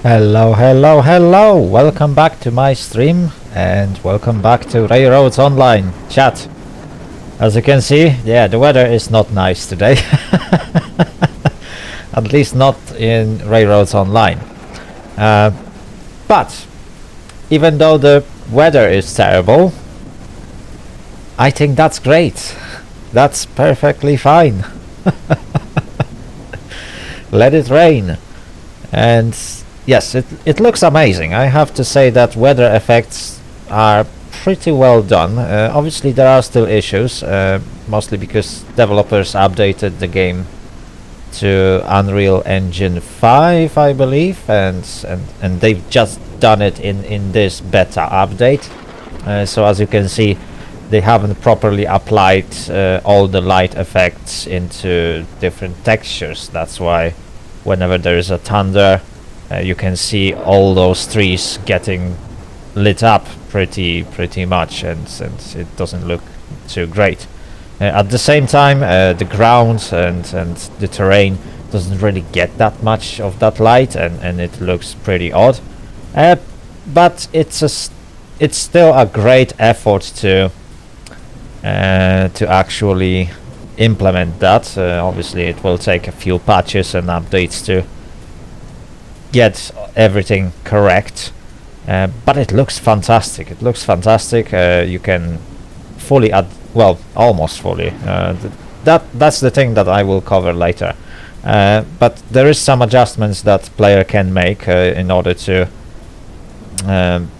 Hello, hello, hello! Welcome back to my stream and welcome back to Railroads Online chat. As you can see, yeah, the weather is not nice today. At least not in Railroads Online. But even though the weather is terrible, I think that's great. That's perfectly fine. Let it rain. And yes, it looks amazing. I have to say that weather effects are pretty well done. Obviously there are still issues, mostly because developers updated the game to Unreal Engine 5, I believe, and they've just done it in this beta update. So as you can see, they haven't properly applied all the light effects into different textures. That's why whenever there is a thunder, you can see all those trees getting lit up pretty much, and it doesn't look too great. At the same time, the ground and the terrain doesn't really get that much of that light, and it looks pretty odd. But it's still a great effort to actually implement that. Obviously it will take a few patches and updates to get everything correct, but it looks fantastic. It looks fantastic. You can fully almost fully. That's the thing that I will cover later. But there is some adjustments that player can make in order to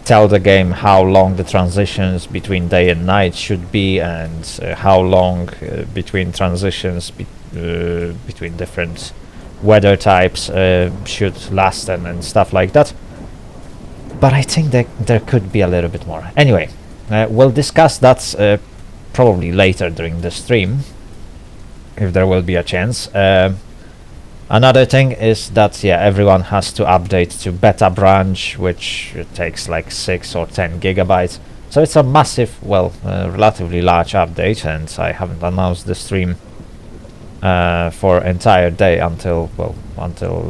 tell the game how long the transitions between day and night should be, and how long between transitions between different weather types should last, and stuff like that. But I think that there could be a little bit more. Anyway, we'll discuss that probably later during the stream, if there will be a chance. Another thing is that, yeah, everyone has to update to beta branch, which takes like 6 or 10 gigabytes. So it's a massive, relatively large update, and I haven't announced the stream for entire day until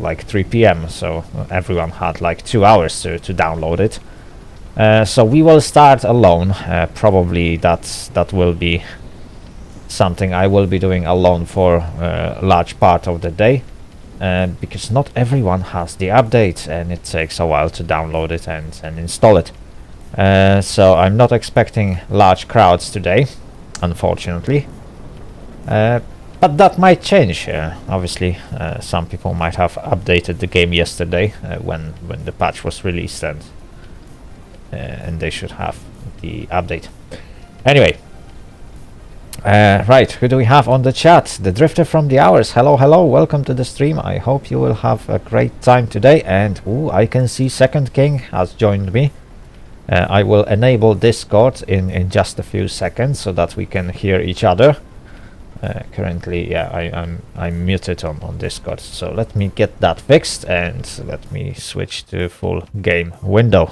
like 3 p.m. So everyone had like 2 hours to download it. So we will start alone. Probably that will be something I will be doing alone for a large part of the day. Because not everyone has the update, and it takes a while to download it and install it. So I'm not expecting large crowds today, unfortunately. But that might change. Obviously, some people might have updated the game yesterday when the patch was released, and they should have the update. Anyway. Right, who do we have on the chat? The Drifter from the Hours. Hello, welcome to the stream. I hope you will have a great time today. And I can see Second King has joined me. I will enable Discord in just a few seconds so that we can hear each other. Currently, yeah, I'm muted on Discord. So let me get that fixed, and let me switch to full game window.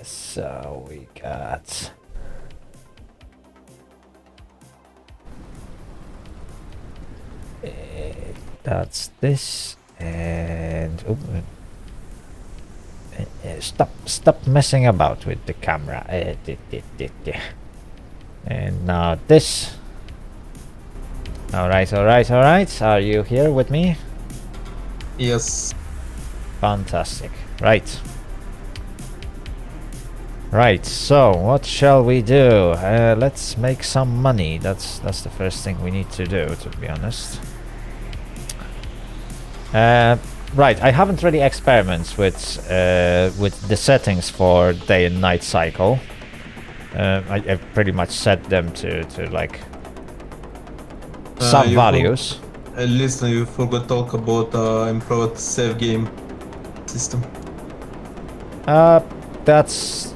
So we got... that's this, and stop messing about with the camera. And now this. All right. Are you here with me? Yes. Fantastic. Right, so what shall we do? Let's make some money. That's the first thing we need to do, to be honest. Right, I haven't really experimented with the settings for day and night cycle. I've pretty much set them to like some values. Listen, you forgot to talk about improved save game system. That's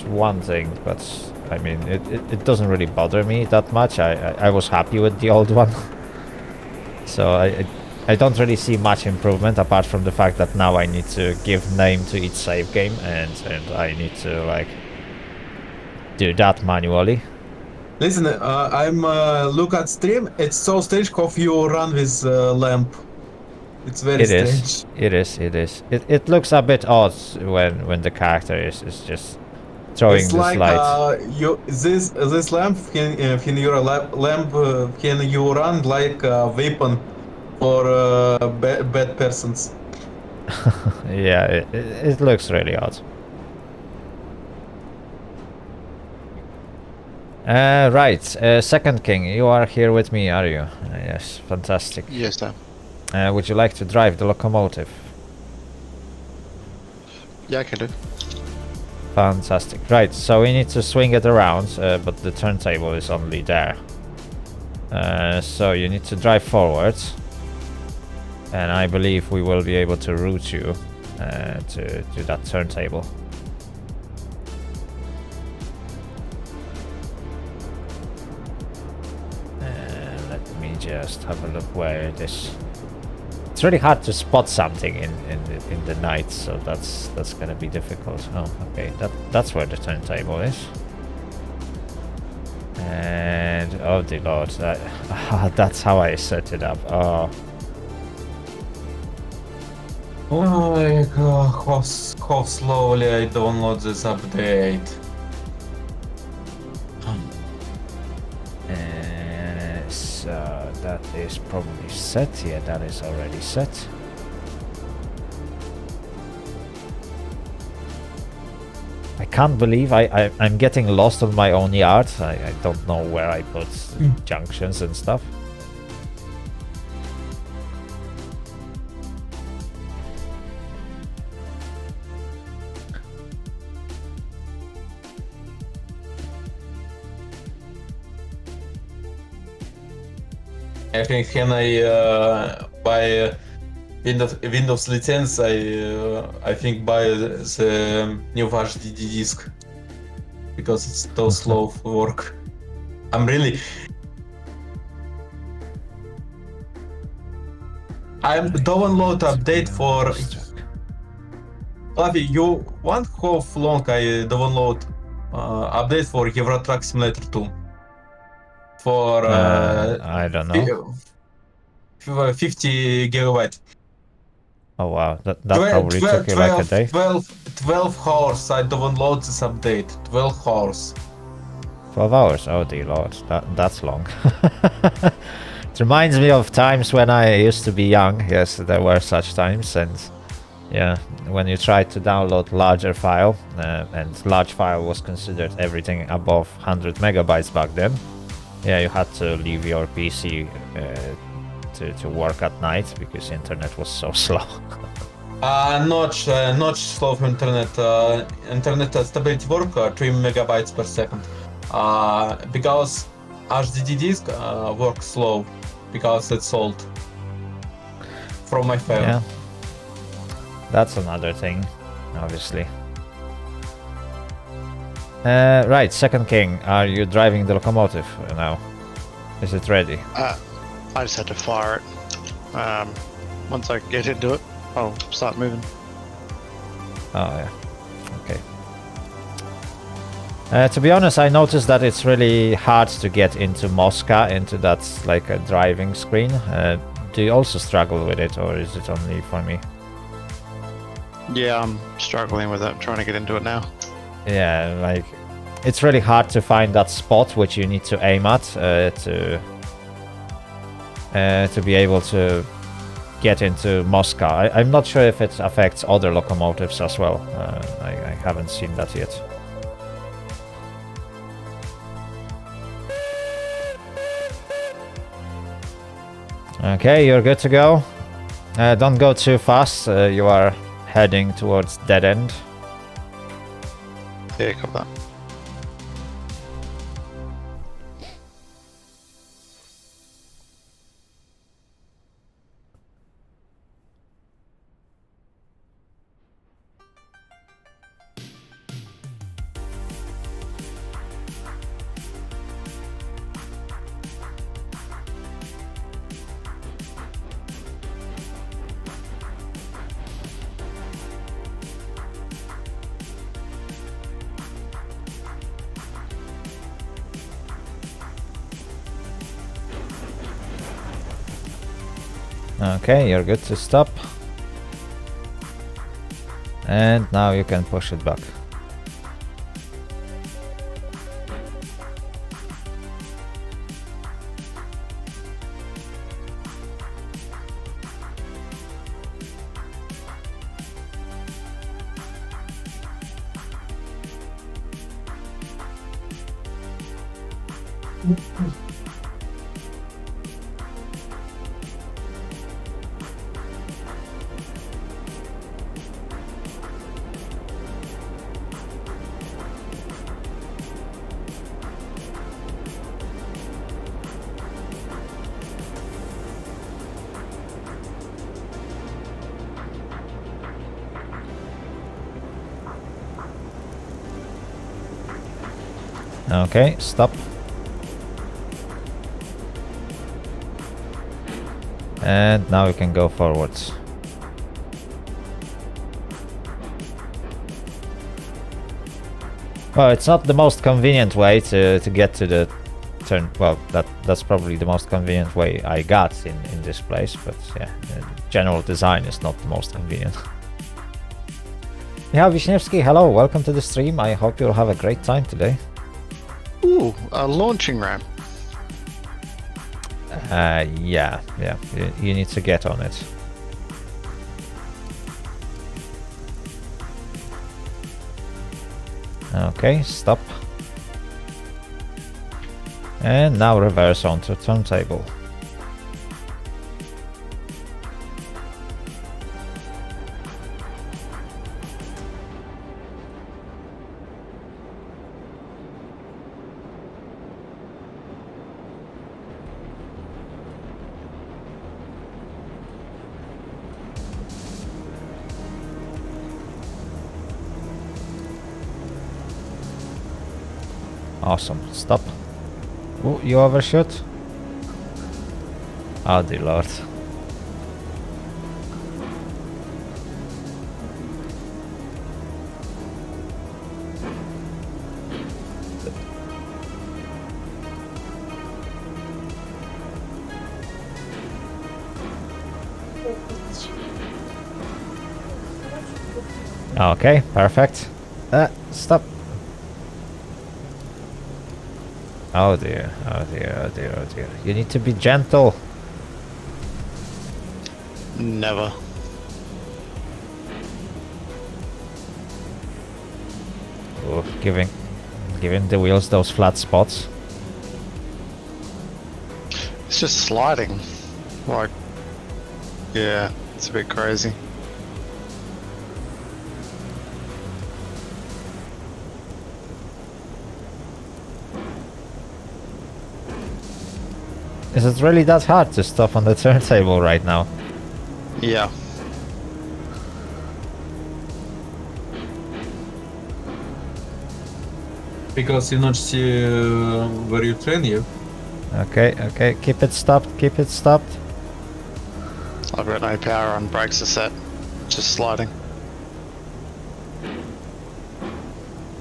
one thing, but I mean it doesn't really bother me that much. I was happy with the old one. So I don't really see much improvement, apart from the fact that now I need to give name to each save game, and I need to like do that manually. Listen, I'm look at stream. It's so strange how you run with lamp. It's very It is. strange. It is. It is. It looks a bit odd when the character is just throwing It's this like light. you this lamp can your lamp can you run like a weapon for bad persons. Yeah, it looks really odd. Right, Second King, you are here with me, are you? Yes, fantastic. Yes, sir. Would you like to drive the locomotive? Yeah, I can do. Fantastic. Right, so we need to swing it around, but the turntable is only there. So you need to drive forward, and I believe we will be able to route you to that turntable. Let me just have a look where it is. It's really hard to spot something in the night, so that's gonna be difficult. Oh, okay, that's where the turntable is. And oh dear lord, that's how I set it up. Oh, Oh my god, how slowly I download this update. so that is probably set. Yeah, that is already set. I can't believe I'm getting lost on my own yard. I don't know where I put junctions and stuff. I think can I buy Windows license? I think buy the new HDD disk because it's so slow for work. I'm download update for. Fluffy, you want how long I download update for Euro Truck Simulator 2? For I don't know. 50 gigabyte. Oh wow, that probably took you like a day. 12 hours I download this update. 12 hours. 12 hours. Oh dear lord, that's long. It reminds me of times when I used to be young. Yes, there were such times, and yeah, when you tried to download larger file, and large file was considered everything above 100 megabytes back then. Yeah, you had to leave your PC to work at night because internet was so slow. Not slow for internet. Internet stability work 3 megabytes per second. Because HDD disk works slow because it's old from my phone. Yeah, that's another thing, obviously. Right, Second King, are you driving the locomotive now? Is it ready? I just had to fire it. Once I get into it, I'll start moving. Oh yeah, okay. To be honest, I noticed that it's really hard to get into Moscow, into that like a driving screen. Do you also struggle with it, or is it only for me? Yeah, I'm struggling with it, trying to get into it now. Yeah, like it's really hard to find that spot which you need to aim at to be able to get into Moscow. I'm not sure if it affects other locomotives as well. I haven't seen that yet. Okay, you're good to go. Don't go too fast. You are heading towards dead end. Yeah, copy that. Okay, you're good to stop. And now you can push it back. Okay, stop. And now we can go forwards. Well, it's not the most convenient way to get to the turn. Well, that's probably the most convenient way I got in this place, but yeah, the general design is not the most convenient. Yeah, Wisniewski, hello, welcome to the stream. I hope you'll have a great time today. Ooh, a launching ramp. Yeah, you need to get on it. Okay, stop. And now reverse onto turntable. Awesome. Stop. Oh, you overshoot? Oh dear lord. Okay, perfect. Stop. Oh dear, oh dear, oh dear, oh dear. You need to be gentle. Never. Oh, giving the wheels those flat spots. It's just sliding. Like, yeah, it's a bit crazy. Is it really that hard to stop on the turntable right now? Yeah. Because you not see where you train you. Okay, okay, keep it stopped, keep it stopped. I've got no power on, brakes are set. Just sliding.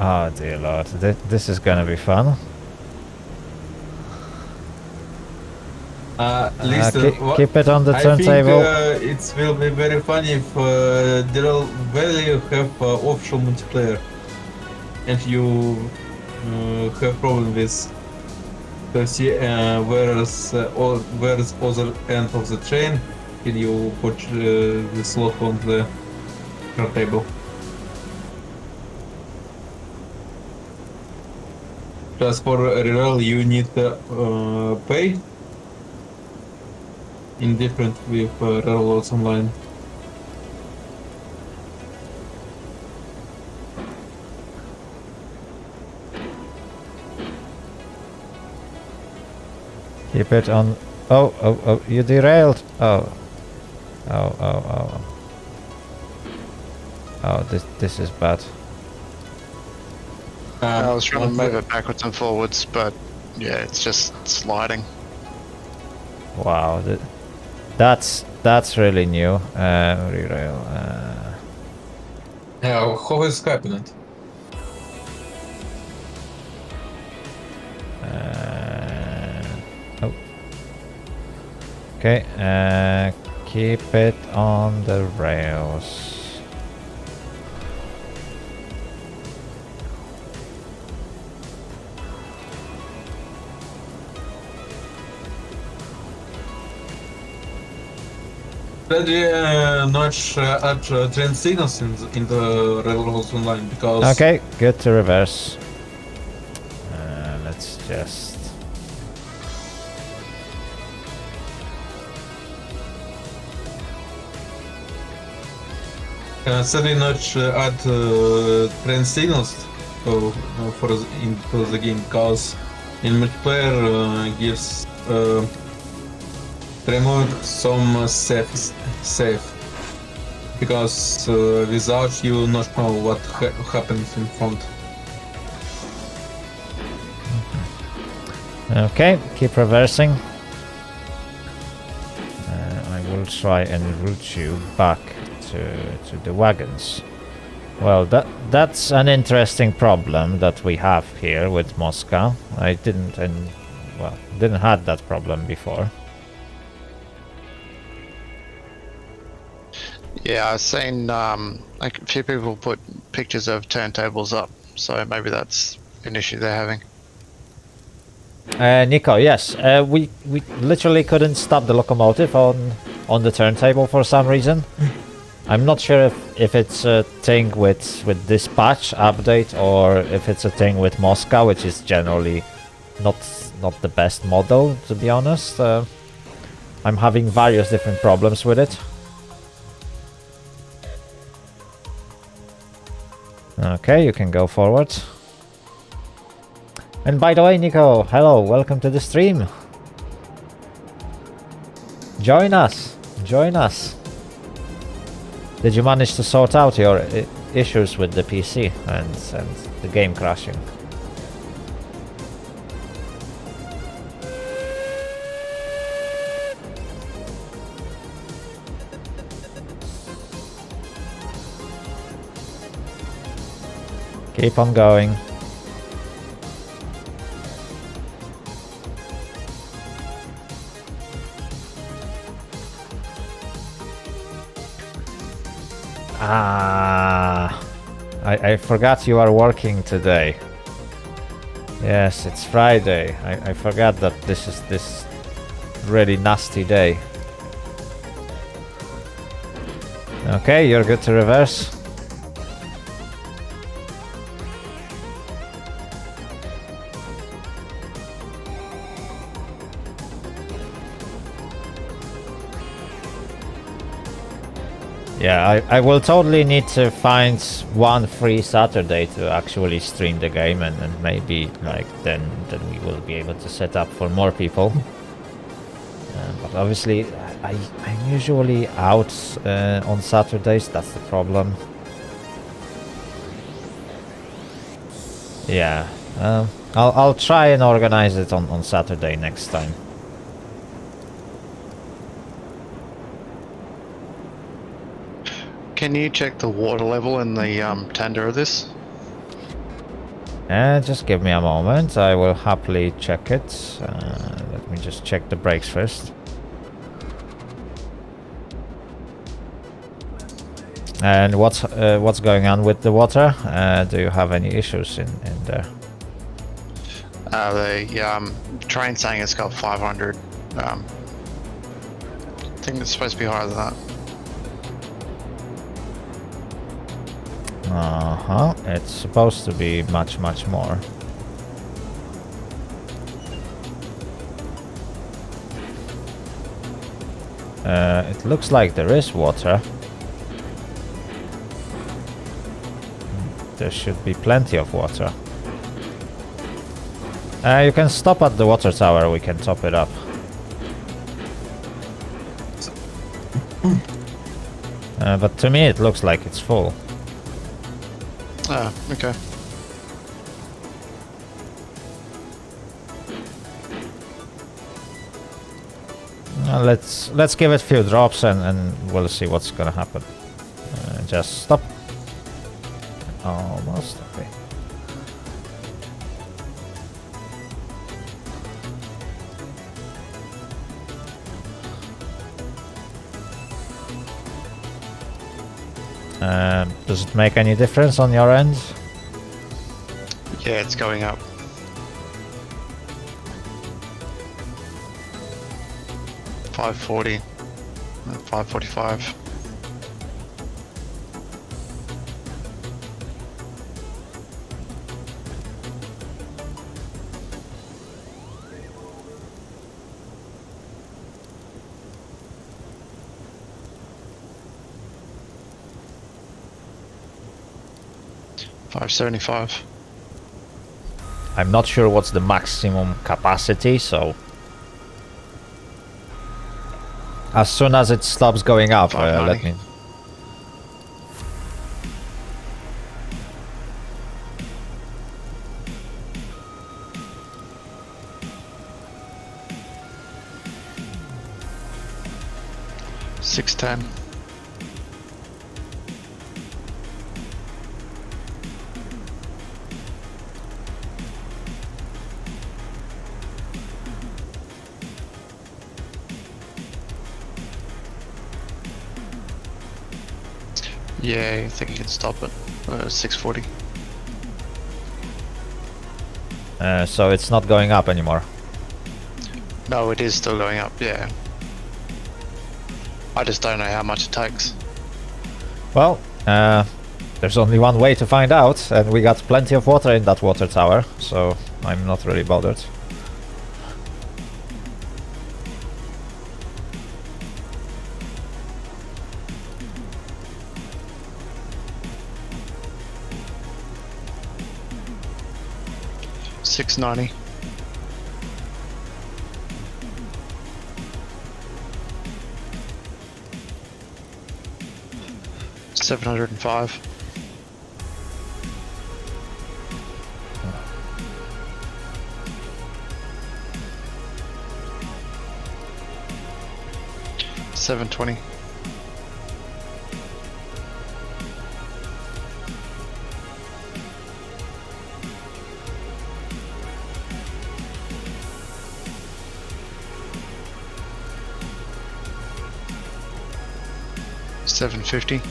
Oh dear lord, this is gonna be fun. Listen, keep it on the turntable. I think it will be very funny if there will you have offshore multiplayer and you have problem with to see where's other end of the train and you put the slot on the turntable. Just for real you need to pay indifferent with railroads online. Keep it on. Oh, oh, oh, you derailed. Oh. Oh, oh, oh. Oh, this is bad. I was trying to move it backwards and forwards, but yeah, it's just sliding. Wow, that's really new. Rerail. Yeah, how is happening? Oh. Okay. Keep it on the rails. Ready notch add train signals in the Railroads Online because Okay, good to reverse. Let's just... Sadly notch add train signals for into the game because in multiplayer gives remove some safe because without you not know what happens in front. Okay, keep reversing. I will try and route you back to the wagons. Well, that's an interesting problem that we have here with Moscow. I didn't had that problem before. Yeah, I've seen like a few people put pictures of turntables up, so maybe that's an issue they're having. Nico, yes, we literally couldn't stop the locomotive on the turntable for some reason. I'm not sure if it's a thing with dispatch update or if it's a thing with Moscow, which is generally not the best model, to be honest. I'm having various different problems with it. Okay, you can go forward. And by the way, Nico, hello, welcome to the stream. Join us, join us. Did you manage to sort out your issues with the PC and the game crashing? Keep on going. I forgot you are working today. Yes, it's Friday. I forgot that this is this really nasty day. Okay, you're good to reverse. Yeah, I will totally need to find one free Saturday to actually stream the game, and maybe like then we will be able to set up for more people. But obviously, I'm usually out on Saturdays. That's the problem. Yeah, I'll try and organize it on Saturday next time. Can you check the water level in the tender of this? Just give me a moment. I will happily check it. Let me just check the brakes first. And what's going on with the water? Do you have any issues in there? The train saying it's got 500. I think it's supposed to be higher than that. It's supposed to be much more. It looks like there is water. There should be plenty of water. You can stop at the water tower, we can top it up. But to me it looks like it's full. Ah, okay. Let's give it a few drops and we'll see what's gonna happen. Just stop. Almost, okay. Does it make any difference on your end? Yeah, it's going up. $540, 545. $575. I'm not sure what's the maximum capacity, so as soon as it stops going up, let 590. me. $610. Yeah, I think you can stop it. 640. So it's not going up anymore. No, it is still going up, yeah. I just don't know how much it takes. Well, there's only one way to find out, and we got plenty of water in that water tower, so I'm not really bothered. $690. $705. $720. $750.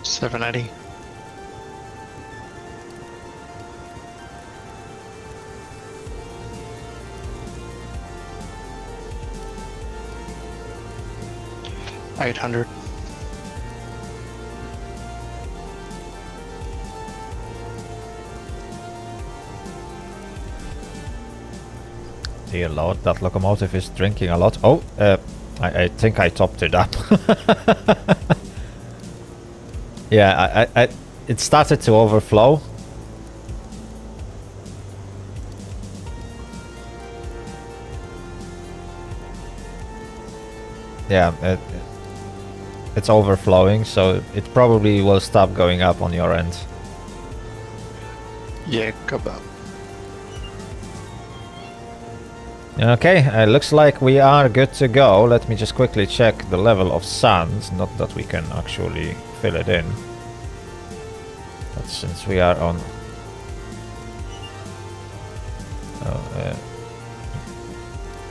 $780. $800. Dear Lord, that locomotive is drinking a lot. Oh, I think I topped it up. Yeah, it started to overflow. Yeah, it's overflowing, so it probably will stop going up on your end. Yeah, got that. Okay, looks like we are good to go. Let me just quickly check the level of sand. Not that we can actually fill it in, but since we are on...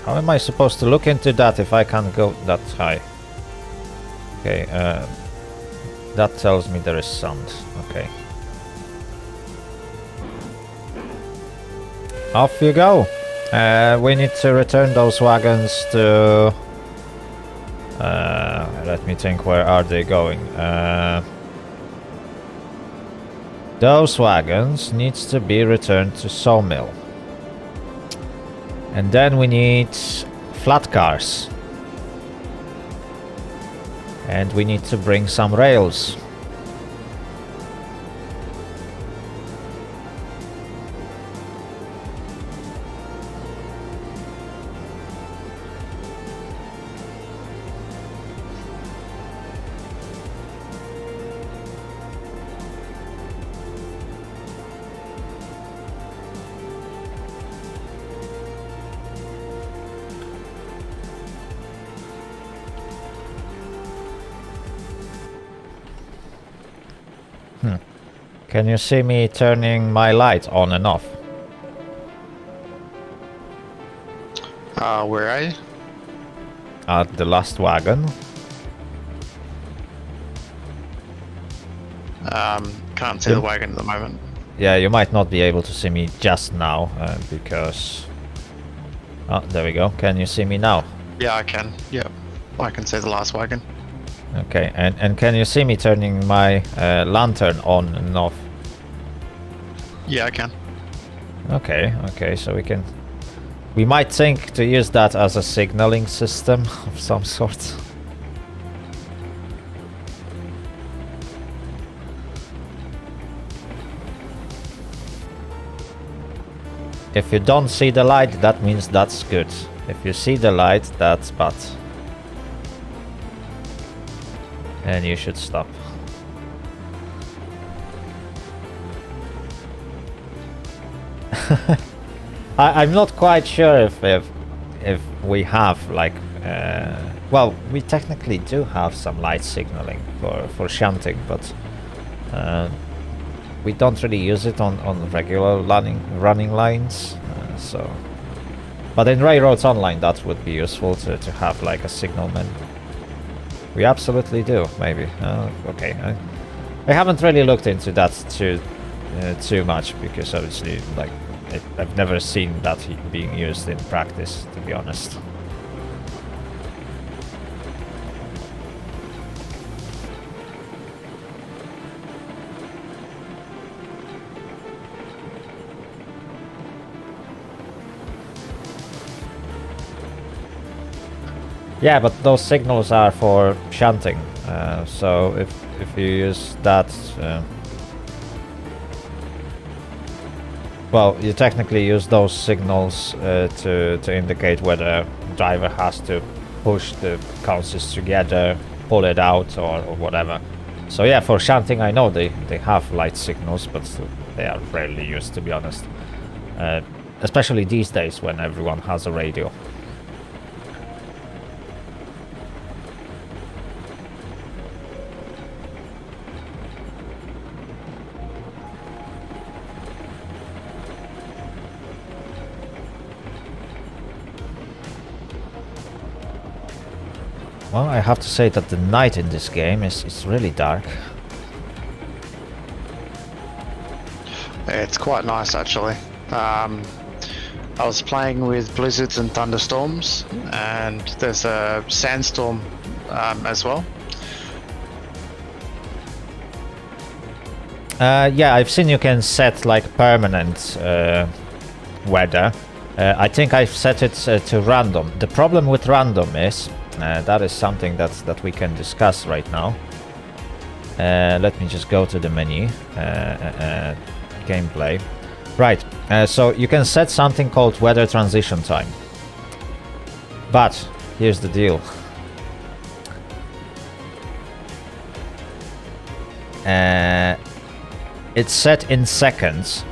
how am I supposed to look into that if I can't go that high? Okay, that tells me there is sand. Okay. Off you go! We need to return those wagons to... let me think, where are they going? Those wagons needs to be returned to sawmill. And then we need flat cars. And we need to bring some rails. Can you see me turning my light on and off? Where are you? At the last wagon. Can't see the wagon at the moment. Yeah, you might not be able to see me just now because... Oh, there we go. Can you see me now? Yeah, I can. Yep, I can see the last wagon. Okay, and can you see me turning my lantern on and off? Yeah, I can. Okay, okay, so we can... We might think to use that as a signaling system of some sort. If you don't see the light, that means that's good. If you see the light, that's bad. And you should stop. I'm not quite sure if we have like well, we technically do have some light signaling for shunting, but we don't really use it on regular running lines. So, but in Railroads Online, that would be useful to have like a signalman. We absolutely do, maybe. Okay, I haven't really looked into that too much because obviously, like, I've never seen that being used in practice, to be honest. Yeah, but those signals are for shunting, so if you use that, well, you technically use those signals to indicate whether driver has to push the consist together, pull it out, or whatever. So yeah, for shunting, I know they have light signals, but they are rarely used, to be honest. Especially these days when everyone has a radio. Well, I have to say that the night in this game is really dark. It's quite nice, actually. I was playing with blizzards and thunderstorms, and there's a sandstorm as well. Yeah, I've seen you can set like permanent weather. I think I've set it to random. The problem with random is that is something that we can discuss right now. Let me just go to the menu, gameplay. Right, so you can set something called weather transition time. But here's the deal. It's set in seconds,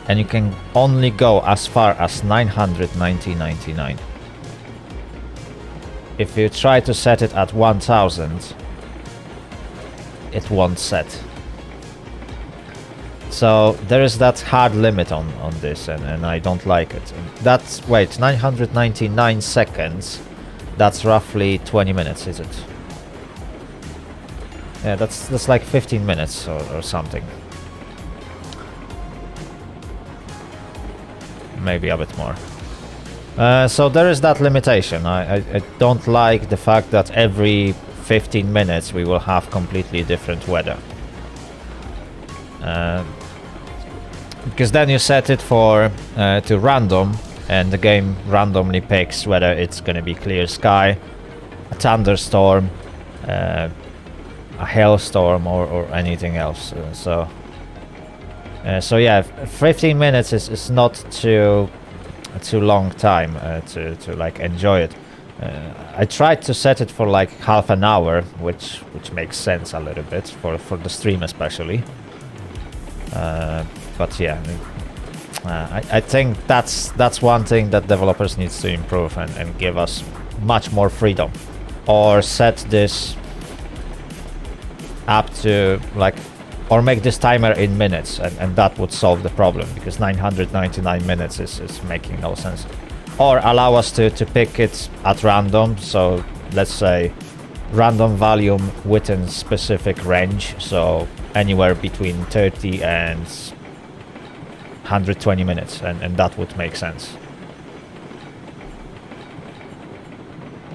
and you can only go as far as 990.99. If you try to set it at 1000, it won't set. So there is that hard limit on this, and I don't like it. That's, wait, 999 seconds, that's roughly 20 minutes, is it? Yeah, that's like 15 minutes or something. Maybe a bit more. So there is that limitation. I don't like the fact that every 15 minutes we will have completely different weather. Because then you set it for to random, and the game randomly picks whether it's going to be clear sky, a thunderstorm, a hailstorm, or anything else. So yeah, 15 minutes is not too long time to like enjoy it. I tried to set it for like half an hour, which makes sense a little bit for the stream especially. But yeah, I think that's one thing that developers needs to improve and give us much more freedom, or set this up to like or make this timer in minutes, and that would solve the problem, because 999 minutes is making no sense. Or allow us to pick it at random, so let's say random value within specific range, so anywhere between 30 and 120 minutes, and that would make sense.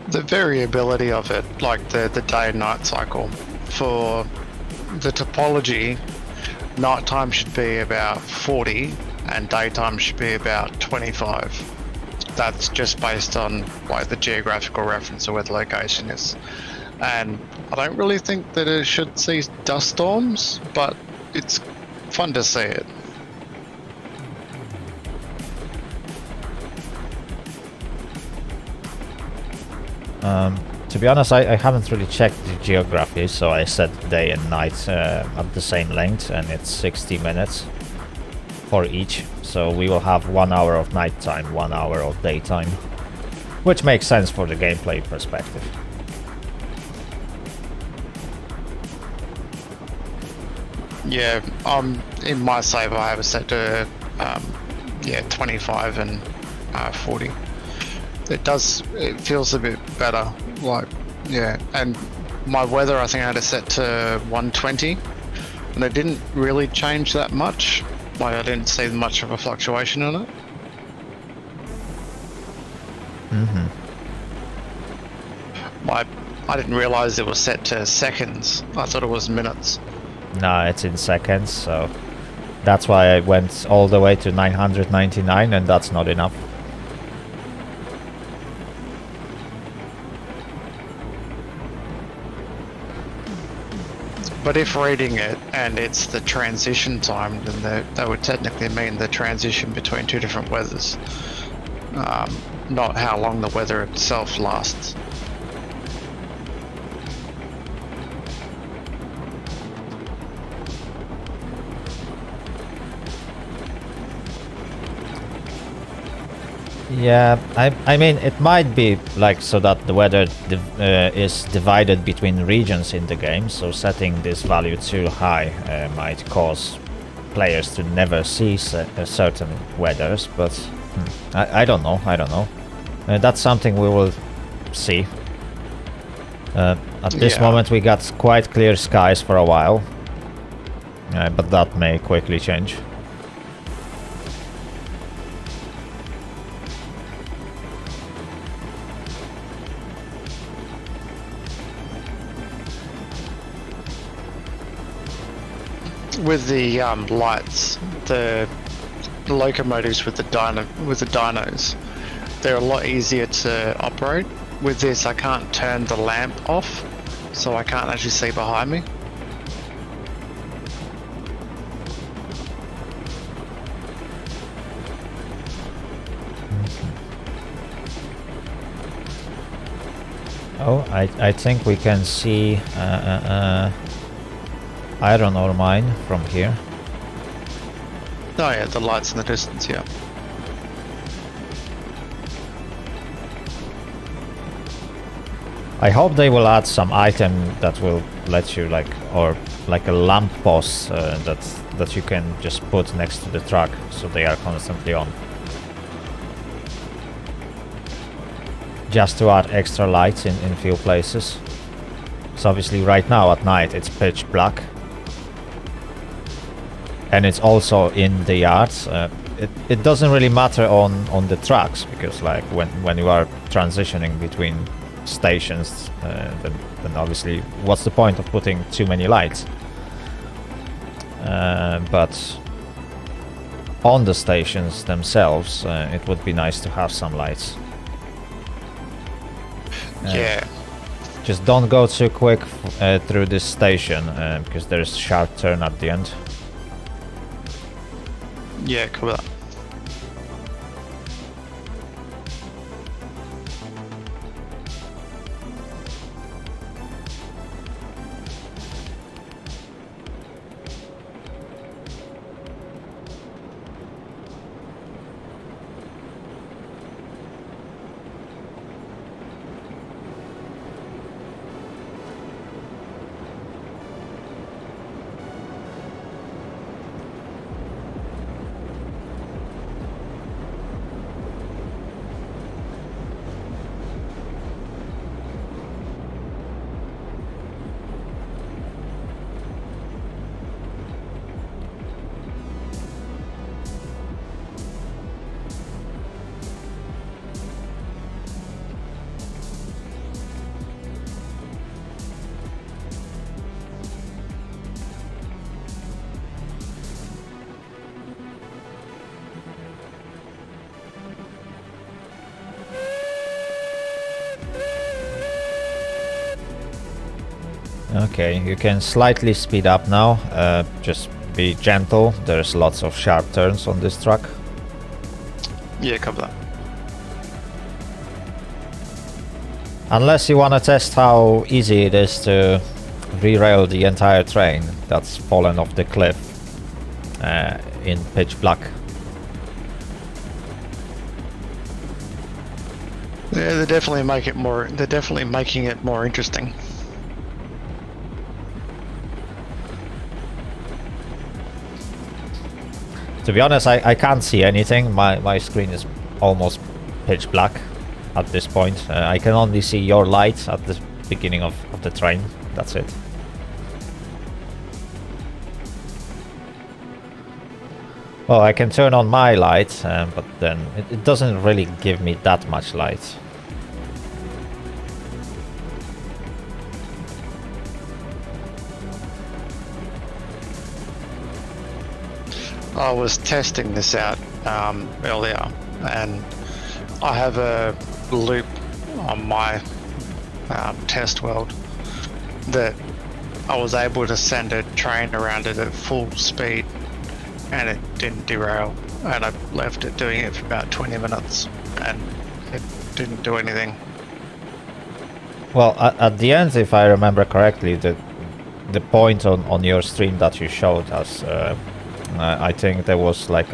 The variability of it, like the day and night cycle, for the topology, nighttime should be about 40 and daytime should be about 25. That's just based on like the geographical reference of where the location is. And I don't really think that it should see dust storms, but it's fun to see it. To be honest, I haven't really checked the geography, so I set day and night at the same length, and it's 60 minutes for each. So we will have 1 hour of nighttime, 1 hour of daytime, which makes sense for the gameplay perspective. Yeah, in my save I have it set to 25 and 40. It feels a bit better, like, yeah. And my weather, I think I had it set to 120, and it didn't really change that much. Like, I didn't see much of a fluctuation in it. I didn't realize it was set to seconds. I thought it was minutes. No, it's in seconds, so that's why I went all the way to 999, and that's not enough. But if reading it and it's the transition time, then that would technically mean the transition between two different weathers, not how long the weather itself lasts. Yeah, I mean, it might be like so that the weather is divided between regions in the game, so setting this value too high might cause players to never see certain weathers, but I don't know, that's something we will see. At this moment we got quite clear skies for a while, but that may quickly change. With the lights, the locomotives with the dynos, they're a lot easier to operate. With this, I can't turn the lamp off, so I can't actually see behind me. Oh, I think we can see iron ore mine from here. Oh yeah, the lights in the distance, yeah. I hope they will add some item that will let you or like a lamp post that you can just put next to the truck, so they are constantly on. Just to add extra lights in few places. So obviously right now at night it's pitch black. And it's also in the yards. It doesn't really matter on the trucks, because like when you are transitioning between stations, then obviously what's the point of putting too many lights? But on the stations themselves, it would be nice to have some lights. Yeah. Just don't go too quick through this station, because there's a sharp turn at the end. Yeah, cool. Okay, you can slightly speed up now. Just be gentle. There's lots of sharp turns on this track. Yeah, cover that. Unless you want to test how easy it is to derail the entire train that's fallen off the cliff in pitch black. Yeah, they're definitely making it more interesting. To be honest, I can't see anything. My screen is almost pitch black at this point. I can only see your light at the beginning of the train. That's it. Well, I can turn on my light, but then it doesn't really give me that much light. I was testing this out earlier, and I have a loop on my test world that I was able to send a train around it at full speed, and it didn't derail, and I left it doing it for about 20 minutes, and it didn't do anything. Well, at the end, if I remember correctly, the point on your stream that you showed us, I think there was like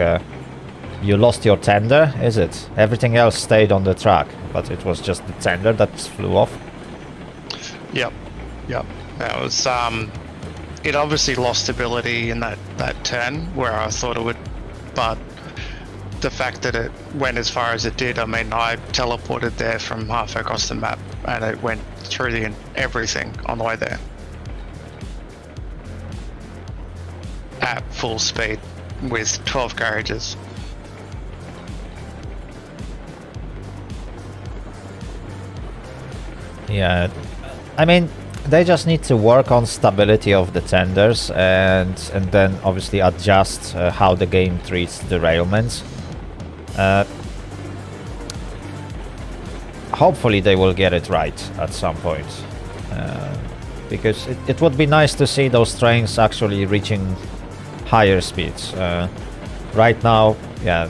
you lost your tender, is it? Everything else stayed on the track, but it was just the tender that flew off. Yep. That was it obviously lost stability in that turn where I thought it would, but the fact that it went as far as it did, I mean, I teleported there from halfway across the map, and it went through everything on the way there at full speed with 12 garages. Yeah, I mean, they just need to work on stability of the tenders and then obviously adjust how the game treats derailments. Hopefully they will get it right at some point, because it would be nice to see those trains actually reaching higher speeds. Right now, yeah,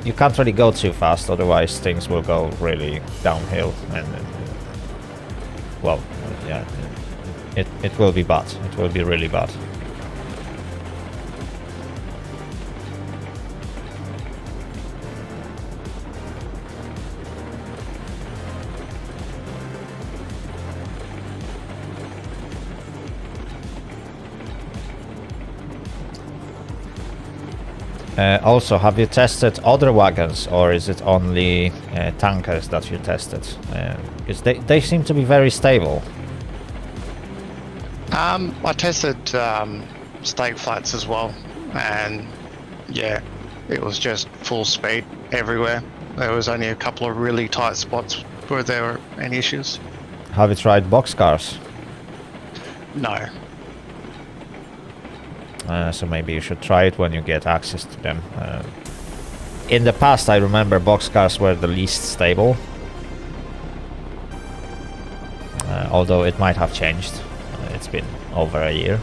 you can't really go too fast, otherwise things will go really downhill, and well, yeah, it will be bad. It will be really bad. Also, have you tested other wagons, or is it only tankers that you tested? Because they seem to be very stable. I tested stake flats as well, and yeah, it was just full speed everywhere. There was only a couple of really tight spots where there were any issues. Have you tried boxcars? No. So maybe you should try it when you get access to them. In the past, I remember boxcars were the least stable, although it might have changed. It's been over a year.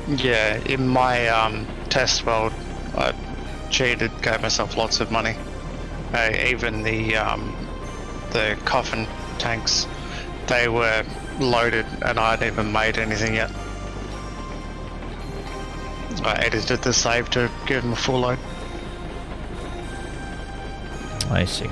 Yeah, in my test world, I cheated, gave myself lots of money. Even the coffin tanks, they were loaded, and I hadn't even made anything yet. I edited the save to give them a full load. I see.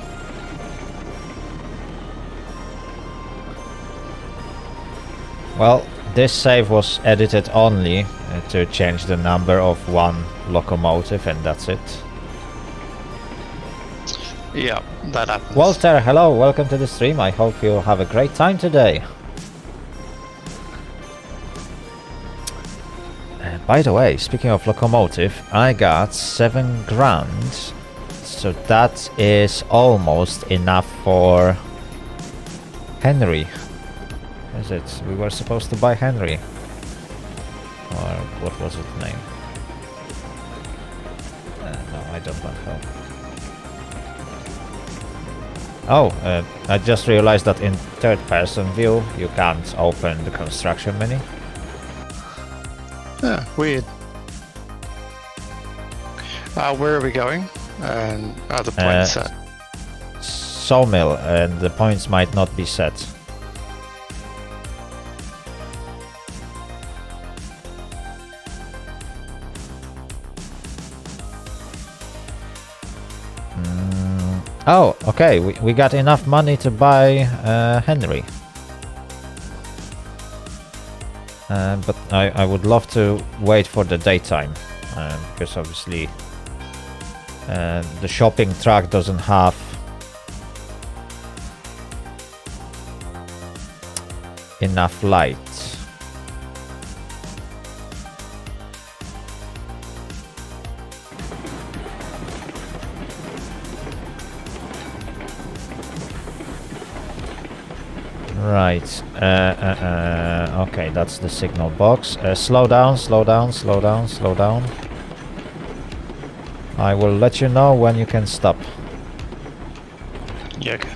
Well, this save was edited only to change the number of one locomotive, and that's it. Yeah, that happens. Walter, hello, welcome to the stream. I hope you have a great time today. By the way, speaking of locomotive, I got 7 grand, so that is almost enough for Henry. Is it? We were supposed to buy Henry, or what was its name? No, I don't want help. Oh, I just realized that in third-person view you can't open the construction menu. Weird. Where are we going? And are the points set? Sawmill, and the points might not be set. Oh, okay, we got enough money to buy Henry. But I would love to wait for the daytime, because obviously the shopping truck doesn't have enough light. Right. Okay, that's the signal box. Slow down, slow down, slow down, slow down. I will let you know when you can stop. Yeah, okay.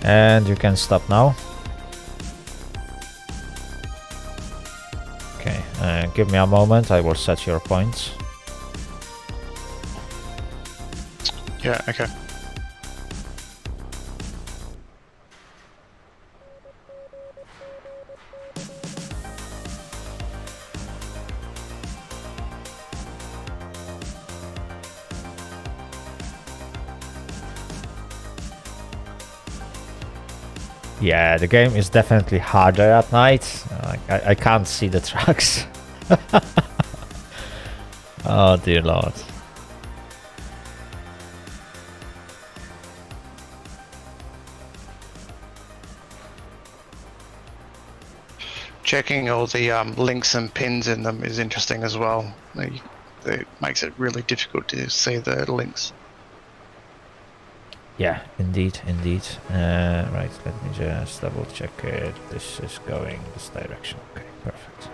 And you can stop now. Okay, give me a moment, I will set your points. Yeah, okay. Yeah, the game is definitely harder at night. I can't see the tracks. Oh dear lord. Checking all the links and pins in them is interesting as well. It makes it really difficult to see the links. Yeah, indeed, indeed. Right, let me just double check it. This is going this direction. Okay, perfect.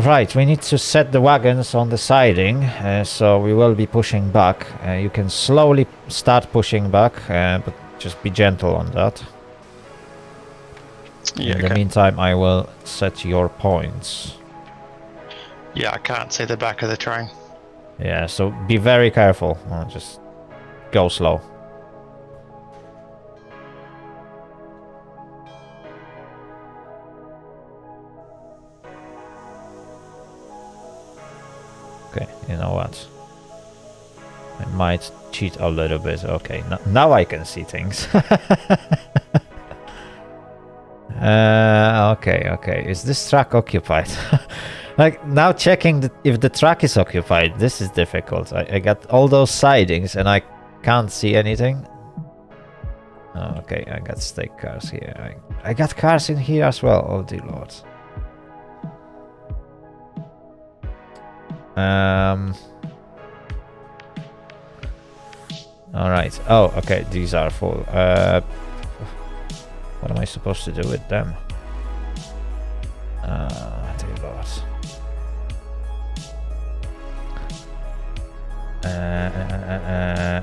Right, we need to set the wagons on the siding, so we will be pushing back. You can slowly start pushing back, but just be gentle on that. Yeah, In the meantime, I will set your points. Yeah, I can't see the back of the train. Yeah, so be very careful. Just go slow. Okay, you know what? I might cheat a little bit. Okay, now I can see things. Okay. Is this track occupied? Like, now checking if the track is occupied, this is difficult. I got all those sidings and I can't see anything. Oh, okay, I got stake cars here. I got cars in here as well. Oh dear lord. Alright. Oh, okay, these are full. What am I supposed to do with them? Dear lord.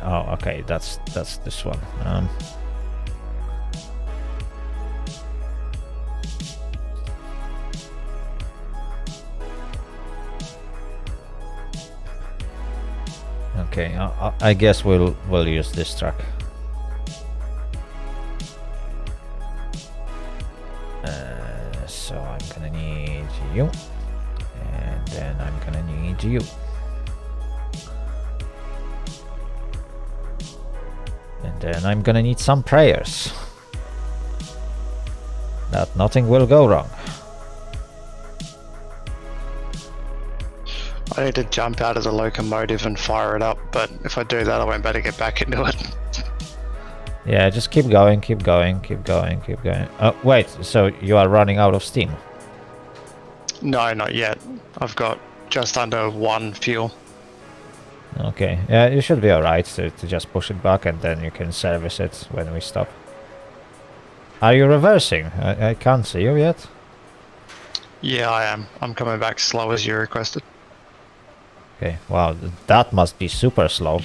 Oh, okay, that's this one. Okay, I guess we'll use this truck. So I'm gonna need you, and then I'm gonna need you. And then I'm gonna need some prayers that nothing will go wrong. I need to jump out of the locomotive and fire it up, but if I do that, I won't be able to get back into it. Yeah, just keep going, keep going, keep going, keep going. Oh, wait, so you are running out of steam? No, not yet. I've got just under 1 fuel. Okay, yeah, you should be alright to just push it back and then you can service it when we stop. Are you reversing? I can't see you yet. Yeah, I am. I'm coming back slow as you requested. Okay, wow, that must be super slow.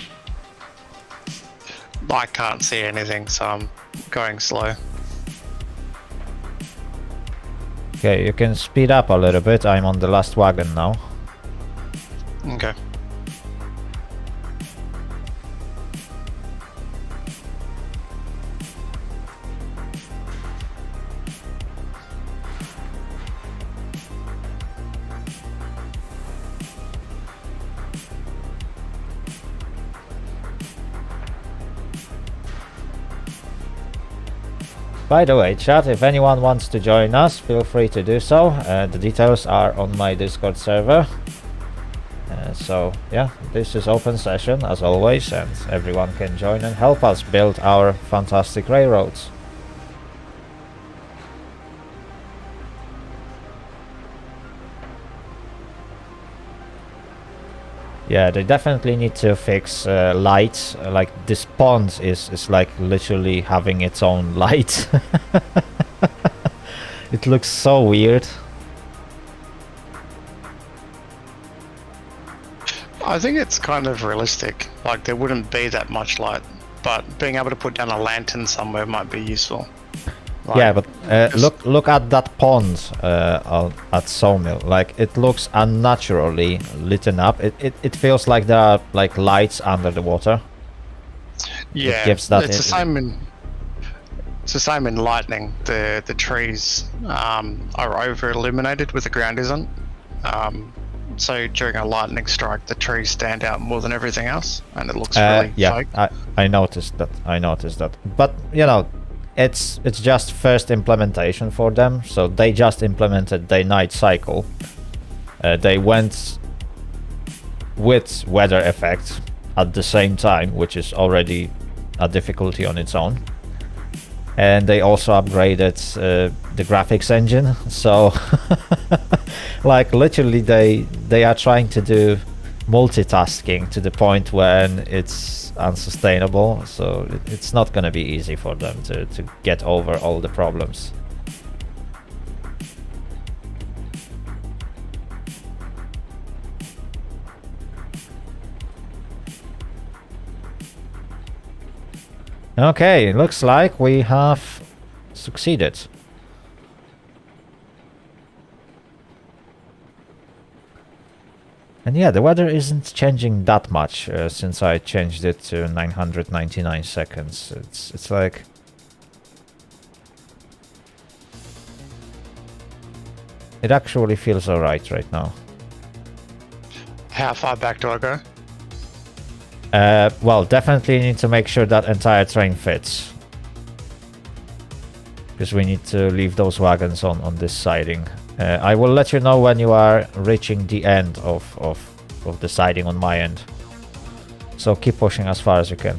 I can't see anything, so I'm going slow. Okay, you can speed up a little bit. I'm on the last wagon now. Okay. By the way, chat, if anyone wants to join us, feel free to do so. The details are on my Discord server. So, yeah, this is open session as always, and everyone can join and help us build our fantastic railroads. Yeah, they definitely need to fix lights. Like this pond is like literally having its own light. It looks so weird. I think it's kind of realistic. Like there wouldn't be that much light, but being able to put down a lantern somewhere might be useful. Like, yeah, but look at that pond at Sawmill. Like it looks unnaturally lit up. It feels like there are like lights under the water. Yeah, gives that it's the same in lightning. The trees are over illuminated where the ground isn't. So during a lightning strike, the trees stand out more than everything else, and it looks really fake. I noticed that. But you know, it's just first implementation for them. So they just implemented day-night cycle. They went with weather effects at the same time, which is already a difficulty on its own. And they also upgraded the graphics engine. So like literally they are trying to do multitasking to the point when it's unsustainable. So it's not going to be easy for them to get over all the problems. Okay, looks like we have succeeded. And yeah, the weather isn't changing that much since I changed it to 999 seconds. It's like... It actually feels alright right now. How far back do I go? Well, definitely need to make sure that entire train fits. Because we need to leave those wagons on this siding. I will let you know when you are reaching the end of the siding on my end. So keep pushing as far as you can.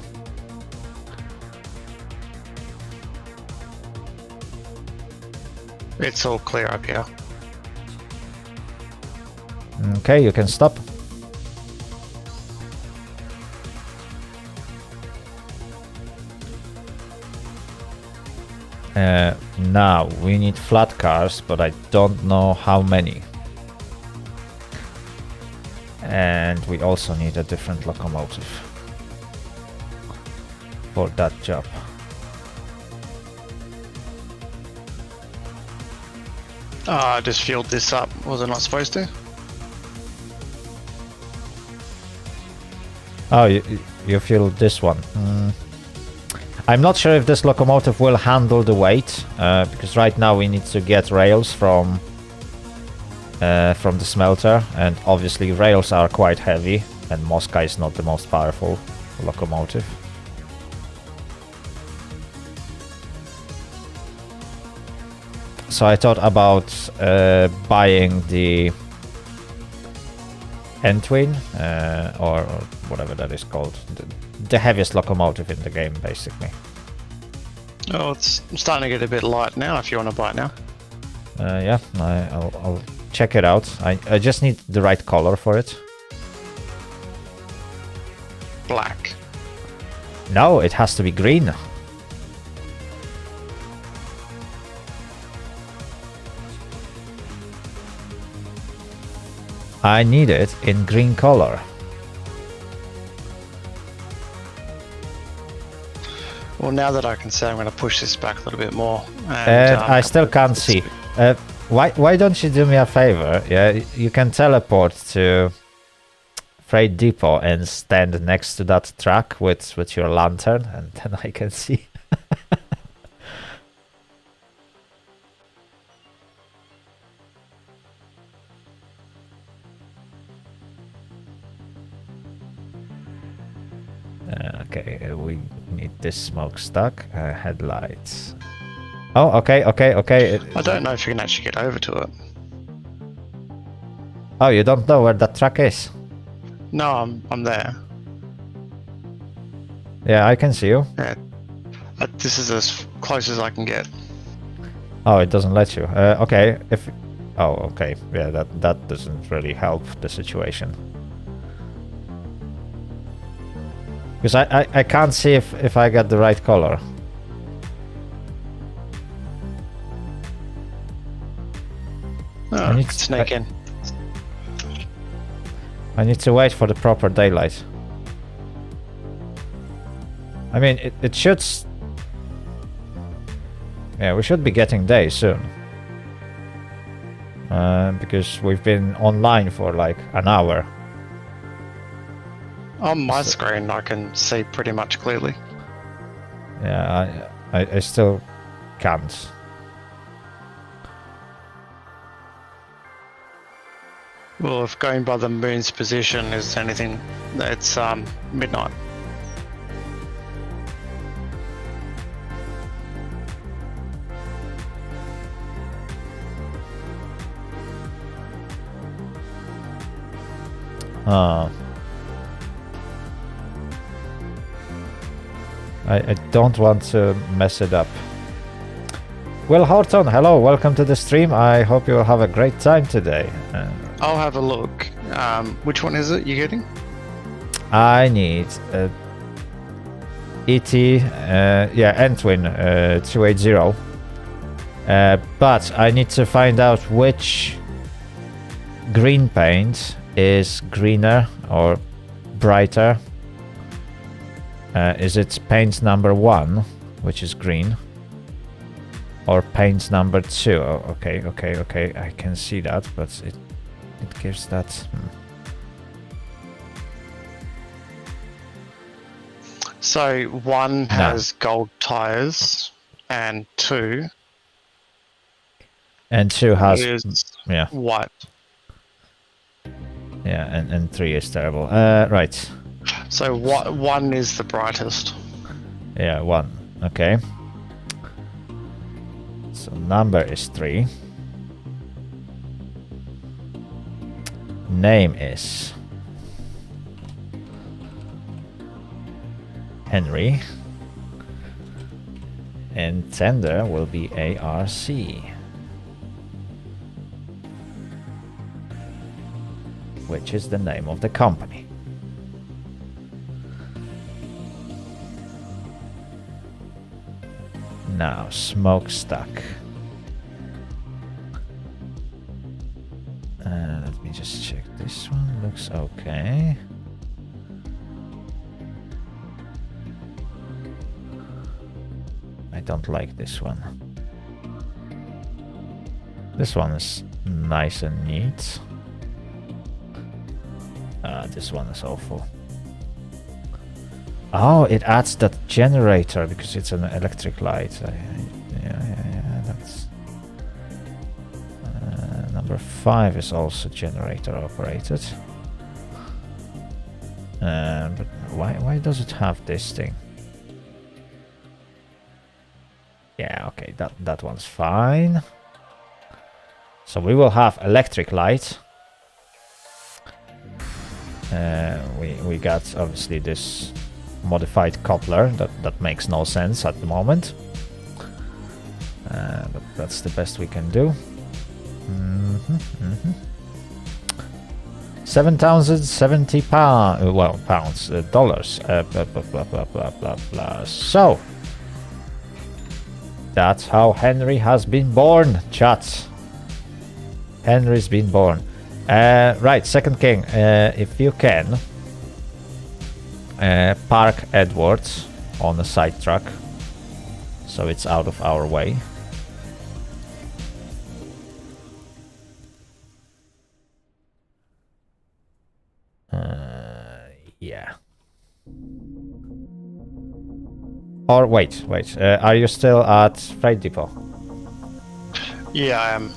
It's all clear up here. Okay, you can stop. Now we need flat cars, but I don't know how many. And we also need a different locomotive for that job. I just filled this up. Was I not supposed to? Oh, you filled this one. I'm not sure if this locomotive will handle the weight, because right now we need to get rails from the smelter, and obviously rails are quite heavy, and Mosca is not the most powerful locomotive. So I thought about buying the N-Twin, or whatever that is called. The heaviest locomotive in the game, basically. Oh, it's starting to get a bit light now, if you want to buy it now. Yeah, I'll check it out. I just need the right color for it. Black. No, it has to be green. I need it in green color. Well, now that I can see, I'm going to push this back a little bit more. And I still can't see. Why don't you do me a favor? Yeah, you can teleport to Freight Depot and stand next to that truck with your lantern, and then I can see. Okay, we need this smokestack, headlights. Oh, okay. I don't know if you can actually get over to it. Oh, you don't know where that truck is? No, I'm there. Yeah, I can see you. Yeah. This is as close as I can get. Oh, it doesn't let you. Okay, if... Oh, okay. Yeah, that doesn't really help the situation. Because I can't see if I get the right color. Oh, I need to sneak in. I need to wait for the proper daylight. I mean, it should... Yeah, we should be getting day soon. Because we've been online for like an hour. On my screen, I can see pretty much clearly. Yeah, I still can't. Well, if going by the moon's position is anything, it's midnight. I don't want to mess it up. Will Horton, hello, welcome to the stream. I hope you'll have a great time today. I'll have a look. Which one is it you're getting? I need ET, N-Twin 280. But I need to find out which green paint is greener or brighter. Is it paint number 1, which is green, or paint number 2? Oh, okay, I can see that, but it gives that... So 1 has gold tires, and 2... And 2 has... Yeah. White. Yeah, and 3 is terrible. Right. So 1 is the brightest. Yeah, 1. Okay. So number is 3. Name is Henry. And tender will be ARC. Which is the name of the company. Now, smokestack. Let me just check this one. Looks okay. I don't like this one. This one is nice and neat. This one is awful. Oh, it adds that generator because it's an electric light. Yeah, that's... number 5 is also generator operated. But why does it have this thing? Yeah, okay, that one's fine. So we will have electric light. We got obviously this modified coupler that makes no sense at the moment, but that's the best we can do. £7,070 well, pounds, dollars, blah, blah, blah, blah, blah, blah, blah. So, that's how Henry has been born, chat. Henry's been born. Right, Second King, if you can, park Edwards on the side track, so it's out of our way. Yeah. Or wait, are you still at Freight Depot? Yeah, I am.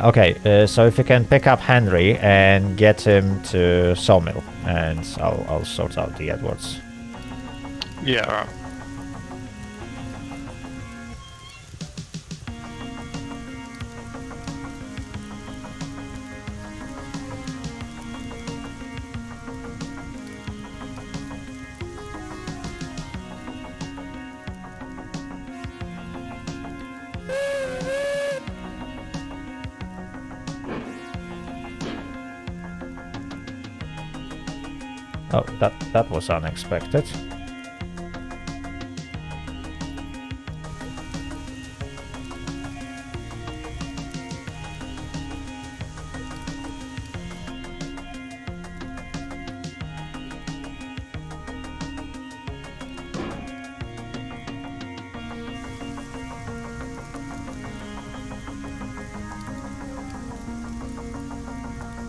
Okay, so if you can pick up Henry and get him to Sawmill, and I'll sort out the Edwards. Yeah, right. Oh, that was unexpected.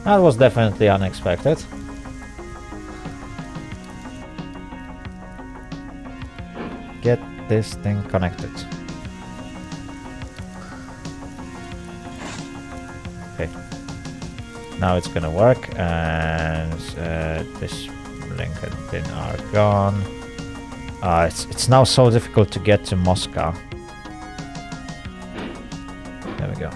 That was definitely unexpected. Get this thing connected. Okay. Now it's gonna work, and this link and pin are gone. It's now so difficult to get to Moscow. There we go.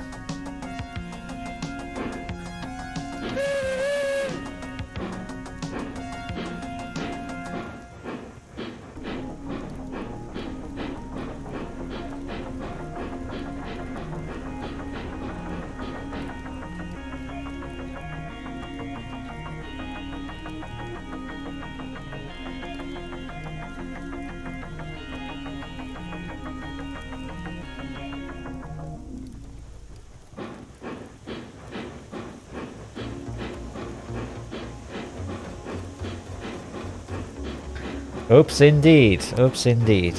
Oops, indeed. Oops, indeed.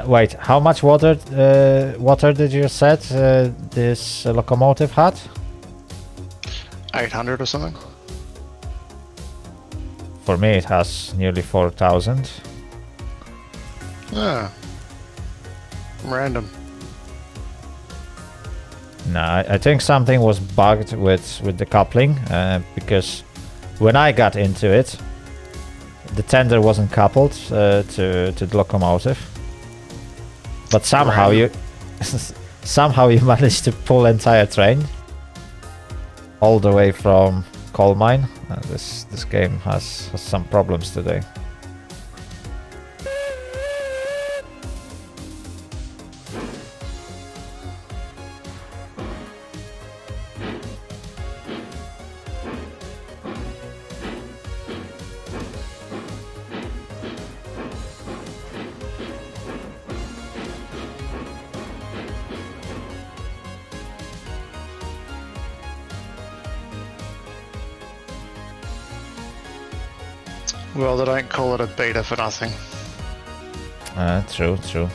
Wait, how much water did you said this locomotive had? 800 or something. For me, it has nearly 4,000. Yeah. Random. No, I think something was bugged with the coupling, because when I got into it, the tender wasn't coupled to the locomotive. But somehow you managed to pull entire train all the way from coal mine. This game has some problems today. Well, they don't call it a beta for nothing. True, true.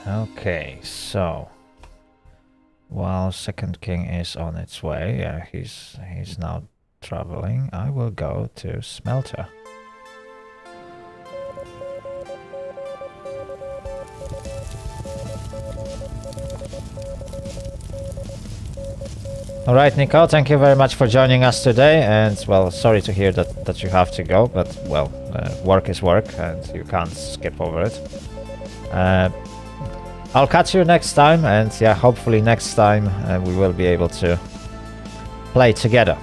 Okay, so while Second King is on its way, yeah, he's now traveling. I will go to Smelter. All right, Nico, thank you very much for joining us today. And well, sorry to hear that you have to go, but well, work is work, and you can't skip over it. I'll catch you next time, and yeah, hopefully next time we will be able to play together.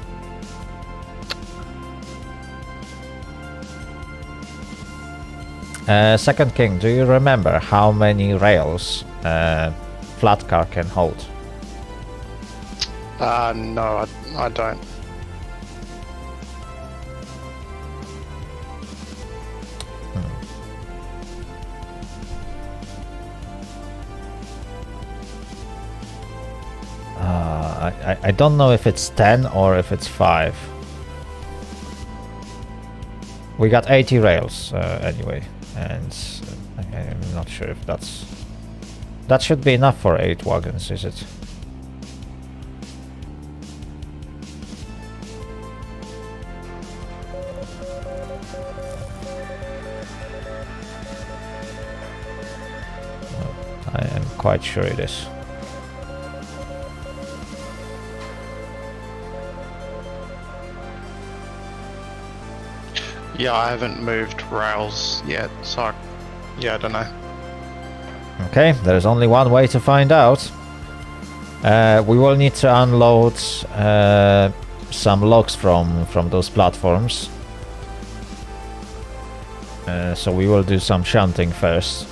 Second King, do you remember how many rails flat car can hold? No, I don't. I don't know if it's 10 or if it's 5. We got 80 rails anyway, and I'm not sure if that should be enough for 8 wagons, is it? I am quite sure it is. Yeah, I haven't moved rails yet, so I don't know. Okay, there's only one way to find out. We will need to unload some logs from those platforms. So we will do some shunting first.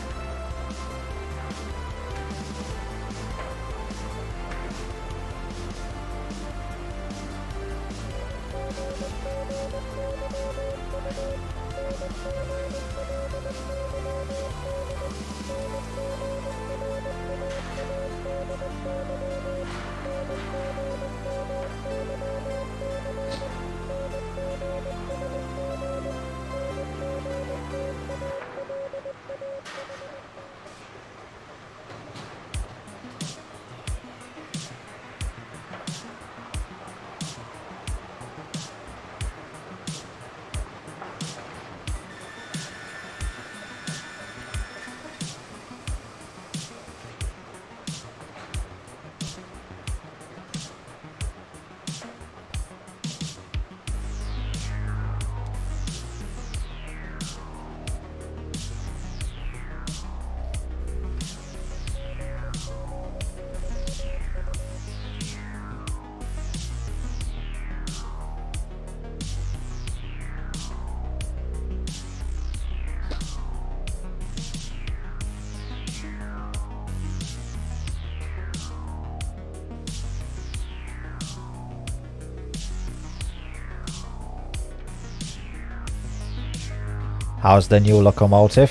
How's the new locomotive?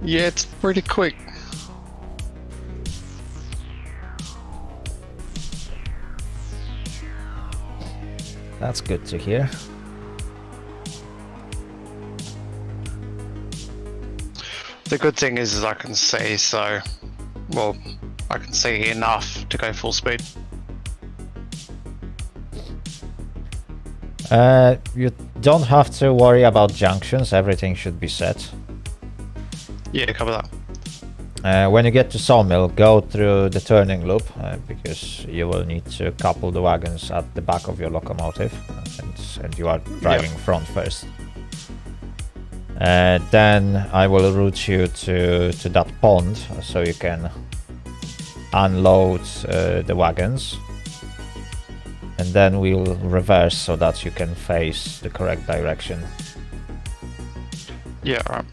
Yeah, it's pretty quick. That's good to hear. The good thing is I can see, so, well, I can see enough to go full speed. You don't have to worry about junctions, everything should be set. Yeah, cover that. When you get to Sawmill, go through the turning loop, because you will need to couple the wagons at the back of your locomotive, and you are driving front first. Then I will route you to that pond, so you can unload the wagons. And then we'll reverse so that you can face the correct direction. Yeah, right.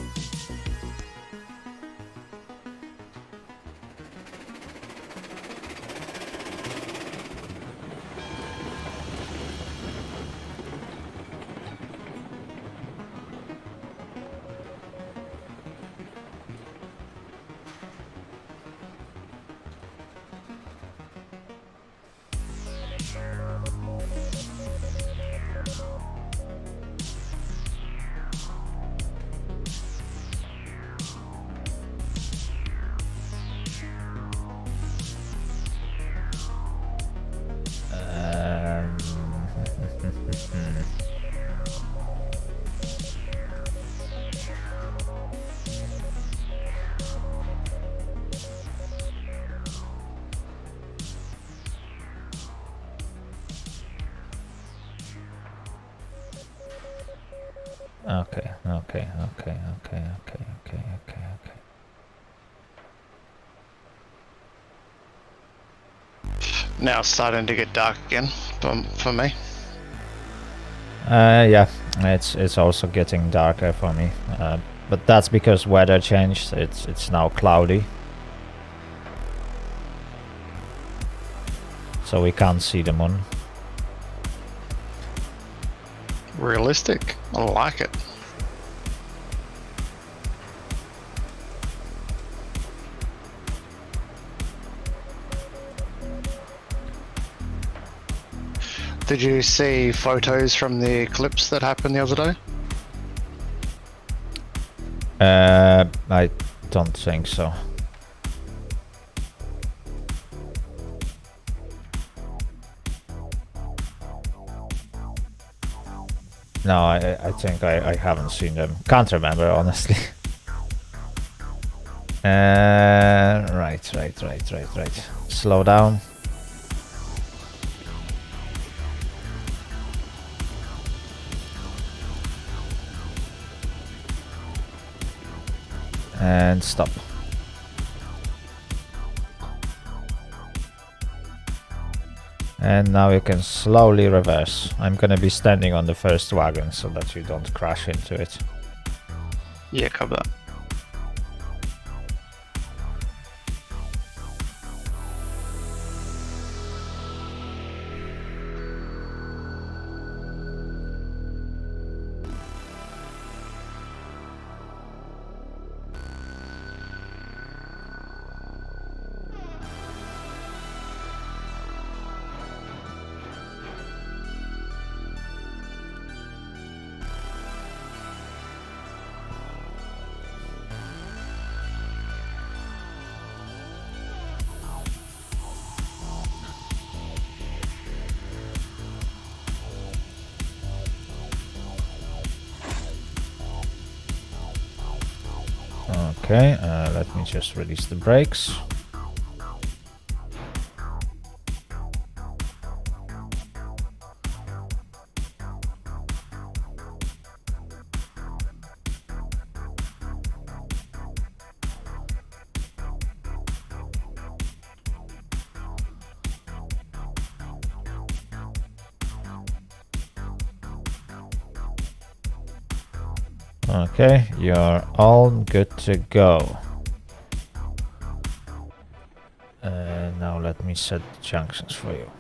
Okay, okay, okay, okay, okay, okay, okay, okay. Now it's starting to get dark again for me. Yeah, it's also getting darker for me, but that's because weather changed. It's now cloudy, so we can't see the moon. Realistic. I like it. Did you see photos from the eclipse that happened the other day? I don't think so. No, I think I haven't seen them. Can't remember, honestly. Right. Slow down. And stop. And now you can slowly reverse. I'm gonna be standing on the first wagon so that you don't crash into it. Yeah, cover that. Okay, let me just release the brakes. Okay, you're all good to go. Now let me set the junctions for you.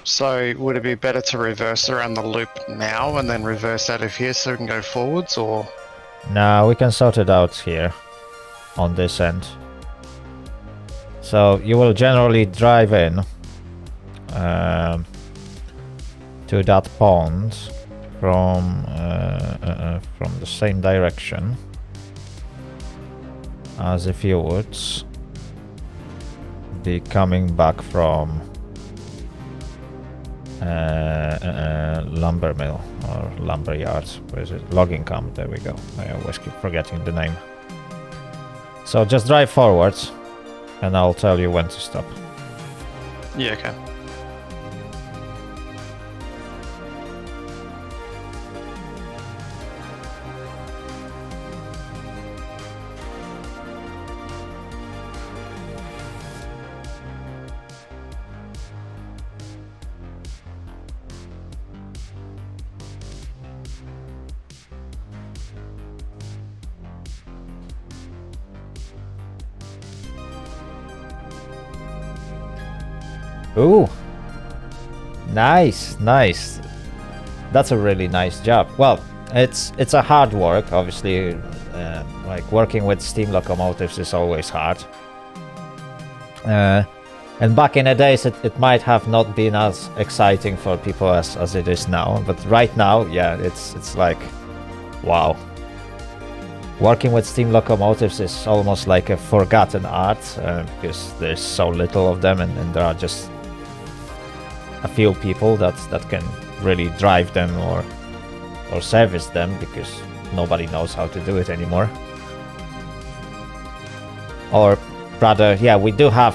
So would it be better to reverse around the loop now and then reverse out of here so we can go forwards, or? Now we can sort it out here on this end. So you will generally drive in to that pond from the same direction as if you would be coming back from lumber mill or lumber yard. Where is it? Logging camp. There we go. I always keep forgetting the name. So just drive forwards and I'll tell you when to stop. Yeah, okay. Ooh, nice. That's a really nice job. Well, it's a hard work, obviously. Like working with steam locomotives is always hard. And back in the days, it might have not been as exciting for people as it is now. But right now, yeah, it's like, wow. Working with steam locomotives is almost like a forgotten art because there's so little of them, and there are just a few people that can really drive them or service them, because nobody knows how to do it anymore. Or rather, yeah, we do have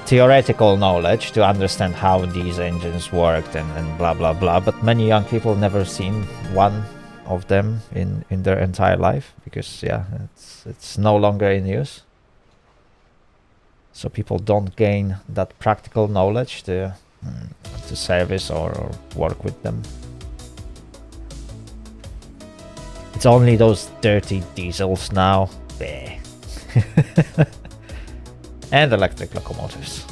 theoretical knowledge to understand how these engines worked and blah blah blah, but many young people never seen one of them in their entire life, because yeah, it's no longer in use. So people don't gain that practical knowledge to service or work with them. It's only those dirty diesels now. Bleh. And electric locomotives.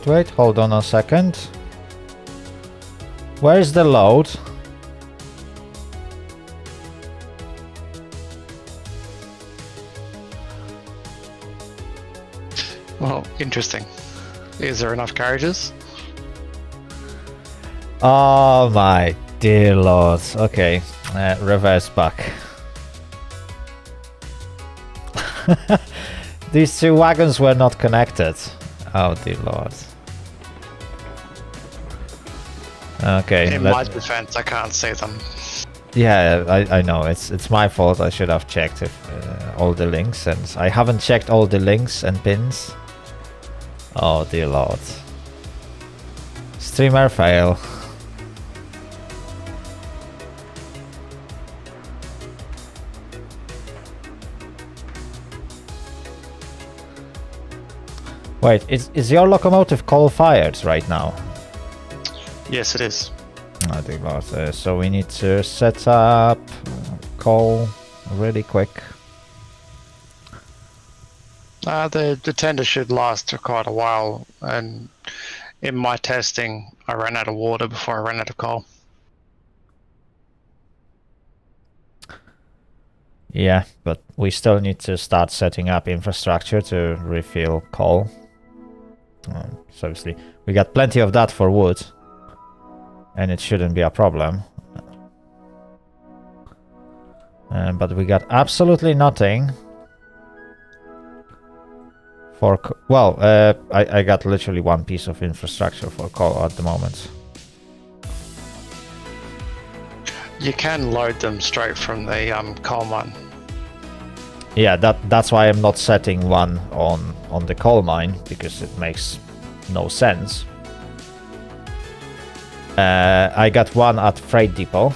Wait. Hold on a second. Where's the load? Well, interesting. Is there enough carriages? Oh my dear lord. Okay, reverse back. These two wagons were not connected. Oh dear lord. Okay. In my defense, I can't see them. Yeah, I know. It's my fault. I should have checked if, all the links, and I haven't checked all the links and pins. Oh dear lord. Streamer fail. Wait, is your locomotive coal-fired right now? Yes, it is. I think about so we need to set up coal really quick. The tender should last for quite a while, and in my testing, I ran out of water before I ran out of coal. Yeah, but we still need to start setting up infrastructure to refill coal. So obviously, we got plenty of that for wood, and it shouldn't be a problem. But we got absolutely nothing for I got literally one piece of infrastructure for coal at the moment. You can load them straight from the coal mine. Yeah, that's why I'm not setting one on the coal mine, because it makes no sense. I got one at freight depot,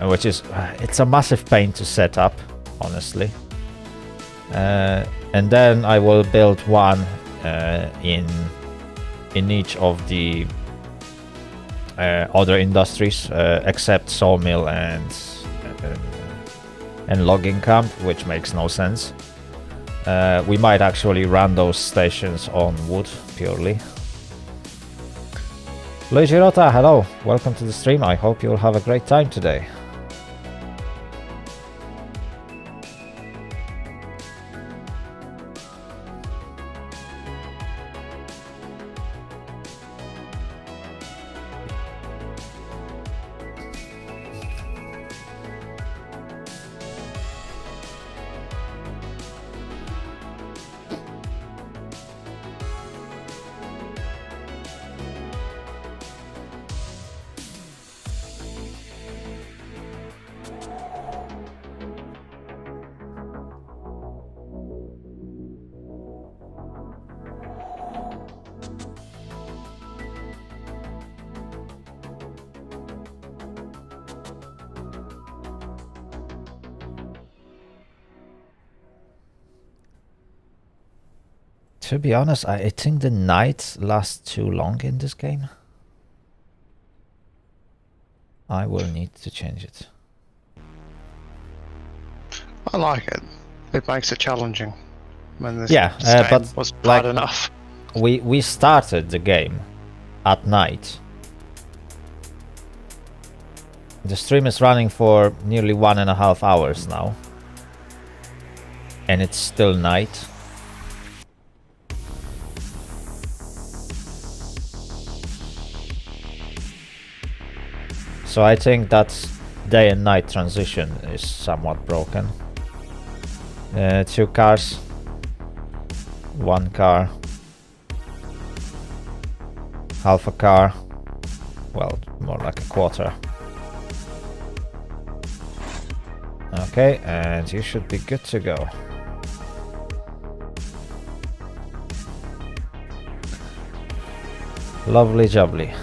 which is it's a massive pain to set up, honestly. And then I will build one in each of the other industries, except sawmill and logging camp, which makes no sense. We might actually run those stations on wood purely. Luigi Rota, hello, welcome to the stream. I hope you'll have a great time today. To be honest, I think the night lasts too long in this game. I will need to change it. I like it. It makes it challenging. When this but was hard like, enough. We started the game at night, The stream is running for nearly 1.5 hours now. And it's still night. So I think that day and night transition is somewhat broken. 2 cars. 1 car. Half a car. Well, more like a quarter. Okay, and you should be good to go. Lovely jubbly.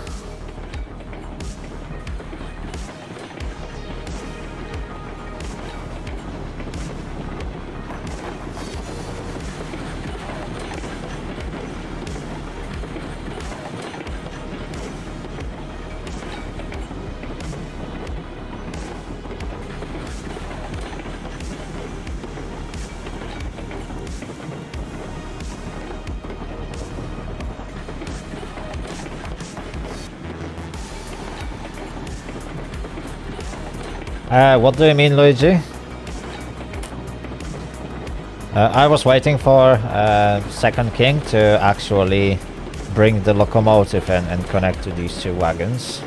What do you mean, Luigi? I was waiting for Second King to actually bring the locomotive and connect to these 2 wagons.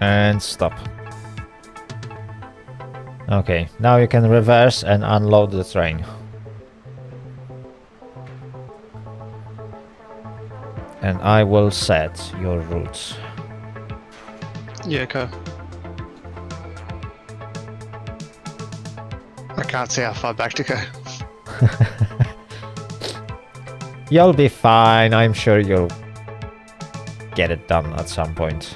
And stop. Okay, now you can reverse and unload the train. And I will set your routes. Yeah, okay. I can't see how far back to go. You'll be fine, I'm sure you'll get it done at some point.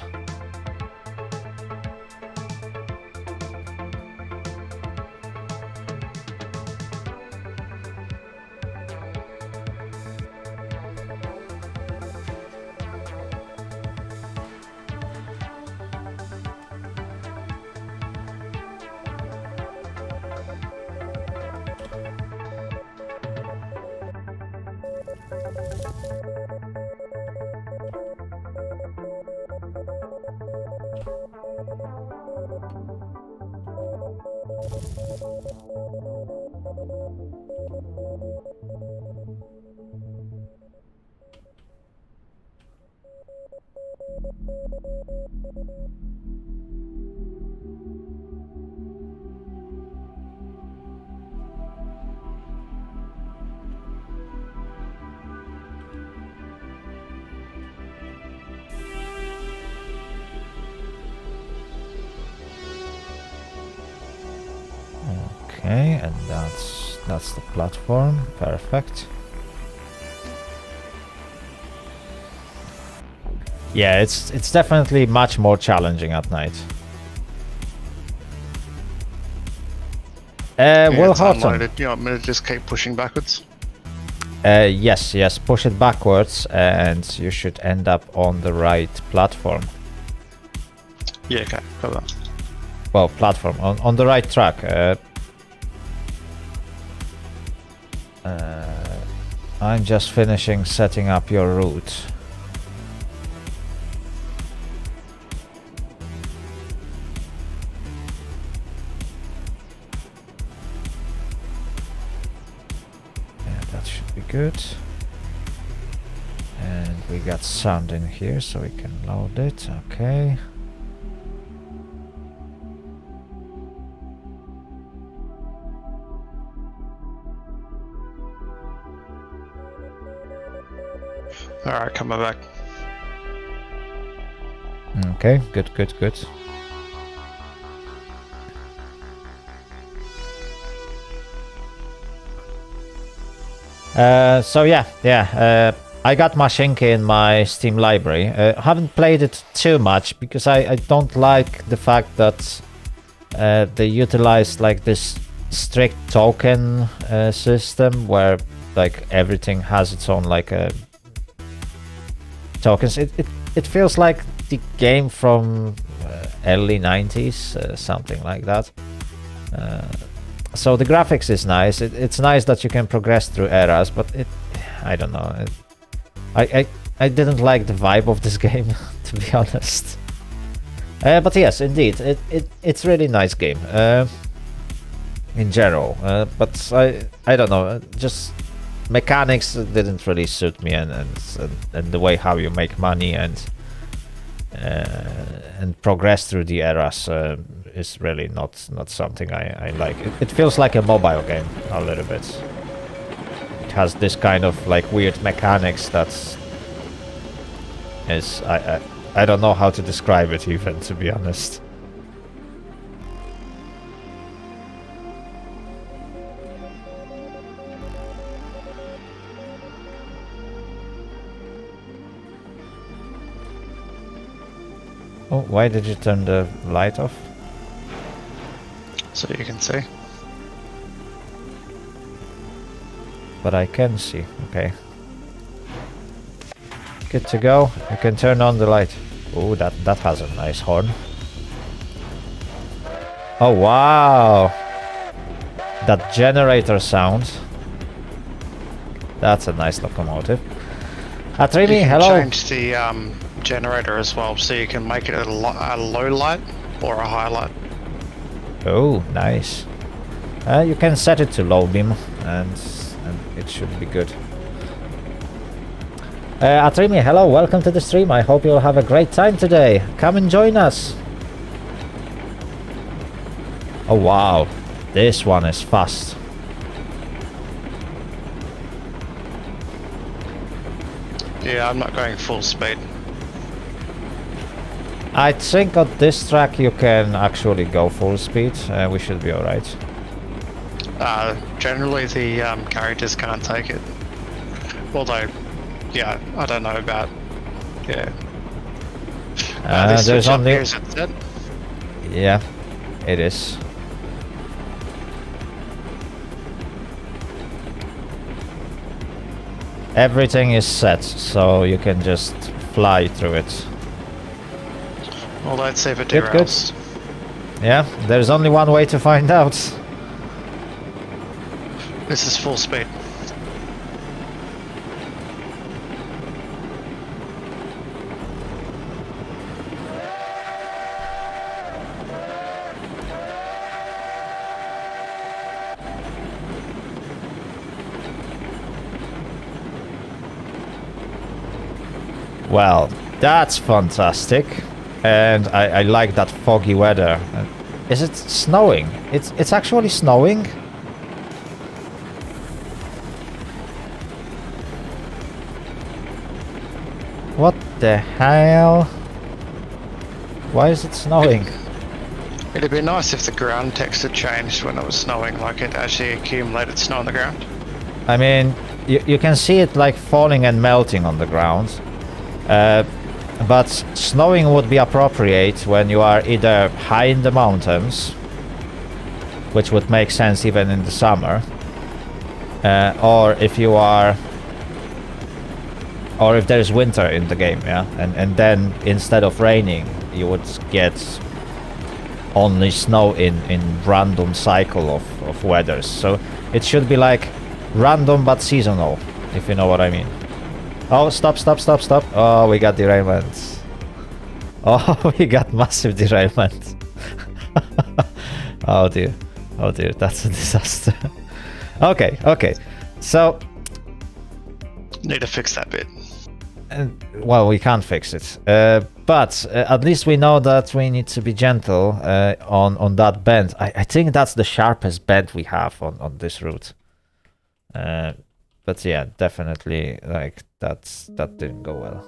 Okay, and that's the platform. Perfect. Yeah, it's definitely much more challenging at night. Yeah, Will it's Horton. unloaded. You want me to just keep pushing backwards? Yes, yes, push it backwards and you should end up on the right platform. Yeah, okay, got that. Well, platform, on the right track. I'm just finishing setting up your route. Yeah, that should be good. And we got sound in here, so we can load it. Okay. Alright, coming back. Okay, good, good, good. So yeah, I got Mashinki in my Steam library. Haven't played it too much because I don't like the fact that they utilize like this strict token system where like everything has its own like tokens. It feels like the game from early 90s, something like that. So the graphics is nice. It's nice that you can progress through eras, but I don't know. I didn't like the vibe of this game, to be honest. But yes, indeed, it's really nice game in general. But I don't know, just mechanics didn't really suit me, and the way how you make money and progress through the eras is really not something I like. It feels like a mobile game a little bit. It has this kind of like weird mechanics that's I don't know how to describe it even, to be honest. Oh, why did you turn the light off? So you can see. But I can see, okay. Good to go. You can turn on the light. Oh, that has a nice horn. Oh, wow! That generator sound. That's a nice locomotive. Atrimi, hello! Change the generator as well, so you can make it a low light or a high light. Oh, nice. You can set it to low beam, and it should be good. Atrimi, hello, welcome to the stream. I hope you'll have a great time today. Come and join us. Oh wow, this one is fast. Yeah, I'm not going full speed. I think on this track you can actually go full speed. We should be alright. Generally the characters can't take it. Although, yeah, I don't know about... Yeah. There's only... Is it set? Yeah, it is. Everything is set, so you can just fly through it. Well, let's see if it Good, good. derails. Yeah, there's only one way to find out. This is full speed. Well, that's fantastic. And I like that foggy weather. Is it snowing? It's actually snowing? What the hell? Why is it snowing? It'd be nice if the ground text had changed when it was snowing, like it actually accumulated snow on the ground. I mean, you can see it like falling and melting on the ground. But snowing would be appropriate when you are either high in the mountains, which would make sense even in the summer, or if you are or if there's winter in the game, yeah, and then instead of raining, you would get only snow in random cycle of weathers. So it should be like random but seasonal, if you know what I mean. Oh, stop, stop, stop, stop. Oh, we got derailment. Oh, we got massive derailment. Oh dear, that's a disaster. Okay, okay, so Need to fix that bit. well, we can't fix it, but at least we know that we need to be gentle on that bend. I think that's the sharpest bend we have on this route. But yeah, definitely, like, that didn't go well.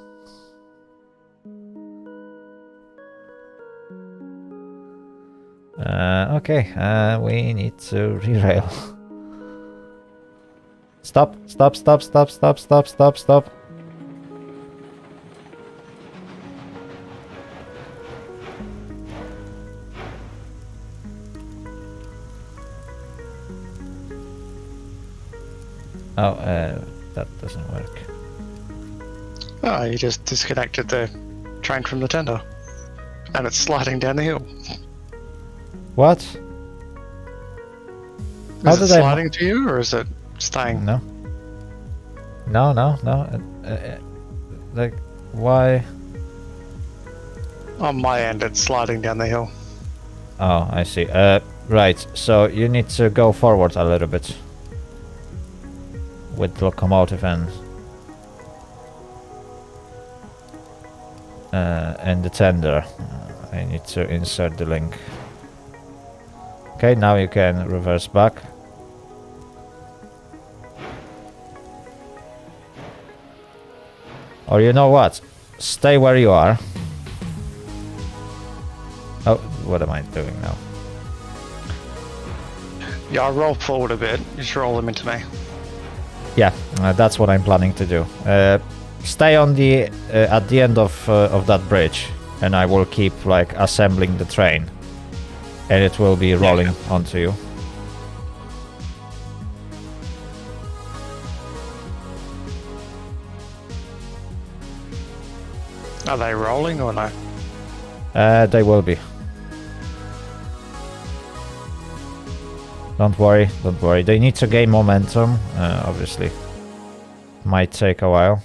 Okay, we need to re-rail. Stop, stop, stop, stop, stop, stop, stop, stop. Oh, that doesn't work. Oh, you just disconnected the train from the tender. And it's sliding down the hill. What? How Is it did I sliding to you, or is it staying? No. No, no, no. Like, why? On my end, it's sliding down the hill. Oh, I see. Right. So you need to go forward a little bit with locomotive and the tender. I need to insert the link. Okay, now you can reverse back. Or you know what? Stay where you are. Oh, what am I doing now? Yeah, I'll roll forward a bit. Just roll them into me. Yeah, that's what I'm planning to do. Stay on the at the end of that bridge, and I will keep like assembling the train, and it will be rolling onto you. Are they rolling or no? They will be. Don't worry, don't worry. They need to gain momentum, obviously. Might take a while.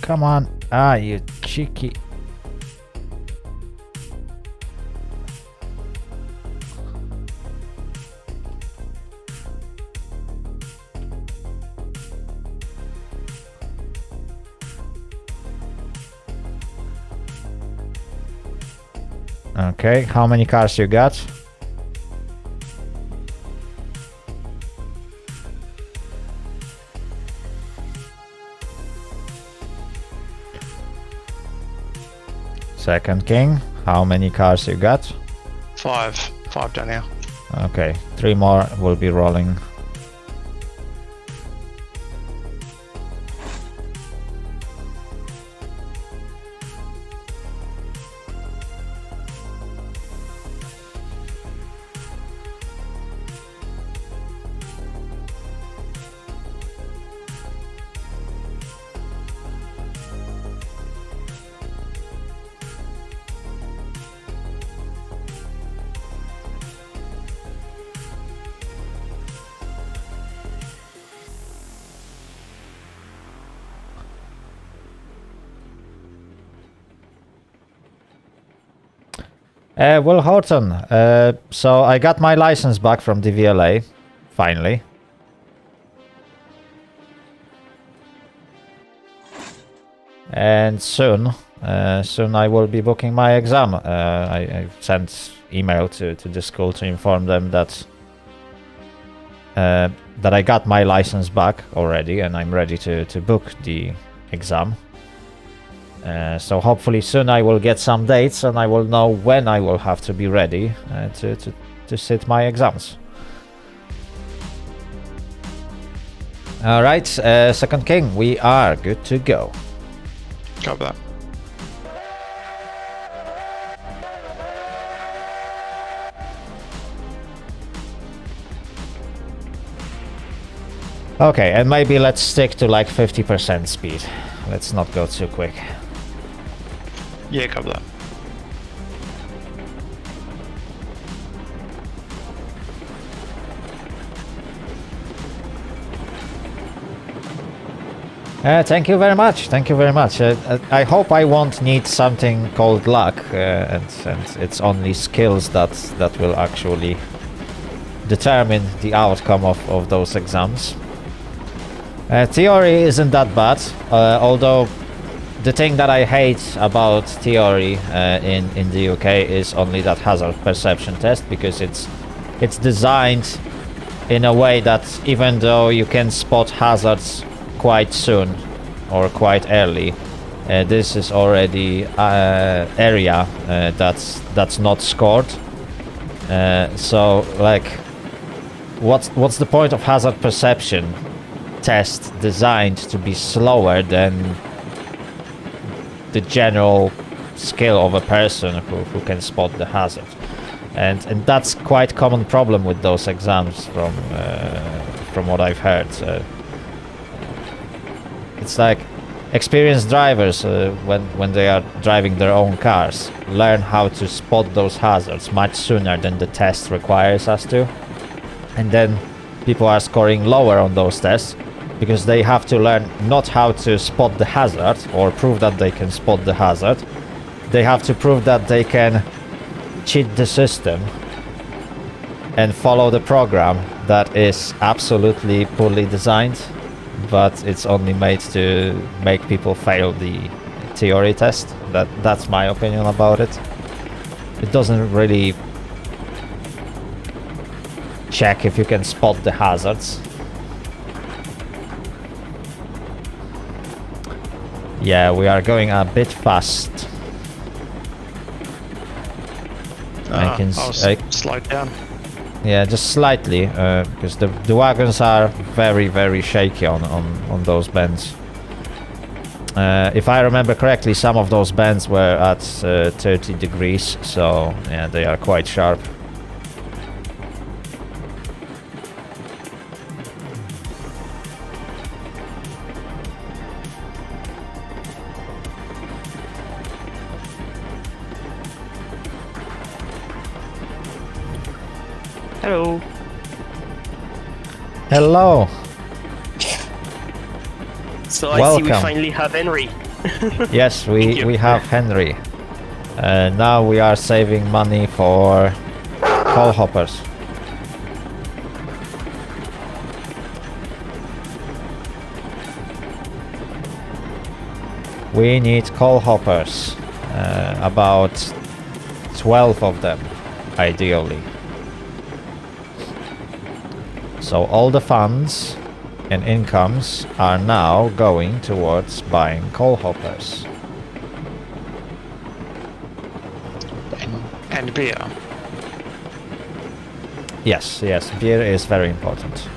Come on. Ah, you cheeky. Okay, how many cars you got? Second king, how many cars you got? 5. 5 down here. Okay, 3 more will be rolling. Well, Horton, so I got my license back from the VLA, finally. And soon I will be booking my exam. I sent email to the school to inform them that I got my license back already and I'm ready to book the exam. So hopefully soon I will get some dates and I will know when I will have to be ready to sit my exams. Alright, Second King, we are good to go. Copy that. Okay, and maybe let's stick to like 50% speed. Let's not go too quick. Yeah, copy that. Thank you very much. Thank you very much. I hope I won't need something called luck, and it's only skills that will actually determine the outcome of those exams. Theory isn't that bad, although the thing that I hate about theory in the UK is only that hazard perception test, because it's designed in a way that even though you can spot hazards quite soon or quite early, this is already area that's not scored. So like, what's the point of hazard perception test designed to be slower than the general skill of a person who can spot the hazard? And that's quite common problem with those exams from what I've heard. It's like experienced drivers, when they are driving their own cars, learn how to spot those hazards much sooner than the test requires us to. And then people are scoring lower on those tests because they have to learn not how to spot the hazard or prove that they can spot the hazard. They have to prove that they can cheat the system and follow the program that is absolutely poorly designed, but it's only made to make people fail the theory test. That's my opinion about it. It doesn't really check if you can spot the hazards. Yeah, we are going a bit fast. Slowed down. Yeah, just slightly, because the wagons are very, very shaky on those bends. If I remember correctly, some of those bends were at 30 degrees, so yeah, they are quite sharp. Hello. Hello. So I see we Welcome. finally have Henry. Yes, Thank you. we have Henry. Now we are saving money for coal hoppers. We need coal hoppers. About 12 of them, ideally. So all the funds and incomes are now going towards buying coal hoppers. And beer. Yes, yes, beer is very important.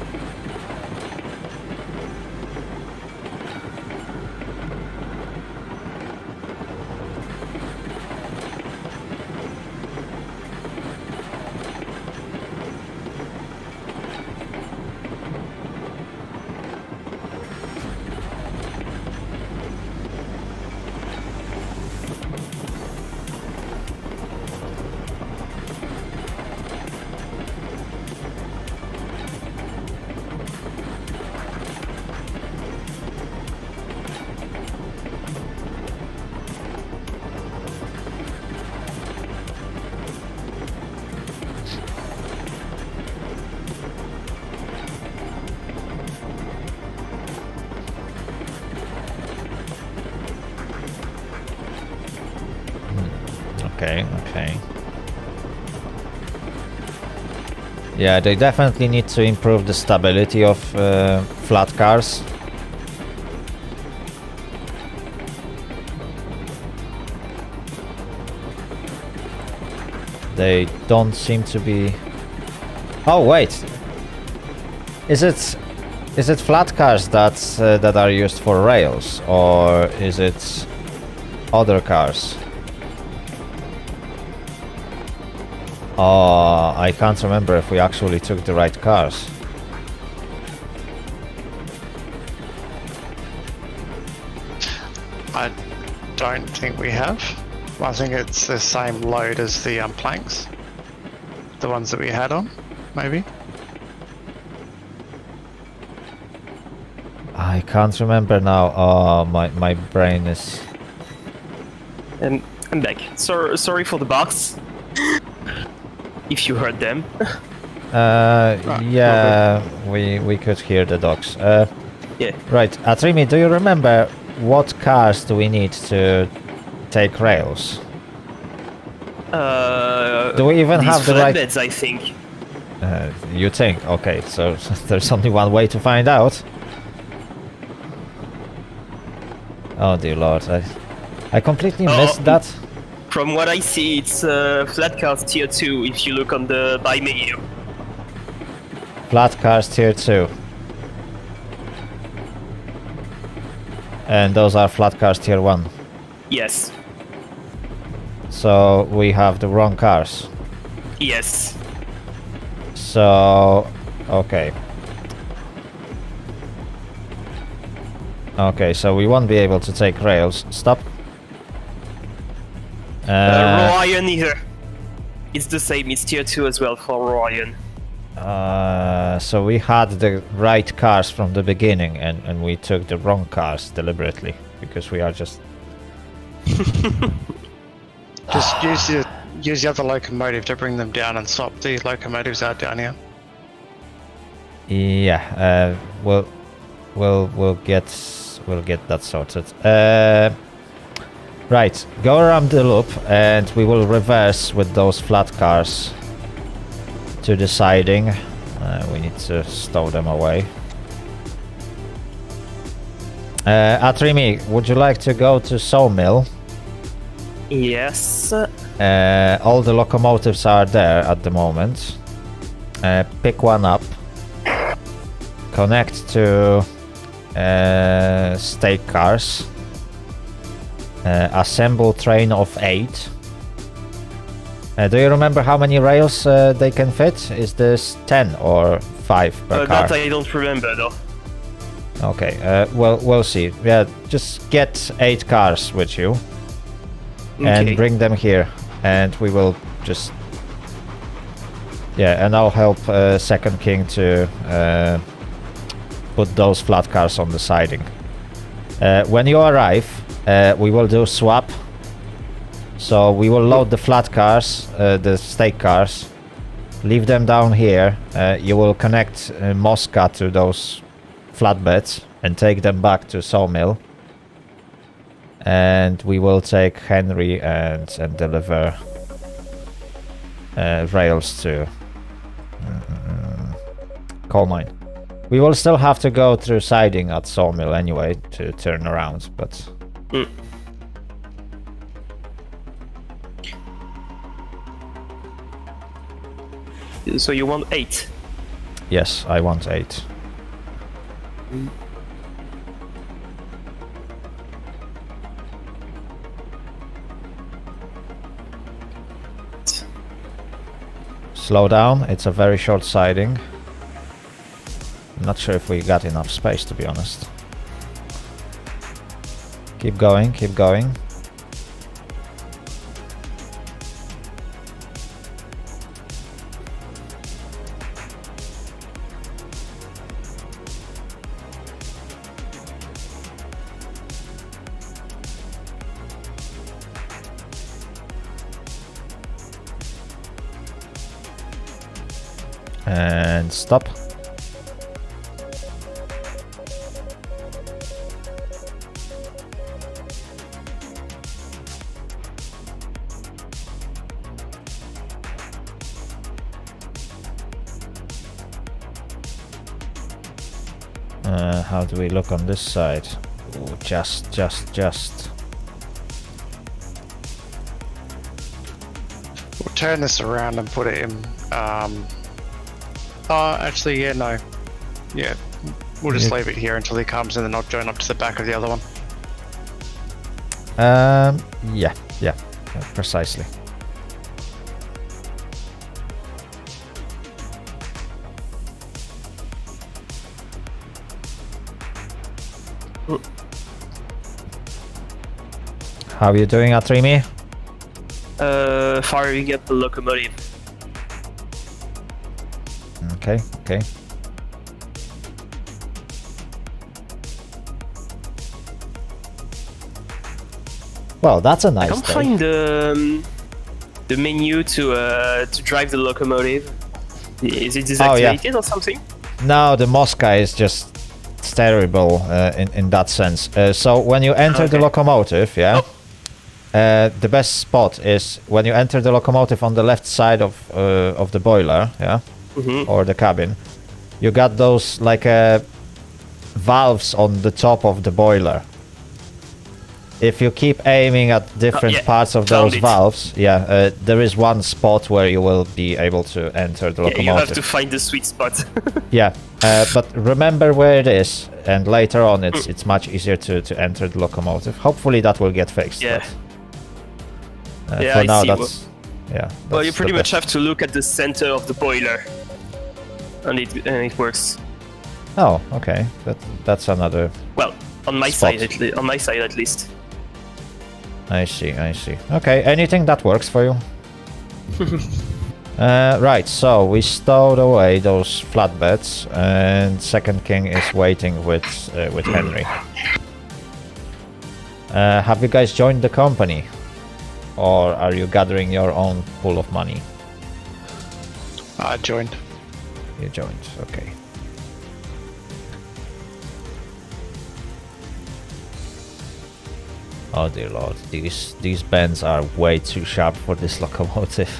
Okay, okay. Yeah, they definitely need to improve the stability of flat cars. They don't seem to be... Oh wait! Is it flat cars that are used for rails, or is it other cars? Oh, I can't remember if we actually took the right cars. I don't think we have. I think it's the same load as the planks. The ones that we had on, maybe. I can't remember now. Oh, my brain is... I'm back. Sorry for the barks. If you heard them. Yeah, we could hear the dogs. Yeah. Right, Atrimi, do you remember what cars do we need to take rails? Do we even these have the right... flatbeds, I think. You think? Okay, so there's only one way to find out. Oh dear lord, I completely missed that. From what I see, it's flat cars tier 2 if you look on the buy menu. Flat cars tier 2. And those are flat cars tier 1. Yes. So we have the wrong cars. Yes. So... okay. Okay, so we won't be able to take rails. Stop. Ryan either. It's the same, it's tier 2 as well for Ryan. So we had the right cars from the beginning and we took the wrong cars deliberately because we are just... Just use the other locomotive to bring them down and swap the locomotives out down here. Yeah, we'll get that sorted. Right, go around the loop and we will reverse with those flat cars to the siding. We need to stow them away. Atrimi, would you like to go to sawmill? Yes. All the locomotives are there at the moment. Pick one up. Connect to stake cars. Assemble train of 8. Do you remember how many rails they can fit? Is this 10 or 5 per car? That I don't remember though. Okay, well, we'll see. Yeah, just get 8 cars with you. And Okay. bring them here. And we will just... yeah, and I'll help Second King to put those flat cars on the siding. When you arrive, we will do swap. So we will load the flat cars, the stake cars, leave them down here. You will connect Mosca to those flatbeds and take them back to sawmill. And we will take Henry and deliver rails to coal mine. We will still have to go through siding at sawmill anyway to turn around, but So you want 8? yes, I want 8. Slow down, it's a very short siding. I'm not sure if we got enough space, to be honest. Keep going, keep going. And stop. How do we look on this side? Ooh, just. We'll turn this around and put it in. Oh, actually, yeah, no. Yeah, we'll just leave it here until he comes and then I'll join up to the back of the other one. Yeah, precisely. How are you doing, Atrimi? Firing up the locomotive. Okay. Well, that's a nice I can't day. find the menu to drive the locomotive. Is it deactivated or something? No, the Mosca is just terrible in that sense. So when you enter the locomotive, the best spot is when you enter the locomotive on the left side of the boiler, or the cabin. You got those like valves on the top of the boiler. If you keep aiming at different parts of those valves, there is one spot where you will be able to enter the locomotive. You have to find the sweet spot. But remember where it is, and later on it's much easier to enter the locomotive. Hopefully that will get fixed. For now, that's well, you pretty much have to look at the center of the boiler, and it works. Oh, okay. That's another. Well, on my spot. side, on my side at least. I see. Okay, anything that works for you? Right, so we stowed away those flatbeds, and Second King is waiting with Henry. Have you guys joined the company? Or are you gathering your own pool of money? I joined. You joined, okay. Oh dear lord, these bends are way too sharp for this locomotive.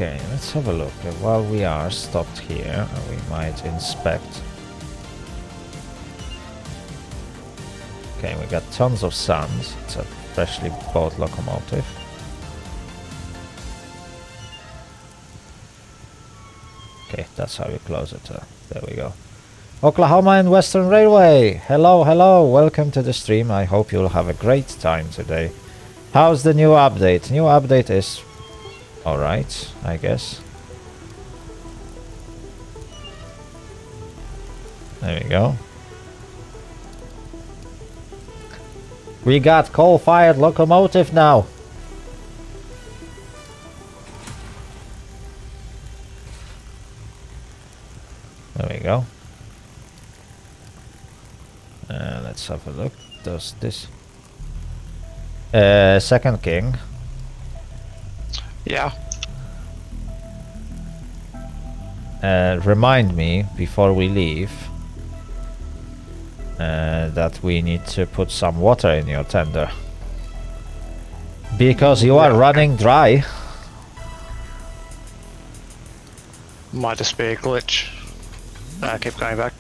Okay, let's have a look. While we are stopped here, we might inspect. Okay, we got tons of sand. It's a freshly bought locomotive. Okay, that's how you close it. There we go. Oklahoma and Western Railway. Hello, welcome to the stream. I hope you'll have a great time today. How's the new update? New update is alright, I guess. There we go. We got coal-fired locomotive now. There we go. Let's have a look. Does this... Second king. Yeah. Remind me before we leave that we need to put some water in your tender. Because you are running dry. Might just be a glitch. Keep going back.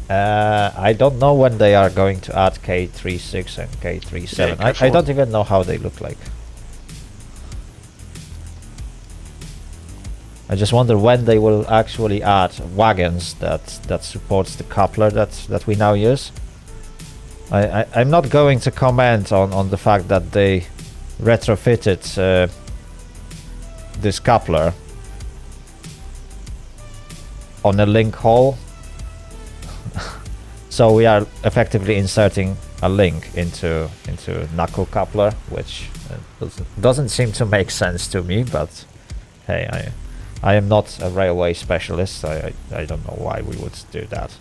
I don't know when they are going to add K36 and K37. Yeah, I don't even know how they look like. I just wonder when they will actually add wagons that supports the coupler that we now use. I'm not going to comment on the fact that they retrofitted this coupler on a link hole. So we are effectively inserting a link into knuckle coupler, which doesn't seem to make sense to me, but hey, I am not a railway specialist. I don't know why we would do that.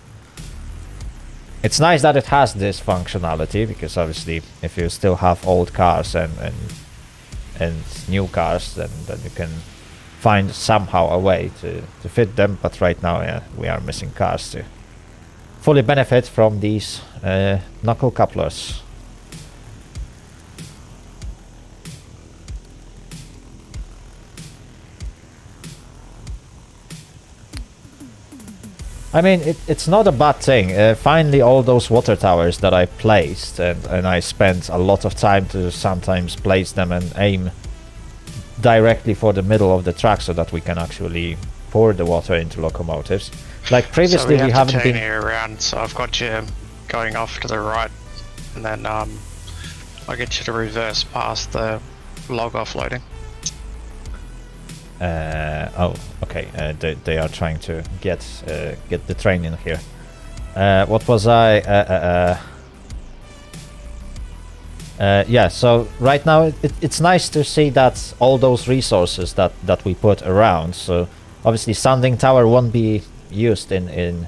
It's nice that it has this functionality, because obviously if you still have old cars and new cars, then you can find somehow a way to fit them, but right now, yeah, we are missing cars to fully benefit from these knuckle couplers. I mean, it's not a bad thing. Finally, all those water towers that I placed, and I spent a lot of time to sometimes place them and aim directly for the middle of the track so that we can actually pour the water into locomotives. Like previously, so we have to haven't turn been... you around, so I've got you going off to the right, and then I'll get you to reverse past the log offloading. Oh, okay. They are trying to get the train in here. What was I? Yeah. So right now it's nice to see that all those resources that we put around. So obviously, Sanding Tower won't be used on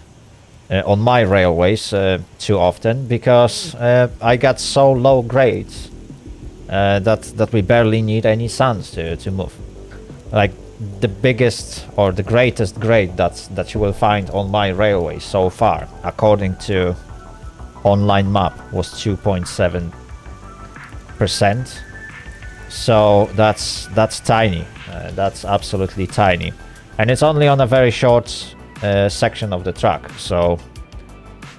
my railways too often, because I got so low grades that we barely need any sands to move. Like the biggest or the greatest grade that you will find on my railway so far, according to online map, was 2.7%. So that's tiny. That's absolutely tiny, and it's only on a very short section of the track. So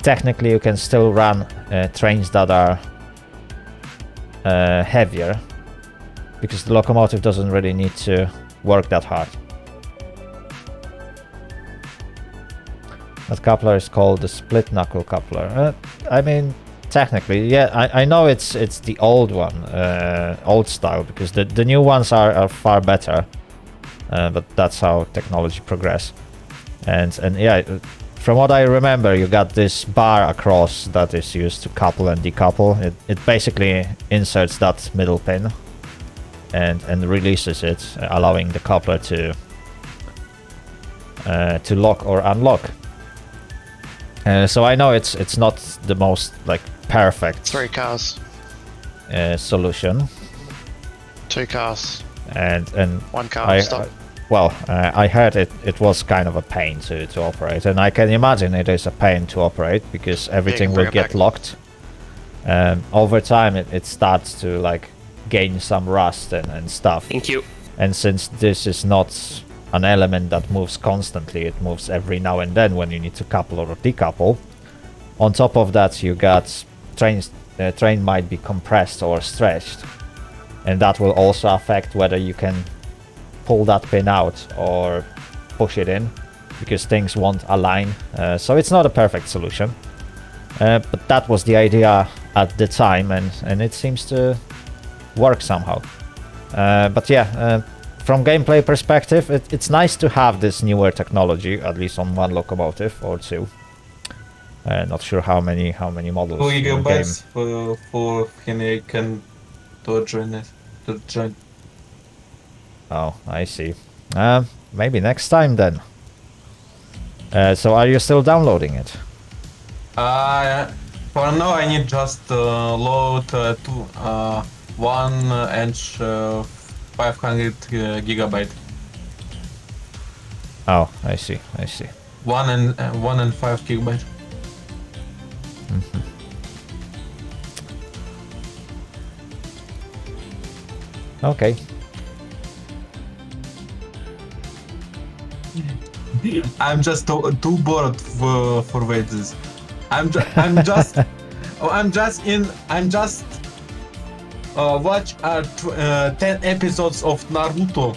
technically, you can still run trains that are heavier, because the locomotive doesn't really need to work that hard. That coupler is called the split knuckle coupler. I mean, technically, yeah, I know it's the old one, old style, because the new ones are far better, but that's how technology progress. And yeah, from what I remember, you got this bar across that is used to couple and decouple. It basically inserts that middle pin and releases it, allowing the coupler to lock or unlock. So I know it's not the most like perfect 3 cars, solution, 2 cars, and 1 car. Stop. I heard it was kind of a pain to operate, and I can imagine it is a pain to operate, because everything will get locked. Over time it starts to like gain some rust and stuff. Thank you. And since this is not an element that moves constantly, it moves every now and then when you need to couple or decouple. On top of that, you got train might be compressed or stretched, and that will also affect whether you can pull that pin out or push it in, because things won't align. So it's not a perfect solution, but that was the idea at the time, and it seems to work somehow. But yeah, from gameplay perspective, it's nice to have this newer technology, at least on 1 locomotive or 2. Not sure how many models 2 in the game. gigabytes for Henry can to join it. to join. Oh, I see. Maybe next time then. So are you still downloading it? For now, I need just load 1 and 500 gigabyte. Oh, I see. I see. 1 and 5 gigabyte. Okay. I'm just too bored for wait this. I'm just watch 10 episodes of Naruto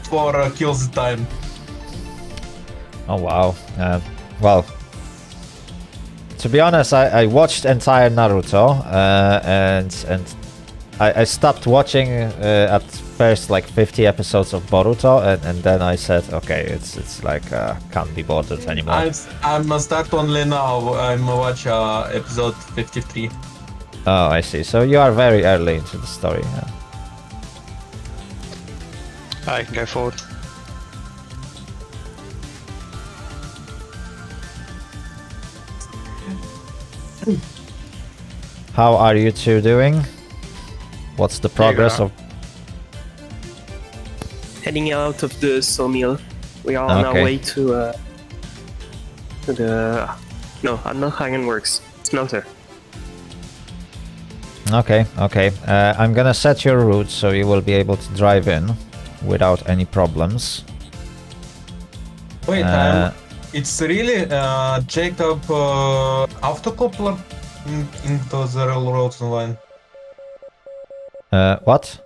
for kill the time. Oh wow. Well, to be honest, I watched entire Naruto, and I stopped watching at first like 50 episodes of Boruto, and then I said, okay, it's like can't be bothered anymore. I'm start only now. I'm watch episode 53. Oh, I see. So you are very early into the story. Yeah. I can go forward. How are you two doing? What's the progress go. of? Heading out of the sawmill. We are on our Okay. way to the... No, not Ironworks. Smelter. Okay, okay. I'm gonna set your route so you will be able to drive in without any problems. Wait, Uh, it's really Jacob autocoupler into the railroads line. What?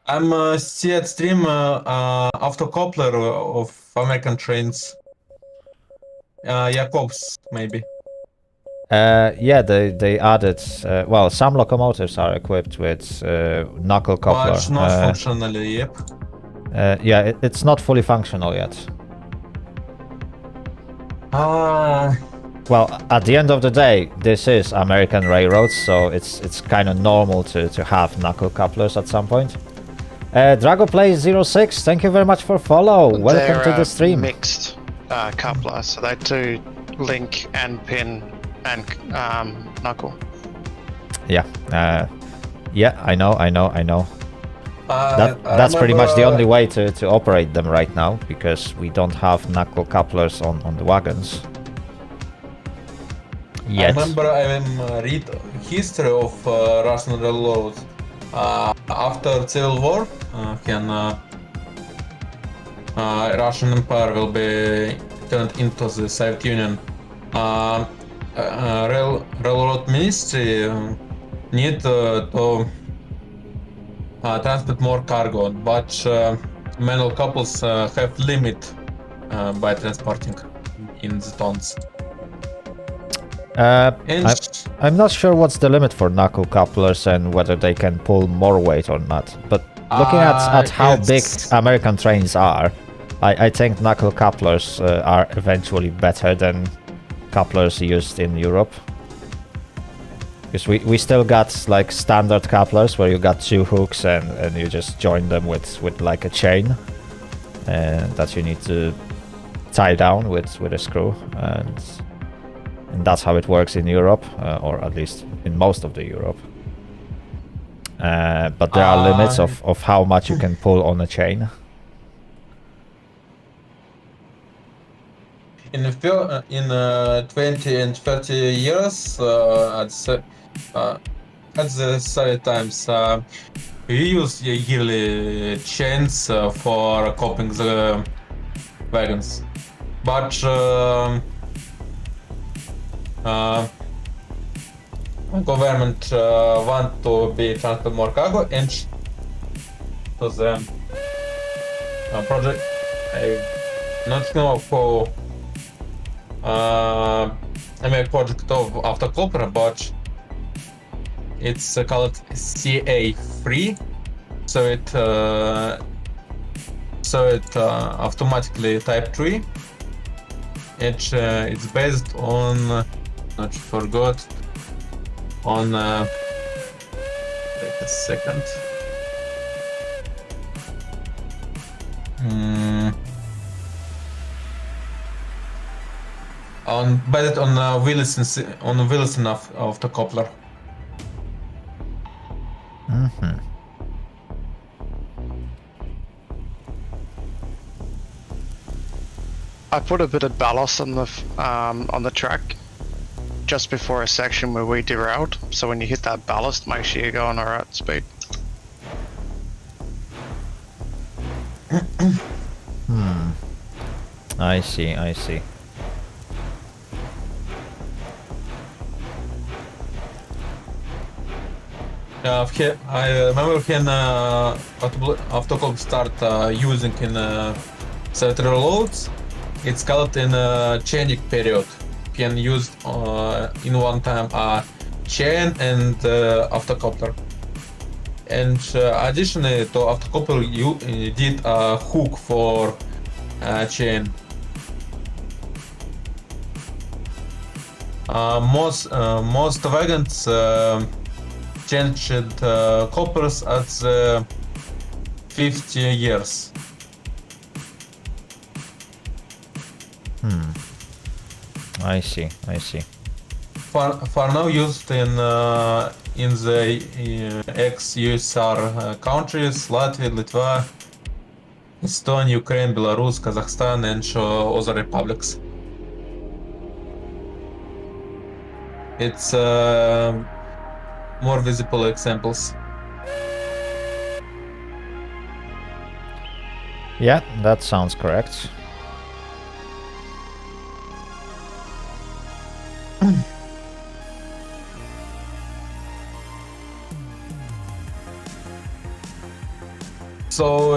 I'm see at stream autocoupler of American trains. Jacobs maybe. Yeah, they added. Well, some locomotives are equipped with knuckle coupler. But not functionally. Yep. Yeah, it's not fully functional yet. Well, at the end of the day, this is American railroads, so it's kind of normal to have knuckle couplers at some point. Dragoplay06, thank you very much for follow. Welcome They're to the stream. mixed coupler, so they do link and pin and knuckle. Yeah, yeah, I know. That's I pretty much the remember- only way to operate them right now, because we don't have knuckle couplers on the wagons. Yet. I remember I read history of Russian railroads. After Civil War, Russian Empire will be turned into the Soviet Union. Railroad Ministry need to transport more cargo, but manual couples have limit by transporting in the tons. I'm not sure what's the limit for knuckle couplers and whether they can pull more weight or not, but looking at how big American trains are, I think knuckle couplers are eventually better than couplers used in Europe. Because we still got like standard couplers where you got two hooks and you just join them with like a chain that you need to tie down with a screw, and that's how it works in Europe, or at least in most of the Europe. But there are limits of how much you can pull on a chain. In 20 and 30 years, at the Soviet times, we use yearly chains for coping the wagons, but government want to be transport more cargo and to the project. I not know how I make project of autocopter, but it's called CA3, so it automatically type 3. It's based on, not forgot, on Take a second. Embedded on Wilson of the coupler. I put a bit of ballast on the track just before a section where we derailed. So when you hit that ballast, make sure you go on the right speed. I see, I see. I remember when autocomp start using in cemetery loads, it's called in chaining period. Can used in one time chain and autocoupler. And additionally to autocoupler, you did a hook for chain. Most wagons changed coppers at 50 years. I see, I see. For now used in the ex-USSR countries, Latvia, Litva, Estonia, Ukraine, Belarus, Kazakhstan, and other republics. It's more visible examples. Yeah, that sounds correct. So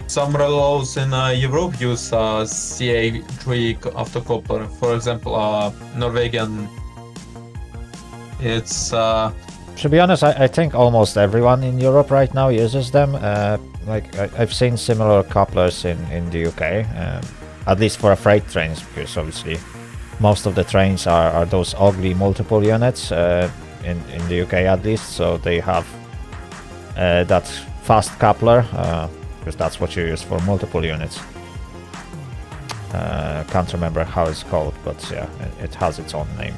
some railroads in Europe use CA3 autocoupler. For example, Norwegian. It's To be honest, I think almost everyone in Europe right now uses them. I've seen similar couplers in the UK, at least for freight trains, because obviously most of the trains are those ugly multiple units in the UK at least, so they have that fast coupler, because that's what you use for multiple units. Can't remember how it's called, but yeah, it has its own name.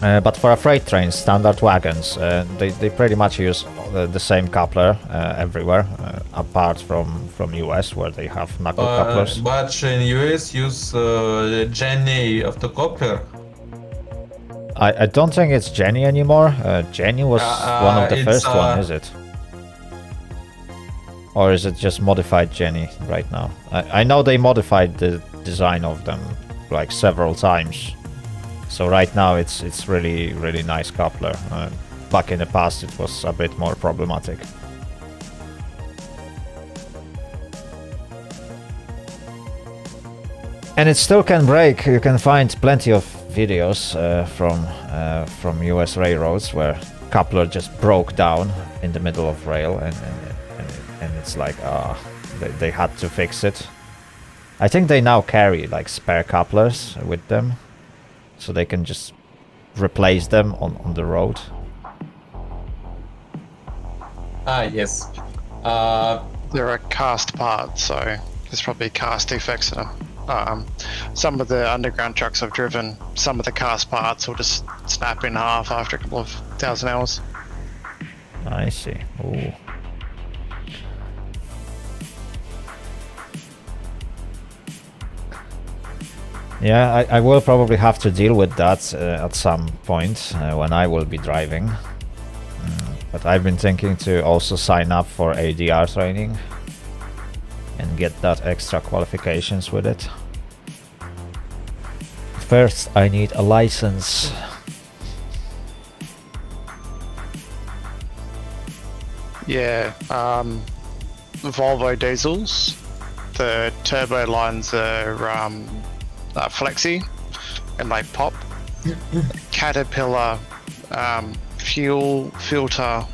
But for freight trains, standard wagons, they pretty much use the same coupler everywhere, apart from US, where they have knuckle couplers. but in US use Jenny of the coupler. I don't think it's Jenny anymore. Jenny was one of the first one, is it? Or is it just modified Jenny right now? I know they modified the design of them like several times. So right now it's really nice coupler. Back in the past it was a bit more problematic. And it still can break. You can find plenty of videos from US railroads where coupler just broke down in the middle of rail, and it's like they had to fix it. I think they now carry like spare couplers with them, so they can just replace them on the road. Yes. There are cast parts, so there's probably cast defects in them. Some of the underground trucks I've driven, some of the cast parts will just snap in half after a couple of thousand hours. I see. Ooh. Yeah, I will probably have to deal with that at some point when I will be driving. But I've been thinking to also sign up for ADR training and get that extra qualifications with it. First, I need a license. Yeah, Volvo diesels, the turbo lines are flexi and they pop. Caterpillar fuel filter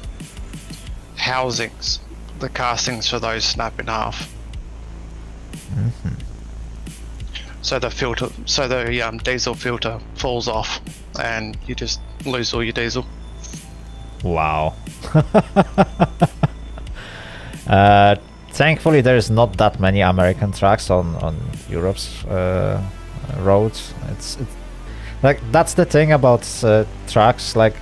housings, the castings for those snap in half. so the diesel filter falls off, and you just lose all your diesel. Wow. Thankfully, there's not that many American trucks on Europe's roads. It's like that's the thing about trucks. Like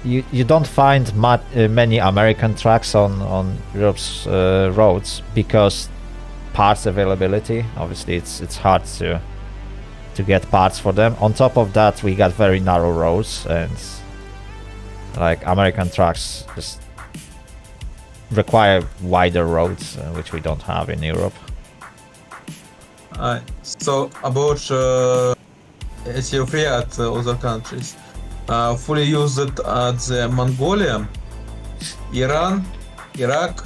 you don't find many American trucks on Europe's roads because parts availability. Obviously, it's hard to get parts for them. On top of that, we got very narrow roads, and like American trucks just require wider roads, which we don't have in Europe. So about SU3 at other countries, fully used at the Mongolia, Iran, Iraq,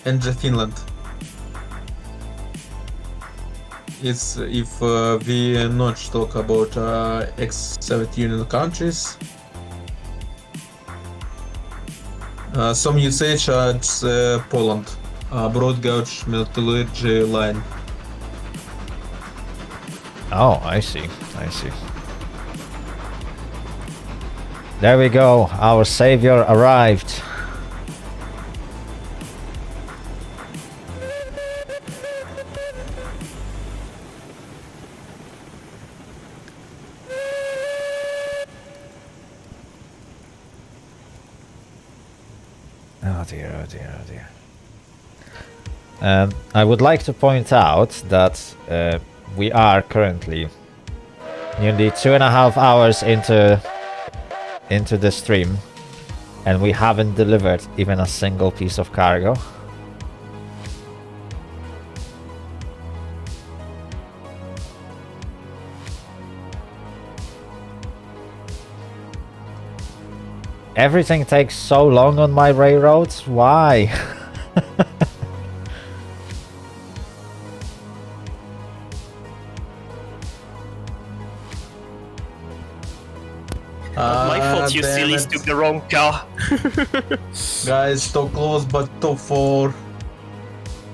and the Finland. It's if we not talk about ex-Soviet Union countries. Some usage at Poland, broad gauge metallurgy line. Oh, I see. There we go. Our savior arrived. Oh dear. I would like to point out that we are currently nearly 2.5 hours into the stream, and we haven't delivered even a single piece of cargo. Everything takes so long on my railroads. Why? My fault, you sillies took the wrong car. Guys, so close, but top 4,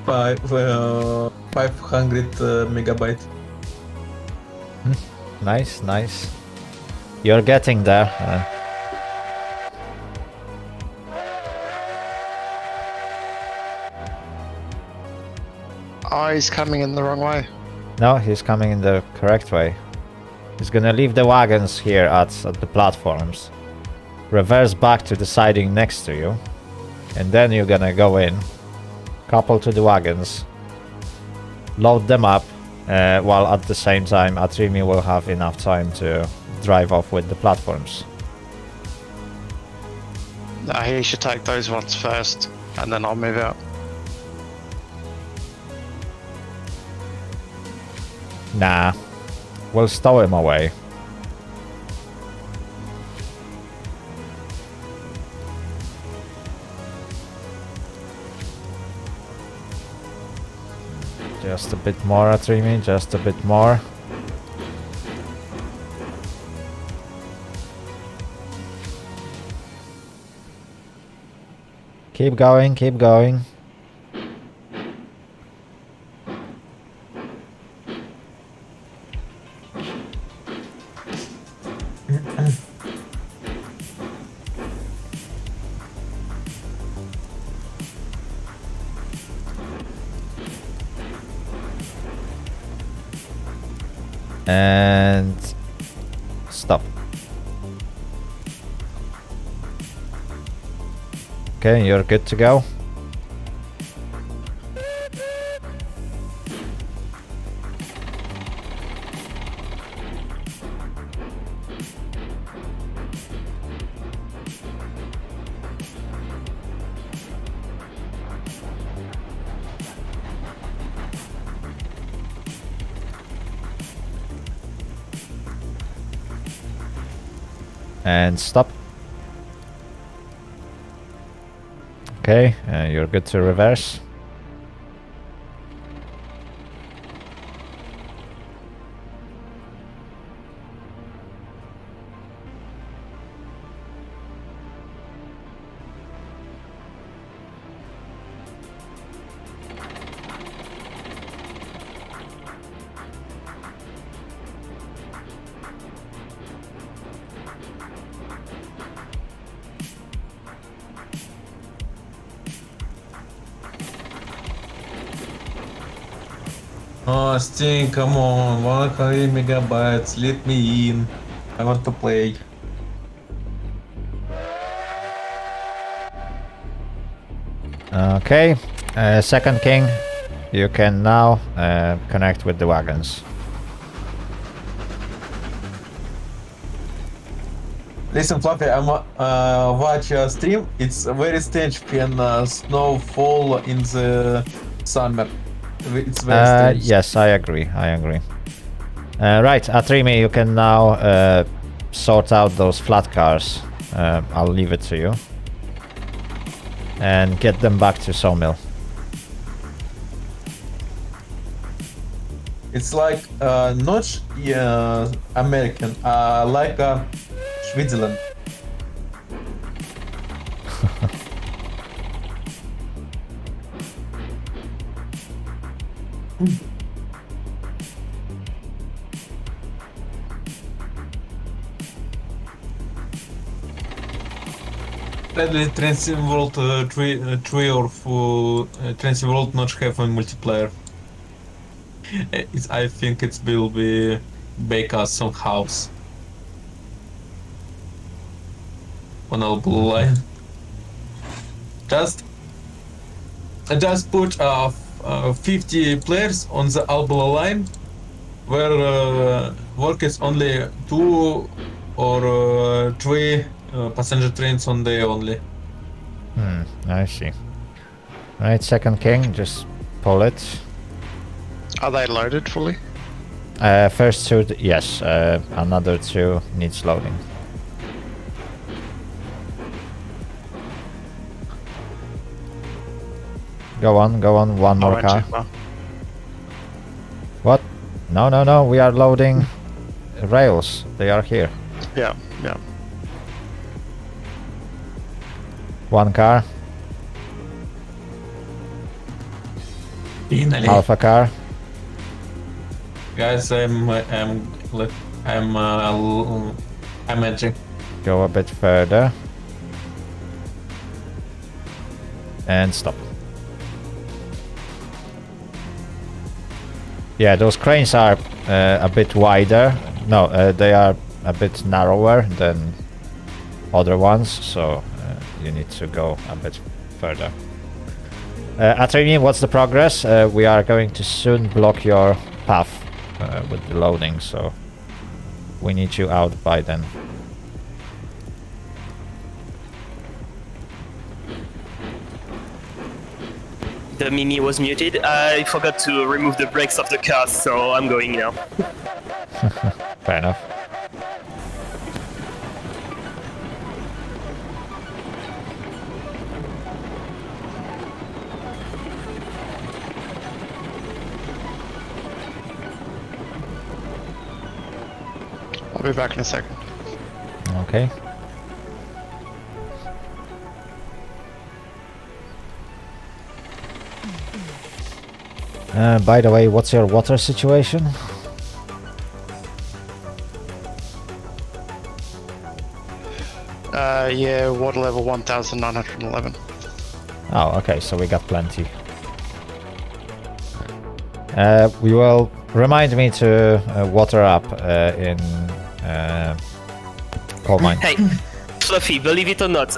500 megabyte. Nice. You're getting there. Oh, he's coming in the wrong way. No, he's coming in the correct way. He's gonna leave the wagons here at the platforms, reverse back to the siding next to you, and then you're gonna go in, couple to the wagons, load them up, while at the same time NvME will have enough time to drive off with the platforms. No, he should take those ones first, and then I'll move out. Nah, we'll stow him away. Just a bit more, NvME, just a bit more. Keep going. And stop. Okay, you're good to go. And stop. Okay, you're good to reverse. Oh, Sting, come on, 100 megabytes, let me in. I want to play. Okay, second king, you can now connect with the wagons. Listen, Fluffy, I'm watch your stream. It's very strange when snow fall in the summer. It's very strange. Yes, I agree. I agree. Right, Atrimi, you can now sort out those flat cars. I'll leave it to you. And get them back to sawmill. It's like not American, like Switzerland. Sadly, Transcend World 3 or 4 Transcend World not have a multiplayer. I think it will be bake us some house on our blue line. Just put 50 players on the Albula line, where work is only 2 or 3 passenger trains on day only. I see. Right, second king, just pull it. Are they loaded fully? First two, yes. Another two needs loading. Go on, one more car. What? No, no, no, we are loading rails. They are here. Yeah, yeah. One car, Finally. alpha car. Guys, I'm edging. Go a bit further. And stop. Yeah, those cranes are a bit wider. No, they are a bit narrower than other ones, so you need to go a bit further. Atrini, what's the progress? We are going to soon block your path with the loading, so we need you out by then. The Mimi was muted. I forgot to remove the brakes of the car, so I'm going now. Fair enough. I'll be back in a second. Okay. By the way, what's your water situation? Yeah, water level 1911. Oh, okay, so we got plenty. We will remind me to water up in coal mine. Hey, Fluffy, believe it or not,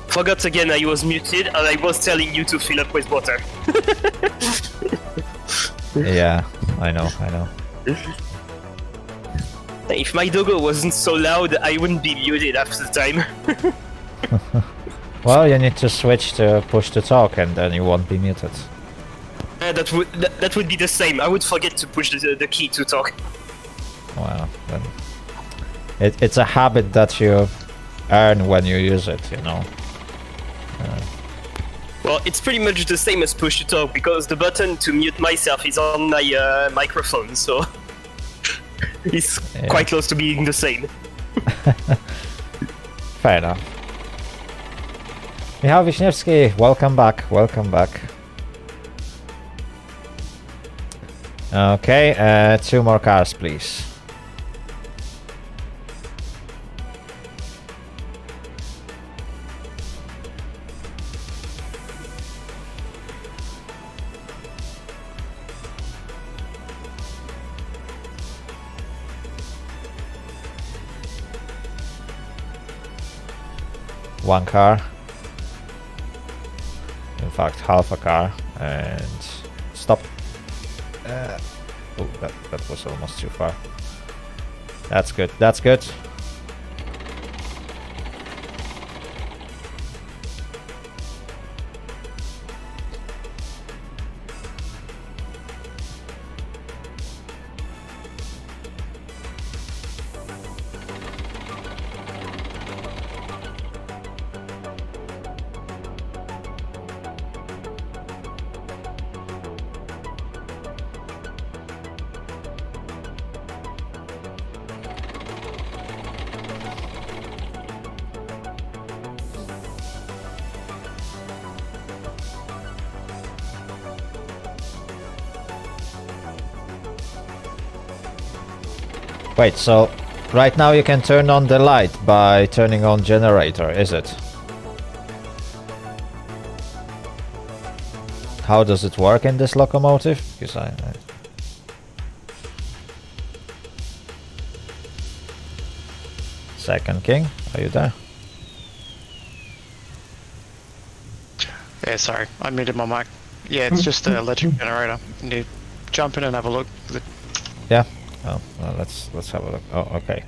forgot again I was muted and I was telling you to fill up with water. Yeah, I know, I know. If my doggo wasn't so loud, I wouldn't be muted half the time. Well, you need to switch to push to talk and then you won't be muted. That would be the same. I would forget to push the key to talk. Well, then it's a habit that you earn when you use it, you know. Well, it's pretty much the same as push to talk because the button to mute myself is on my microphone, so it's quite close to being the same. Fair enough. Michał Wiśniewski, welcome back, welcome back. Okay, 2 more cars, please. one car. In fact, half a car. And stop. Oh, that was almost too far. That's good. That's good. Wait, so right now you can turn on the light by turning on generator, is it? How does it work in this locomotive? Because Second King, are you there? Yeah, sorry, I muted my mic. Yeah, it's just an electric generator. You jump in and have a look. Yeah. Oh, well, let's have a look. Oh, okay.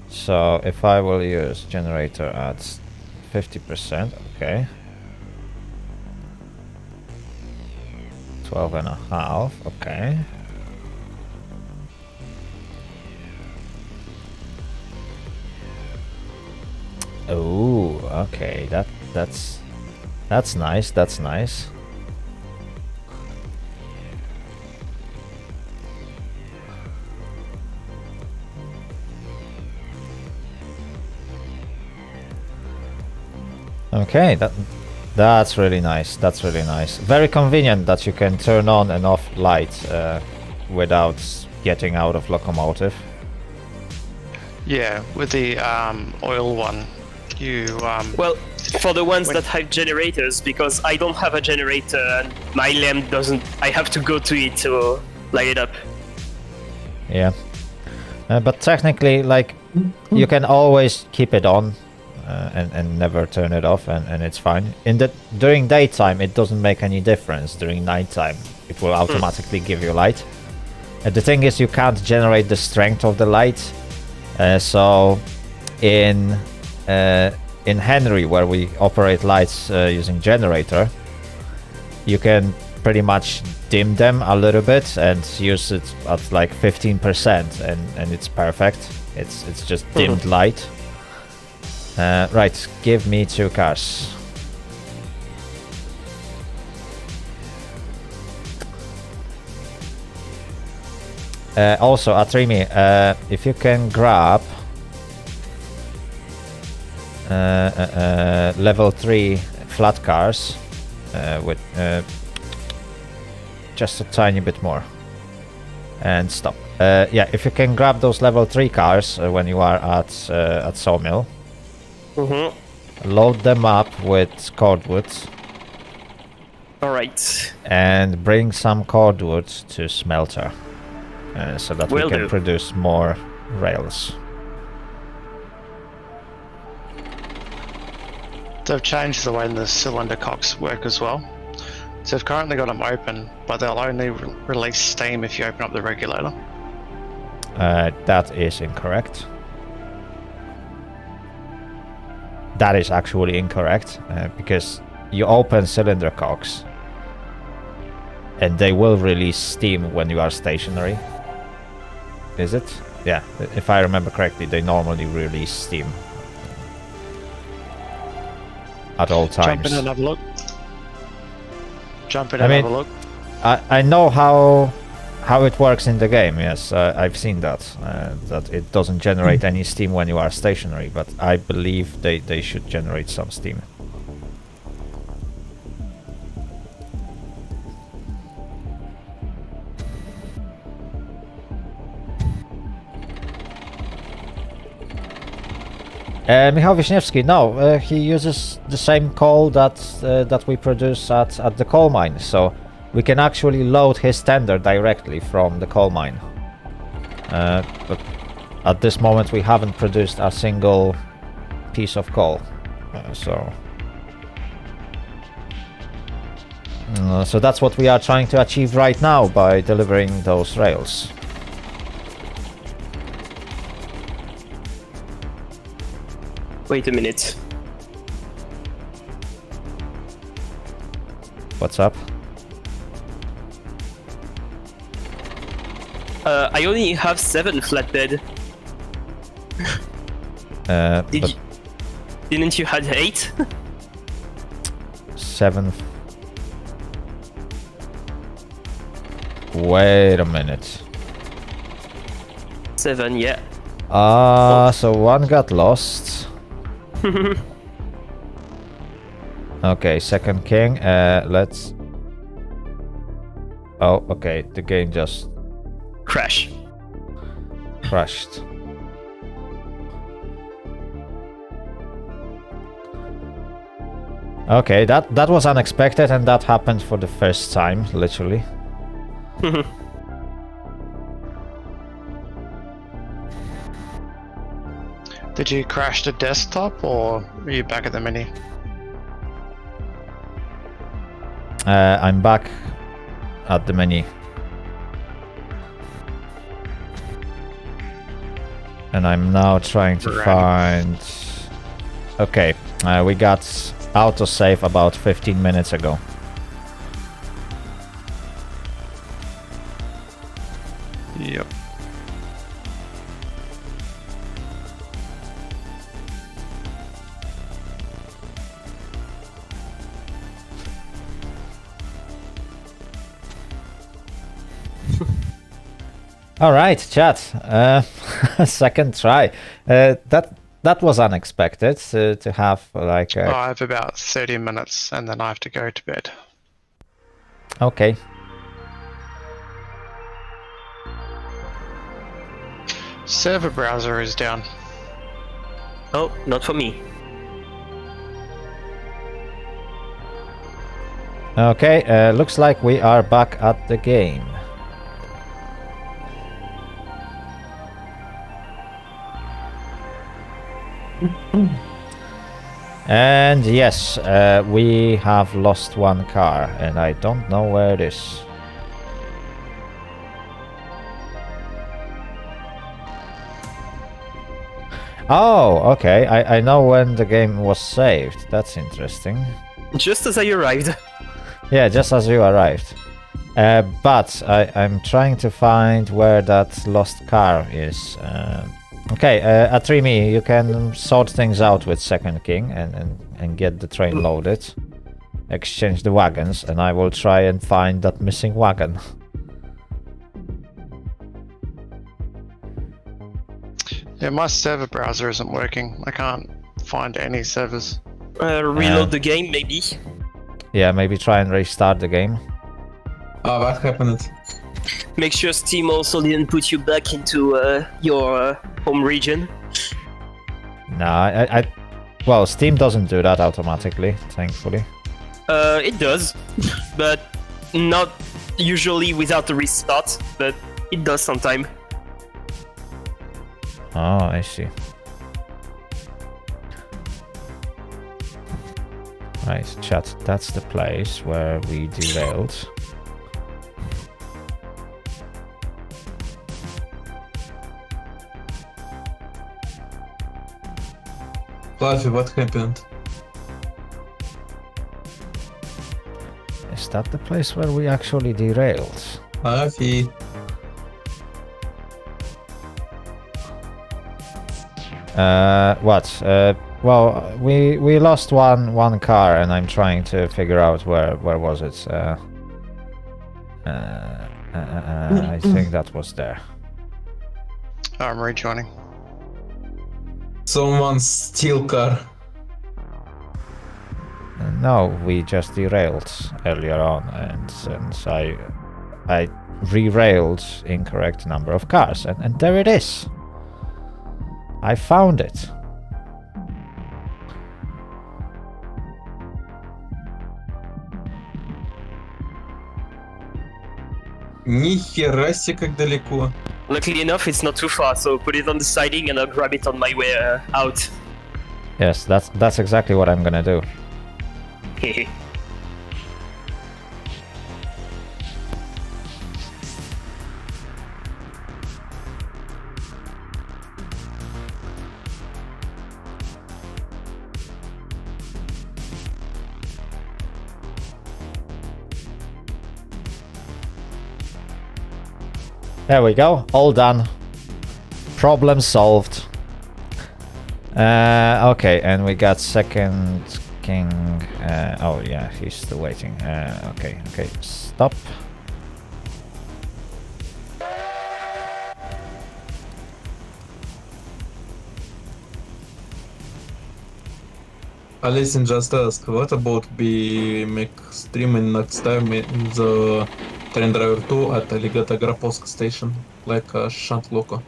So if I will use generator at 50%, okay. 12.5, okay. Oh, okay. That's nice. That's nice. Okay, that's really nice. That's really nice. Very convenient that you can turn on and off light without getting out of locomotive. Yeah, with the oil one, you Well, for the ones that have generators, because I don't have a generator and my lamp doesn't, I have to go to it to light it up. Yeah, but technically, like, you can always keep it on. And never turn it off, and it's fine. During daytime, it doesn't make any difference. During nighttime, it will automatically give you light. The thing is, you can't generate the strength of the light. So, in Henry, where we operate lights using generator, you can pretty much dim them a little bit and use it at like 15%, and it's perfect. It's just dimmed light. Right, give me 2 cars. Also, Atrimi, if you can grab level 3 flat cars with just a tiny bit more. And stop. Yeah, if you can grab those level 3 cars when you are at Sawmill. Load them up with cordwood. Alright. And bring some cordwood to smelter. So that we can produce more rails. They've changed the way the cylinder cocks work as well. So they've currently got them open, but they'll only release steam if you open up the regulator. That is incorrect. That is actually incorrect, because you open cylinder cocks and they will release steam when you are stationary. Is it? Yeah, if I remember correctly, they normally release steam at all times. Jump in and have a look. Jump in and have a look. I know how it works in the game, yes, I've seen that. That it doesn't generate any steam when you are stationary, but I believe they should generate some steam. Michał Wiśniewski, no, he uses the same coal that we produce at the coal mine, so we can actually load his tender directly from the coal mine. But at this moment we haven't produced a single piece of coal. So that's what we are trying to achieve right now by delivering those rails. Wait a minute. What's up? I only have 7 flatbed. Didn't you have 8? 7. Wait a minute. 7, yeah. So one got lost. Okay, second king. Let's. Oh, okay. The game just Crash. crashed. Okay, that was unexpected, and that happened for the first time, literally. Did you crash the desktop or are you back at the menu? I'm back at the menu. And I'm now trying to find... Okay, we got autosave about 15 minutes ago. Yep. All right, chat. Second try. That was unexpected to have like. I have about 30 minutes and then I have to go to bed. Okay. Server browser is down. Oh, not for me. Okay. Looks like we are back at the game. And yes, we have lost one car, and I don't know where it is. Oh, okay. I know when the game was saved. That's interesting. Just as I arrived. Yeah, just as you arrived. But I'm trying to find where that lost car is. Okay, Admiral, you can sort things out with Second King and get the train loaded. Exchange the wagons, and I will try and find that missing wagon. Yeah, my server browser isn't working. I can't find any servers. Reload the game, maybe. Yeah, maybe try and restart the game. What happened? Make sure Steam also didn't put you back into your home region. No, well, Steam doesn't do that automatically, thankfully. It does, but not usually without a restart, but it does sometime. Oh, I see. Right, chat, that's the place where we derailed. Fluffy, what happened? Is that the place where we actually derailed? Fluffy. What? Well, we lost one car, and I'm trying to figure out where was it. I think that was there. I'm rejoining. Someone's steel car. No, we just derailed earlier on, and since I re-railed incorrect number of cars, and there it is. I found it. Нихера себе, как далеко. Luckily enough, it's not too far, so put it on the siding and I'll grab it on my way out. Yes, that's exactly what I'm gonna do. There we go, all done. Problem solved. Okay, and we got second king. Oh yeah, he's still waiting. Okay, stop. Listen, just ask, what about be make streaming next time in the Train Driver 2 at Ligata Grapolska station, like Shunt Loco?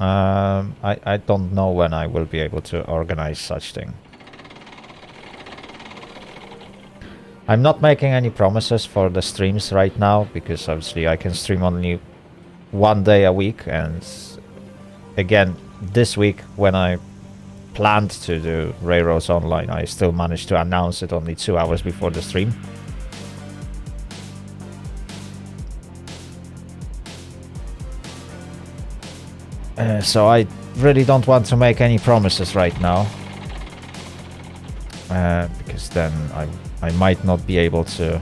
I don't know when I will be able to organize such thing. I'm not making any promises for the streams right now, because obviously I can stream only one day a week, and again, this week when I planned to do Railroads Online, I still managed to announce it only 2 hours before the stream. So I really don't want to make any promises right now, because then I might not be able to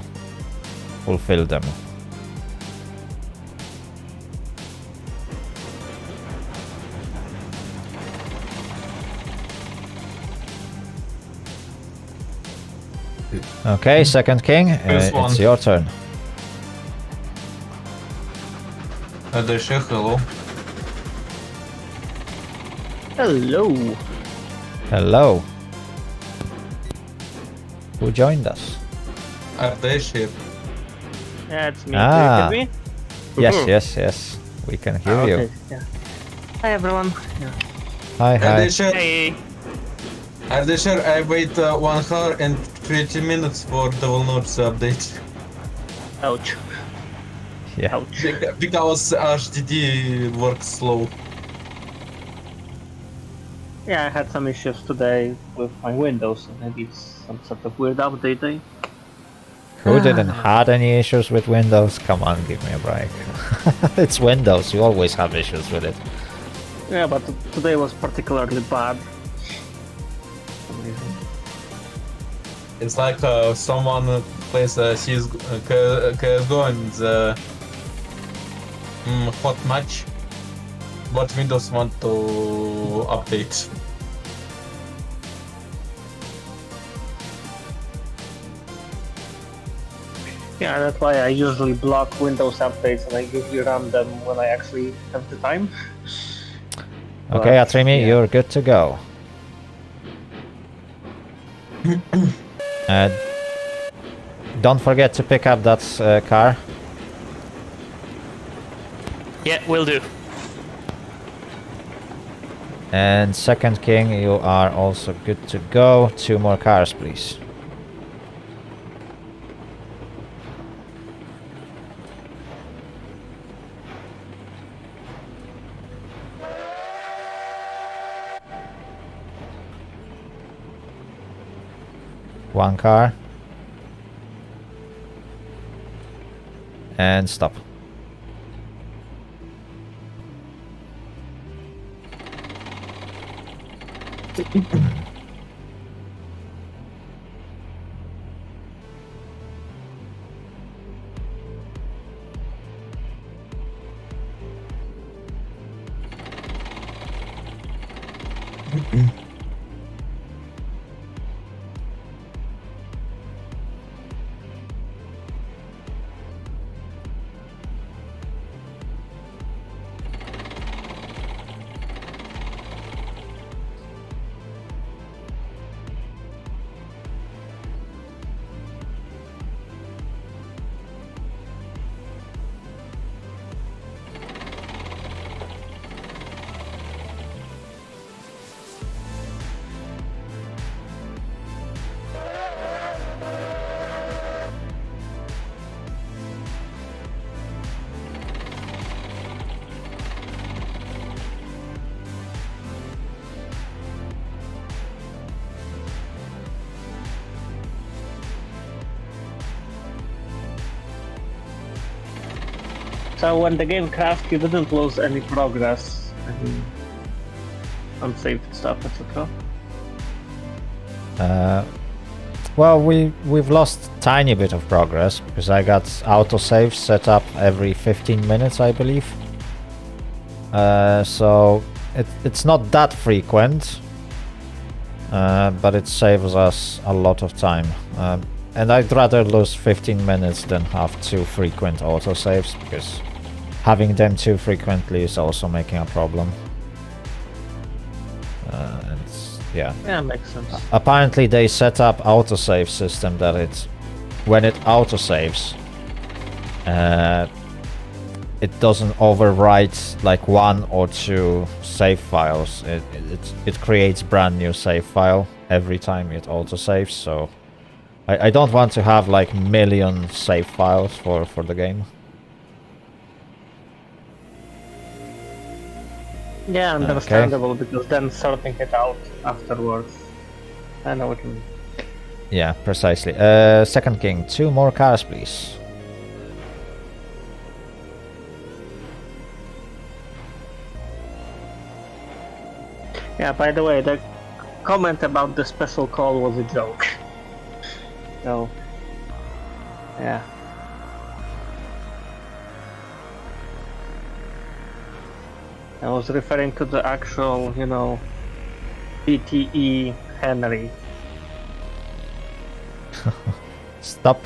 fulfill them. Okay, second king, it's your turn. Adesha, hello. Hello. Hello. Who joined us? Adesha. Yeah, it's me. Ah. Do you hear me? Yes. We can hear you. Okay, yeah. Hi everyone. Yeah. Hi. Adesha, Hey. Adesha, I wait 1 hour and 20 minutes for Devil Notes update. Ouch. Yeah. Ouch. Because HDD works slow. Yeah, I had some issues today with my Windows, so maybe it's some sort of weird update day. Who didn't had any issues with Windows? Come on, give me a break. It's Windows, you always have issues with it. Yeah, but today was particularly bad. For some reason. It's like someone plays CSGO in the hot match, but Windows want to update. Yeah, that's why I usually block Windows updates and I usually run them when I actually have the time. Okay, But, Atrimi, yeah. you're good to go. Don't forget to pick up that car. Yeah, will do. And second king, you are also good to go. 2 more cars, please. One car. And stop. So when the game crashed, you didn't lose any progress, any unsaved stuff, etc. Well, we've lost tiny bit of progress because I got autosave set up every 15 minutes, I believe. So it's not that frequent, but it saves us a lot of time. And I'd rather lose 15 minutes than have too frequent autosaves, because having them too frequently is also making a problem. Yeah. Yeah, makes sense. Apparently they set up autosave system that when it autosaves, it doesn't overwrite like 1 or 2 save files. It creates brand new save file every time it autosaves. So I don't want to have like million save files for the game. Yeah, understandable, because then sorting it out afterwards. I know what you mean. Yeah, precisely. Second King, 2 more cars, please. Yeah, by the way, the comment about the special call was a joke. So, yeah. I was referring to the actual, BTE Henry. Stop.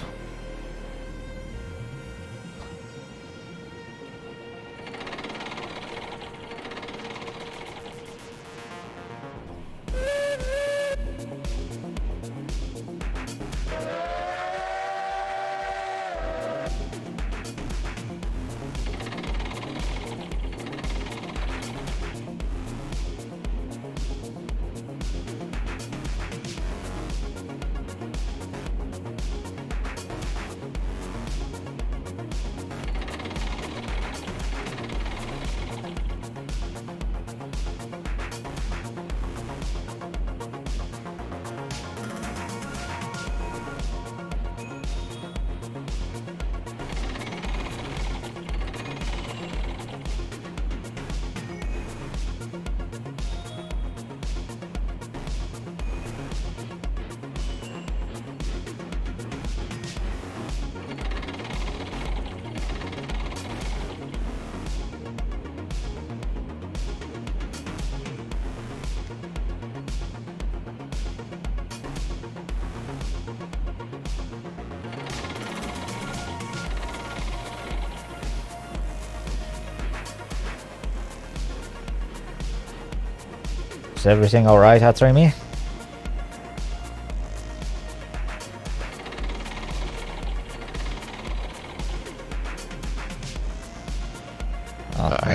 Is everything alright, Hatsumi?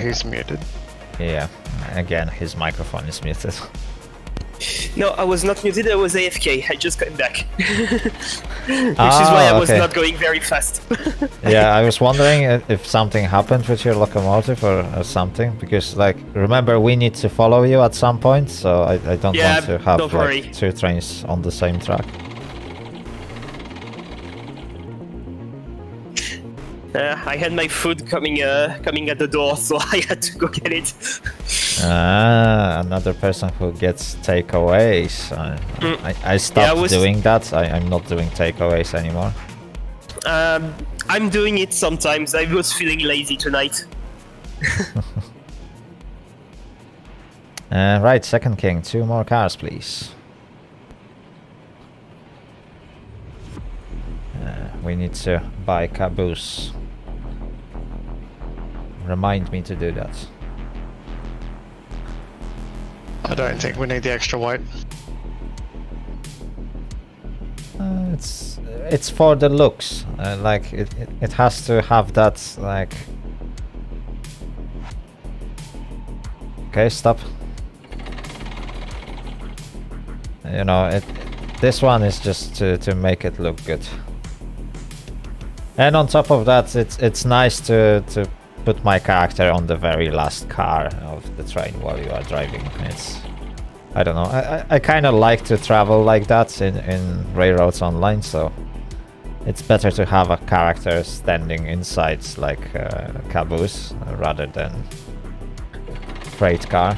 He's muted. Yeah, again, his microphone is muted. No, I was not muted, I was AFK. I just got back. Which is why I was not going very fast. Yeah, I was wondering if something happened with your locomotive or something, because, like, remember, we need to follow you at some point, so I don't want to have like 2 trains on the same track. I had my food coming at the door, so I had to go get it. Another person who gets takeaways. I stopped doing that. I'm not doing takeaways anymore. I'm doing it sometimes. I was feeling lazy tonight. Right, Second King, 2 more cars, please. We need to buy caboose. Remind me to do that. I don't think we need the extra weight. It's for the looks. Like it has to have that, like. Okay, stop. You know, this one is just to make it look good. And on top of that, it's nice to put my character on the very last car of the train while you are driving. I don't know, I kind of like to travel like that in Railroads Online, so it's better to have a character standing inside like caboose rather than freight car.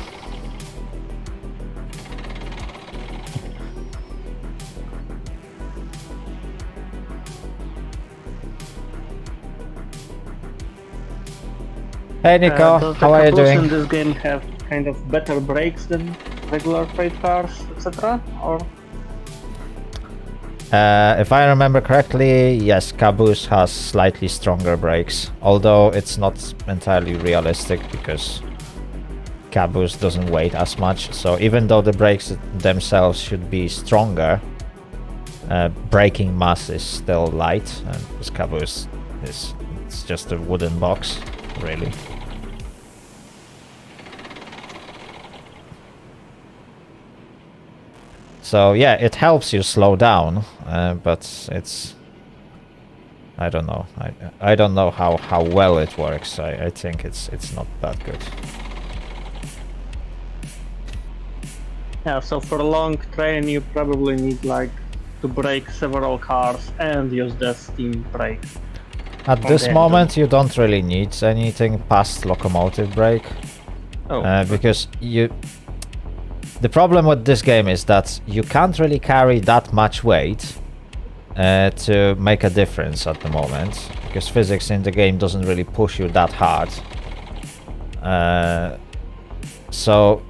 Hey Nico, Does the how are you caboose doing? in this game have kind of better brakes than regular freight cars, etc.? Or If I remember correctly, yes, Caboose has slightly stronger brakes, although it's not entirely realistic because Caboose doesn't weigh as much, so even though the brakes themselves should be stronger, braking mass is still light, and this Caboose it's just a wooden box, really. So yeah, it helps you slow down, but it's... I don't know. I don't know how well it works. I think it's not that good. yeah, so for a long train you probably need like to brake several cars and use the steam brake. At On this the moment, you don't really need anything past locomotive brake, Oh, because you... The problem with this game is that you can't really carry that much weight to make a difference at the moment, because physics in the game doesn't really push you that hard. So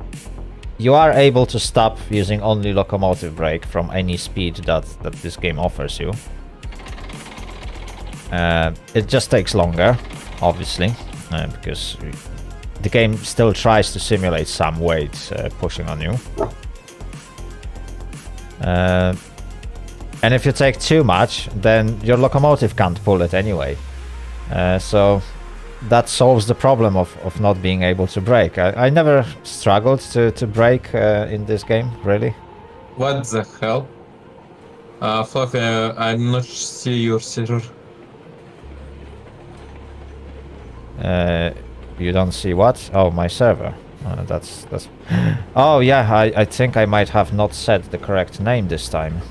you are able to stop using only locomotive brake from any speed that this game offers you. It just takes longer, obviously, because the game still tries to simulate some weight pushing on you. And if you take too much, then your locomotive can't pull it anyway. So that solves the problem of not being able to brake. I never struggled to brake in this game, really. What the hell? Fluffy, I'm not see your server. You don't see what? Oh, my server. That's... Oh yeah, I think I might have not said the correct name this time.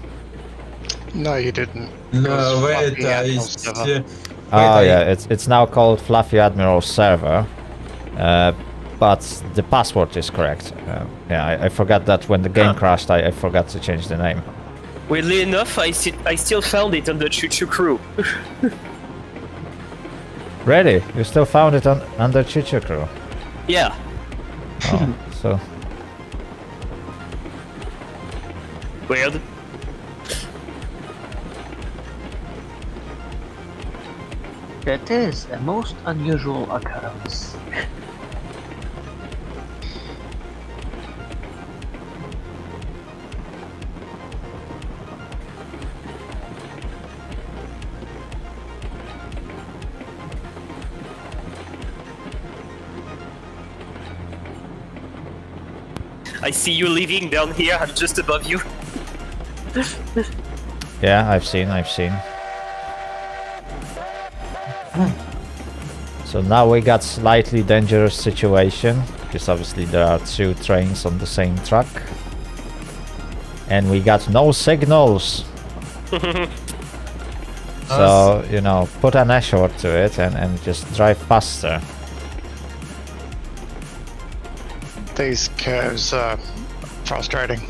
No, you didn't. No, wait, Fluffy I Admiral see. server. Oh yeah, it's now called Fluffy Admiral server, but the password is correct. Yeah, I forgot that when the game crashed, I forgot to change the name. Weirdly enough, I still found it on the Choo Choo Crew. Really? You still found it under Choo Choo Crew? Yeah. Oh, so... Weird. that is a most unusual occurrence. I see you living down here. I'm just above you. Yeah, I've seen. So now we got slightly dangerous situation, because obviously there are two trains on the same track. And we got no signals. So, you know, put an effort to it and just drive faster. These curves are frustrating.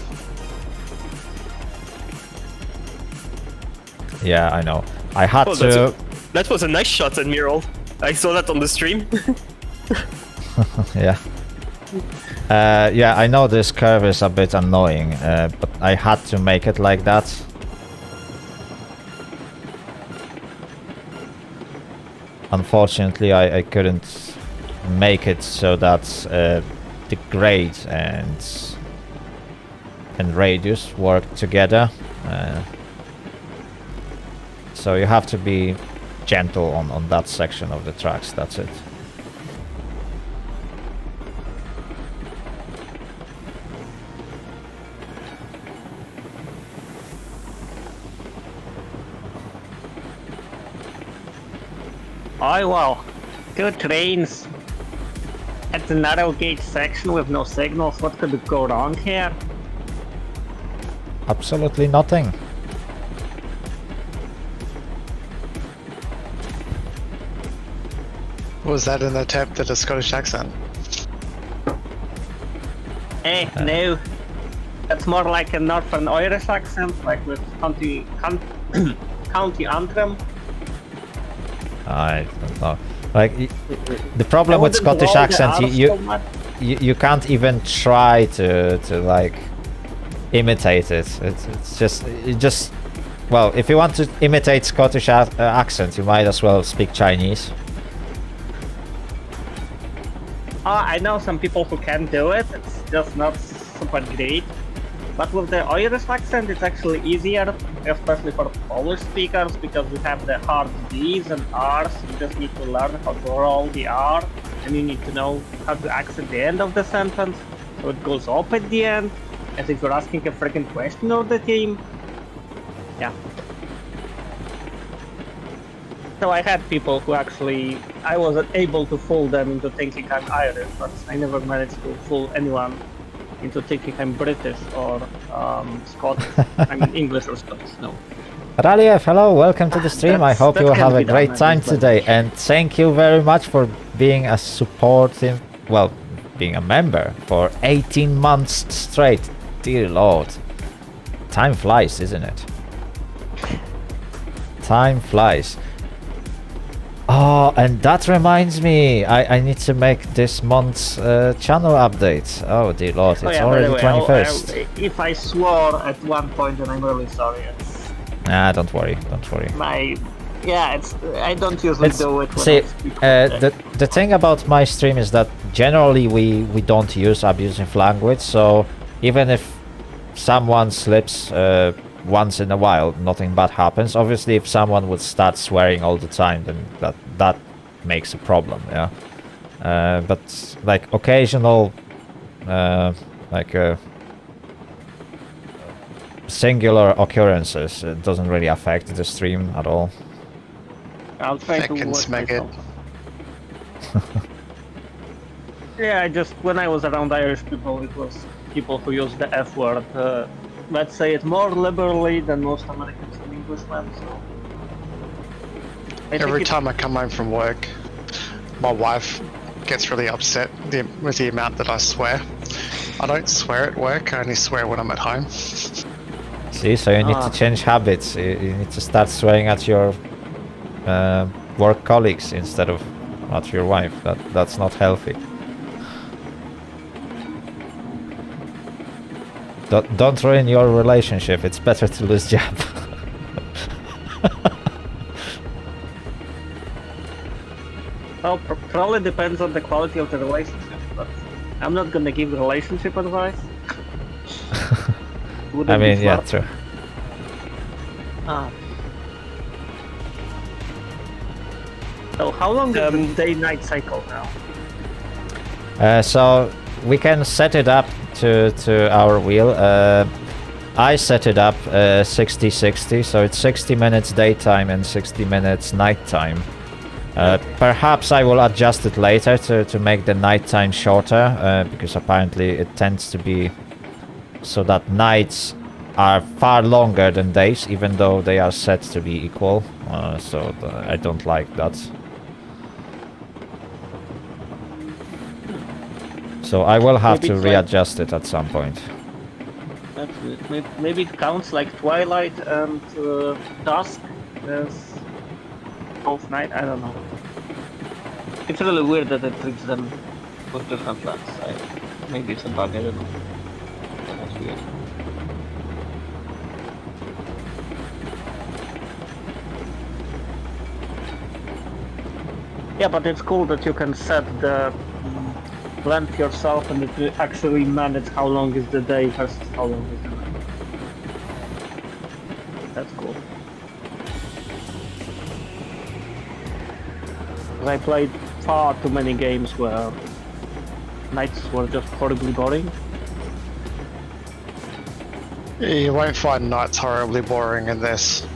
Yeah, I know. I had Oh, to... that was a nice shot, Admiral. I saw that on the stream. Yeah. Yeah, I know this curve is a bit annoying, but I had to make it like that. Unfortunately, I couldn't make it so that the grade and radius work together. So you have to be gentle on that section of the tracks, that's it. Oh well, two trains at the narrow gauge section with no signals. What could go wrong here? Absolutely nothing. Was that an attempt at a Scottish accent? No. That's more like a Northern Irish accent, like with County Antrim. I don't know. Like the problem with Scottish accent, you can't even try to like imitate it. It's just well, if you want to imitate Scottish accent, you might as well speak Chinese. I know some people who can do it. It's just not super great. But with the Irish accent, it's actually easier, especially for Polish speakers, because we have the hard D's and R's. You just need to learn how to roll the R, and you need to know how to accent the end of the sentence, so it goes up at the end, as if you're asking a freaking question of the team. Yeah. So I had people who actually, I wasn't able to fool them into thinking I'm Irish, but I never managed to fool anyone into thinking I'm British or Scottish. I mean English or Scottish, no. Raliev, hello, welcome to the stream. I hope you have a great time today, and thank you very much for being a supportive, well, being a member for 18 months straight. Dear Lord. Time flies, isn't it? Time flies. Oh, and that reminds me, I need to make this month's channel update. Oh dear Lord, it's already the 21st. If I swore at one point, then I'm really sorry. Nah, don't worry, don't worry. I don't usually do it when see, I speak. the thing about my stream is that generally we don't use abusive language, so even if someone slips once in a while, nothing bad happens. Obviously, if someone would start swearing all the time, then that makes a problem, yeah. But like occasional, singular occurrences, it doesn't really affect the stream at all. I'll try to work myself. Yeah, when I was around Irish people, it was people who used the F word. Let's say it more liberally than most Americans and Englishmen. So every time I come home from work, my wife gets really upset with the amount that I swear. I don't swear at work, I only swear when I'm at home. See, so you need to change habits. You need to start swearing at your work colleagues instead of at your wife. That's not healthy. Don't ruin your relationship. It's better to lose job. Well, probably depends on the quality of the relationship, but I'm not gonna give relationship advice. I mean, yeah, true. So how long is the day-night cycle now? So we can set it up to our wheel. I set it up 60-60, so it's 60 minutes daytime and 60 minutes nighttime. Perhaps I will adjust it later to make the nighttime shorter, because apparently it tends to be so that nights are far longer than days, even though they are set to be equal. So I don't like that. So I will have to readjust it at some point. That's good. Maybe it counts like twilight and dusk as both night. I don't know. It's really weird that it treats them with different lengths. Maybe it's a bug. I don't know. That's weird. Yeah, but it's cool that you can set the length yourself and it will actually manage how long is the day versus how long is the night. That's cool. I played far too many games where nights were just horribly boring. You won't find nights horribly boring in this.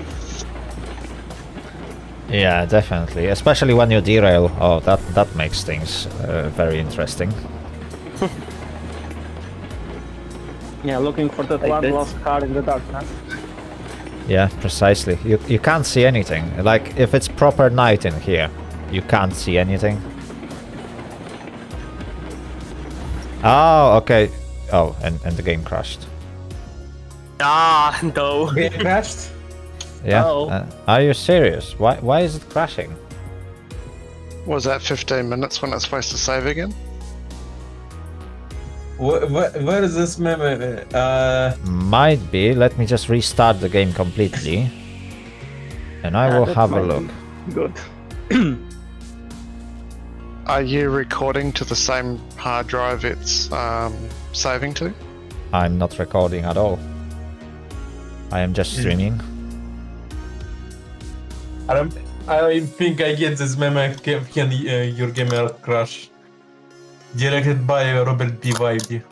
Yeah, definitely. Especially when you derail. Oh, that makes things very interesting. Yeah, looking for that like one lost car in the darkness. Yeah, precisely. You can't see anything. Like, if it's proper night in here, you can't see anything. Oh, okay. Oh, and the game crashed. Ah, no. Game crashed? Yeah. Oh. Are you serious? Why is it crashing? Was that 15 minutes when it's supposed to save again? Where is this memory? Might be. Let me just restart the game completely. And I will that have a might look. be Good. Are you recording to the same hard drive it's saving to? I'm not recording at all. I am just streaming. I think I get this meme. Can your gamer crash? Directed by Robert B. Vibey.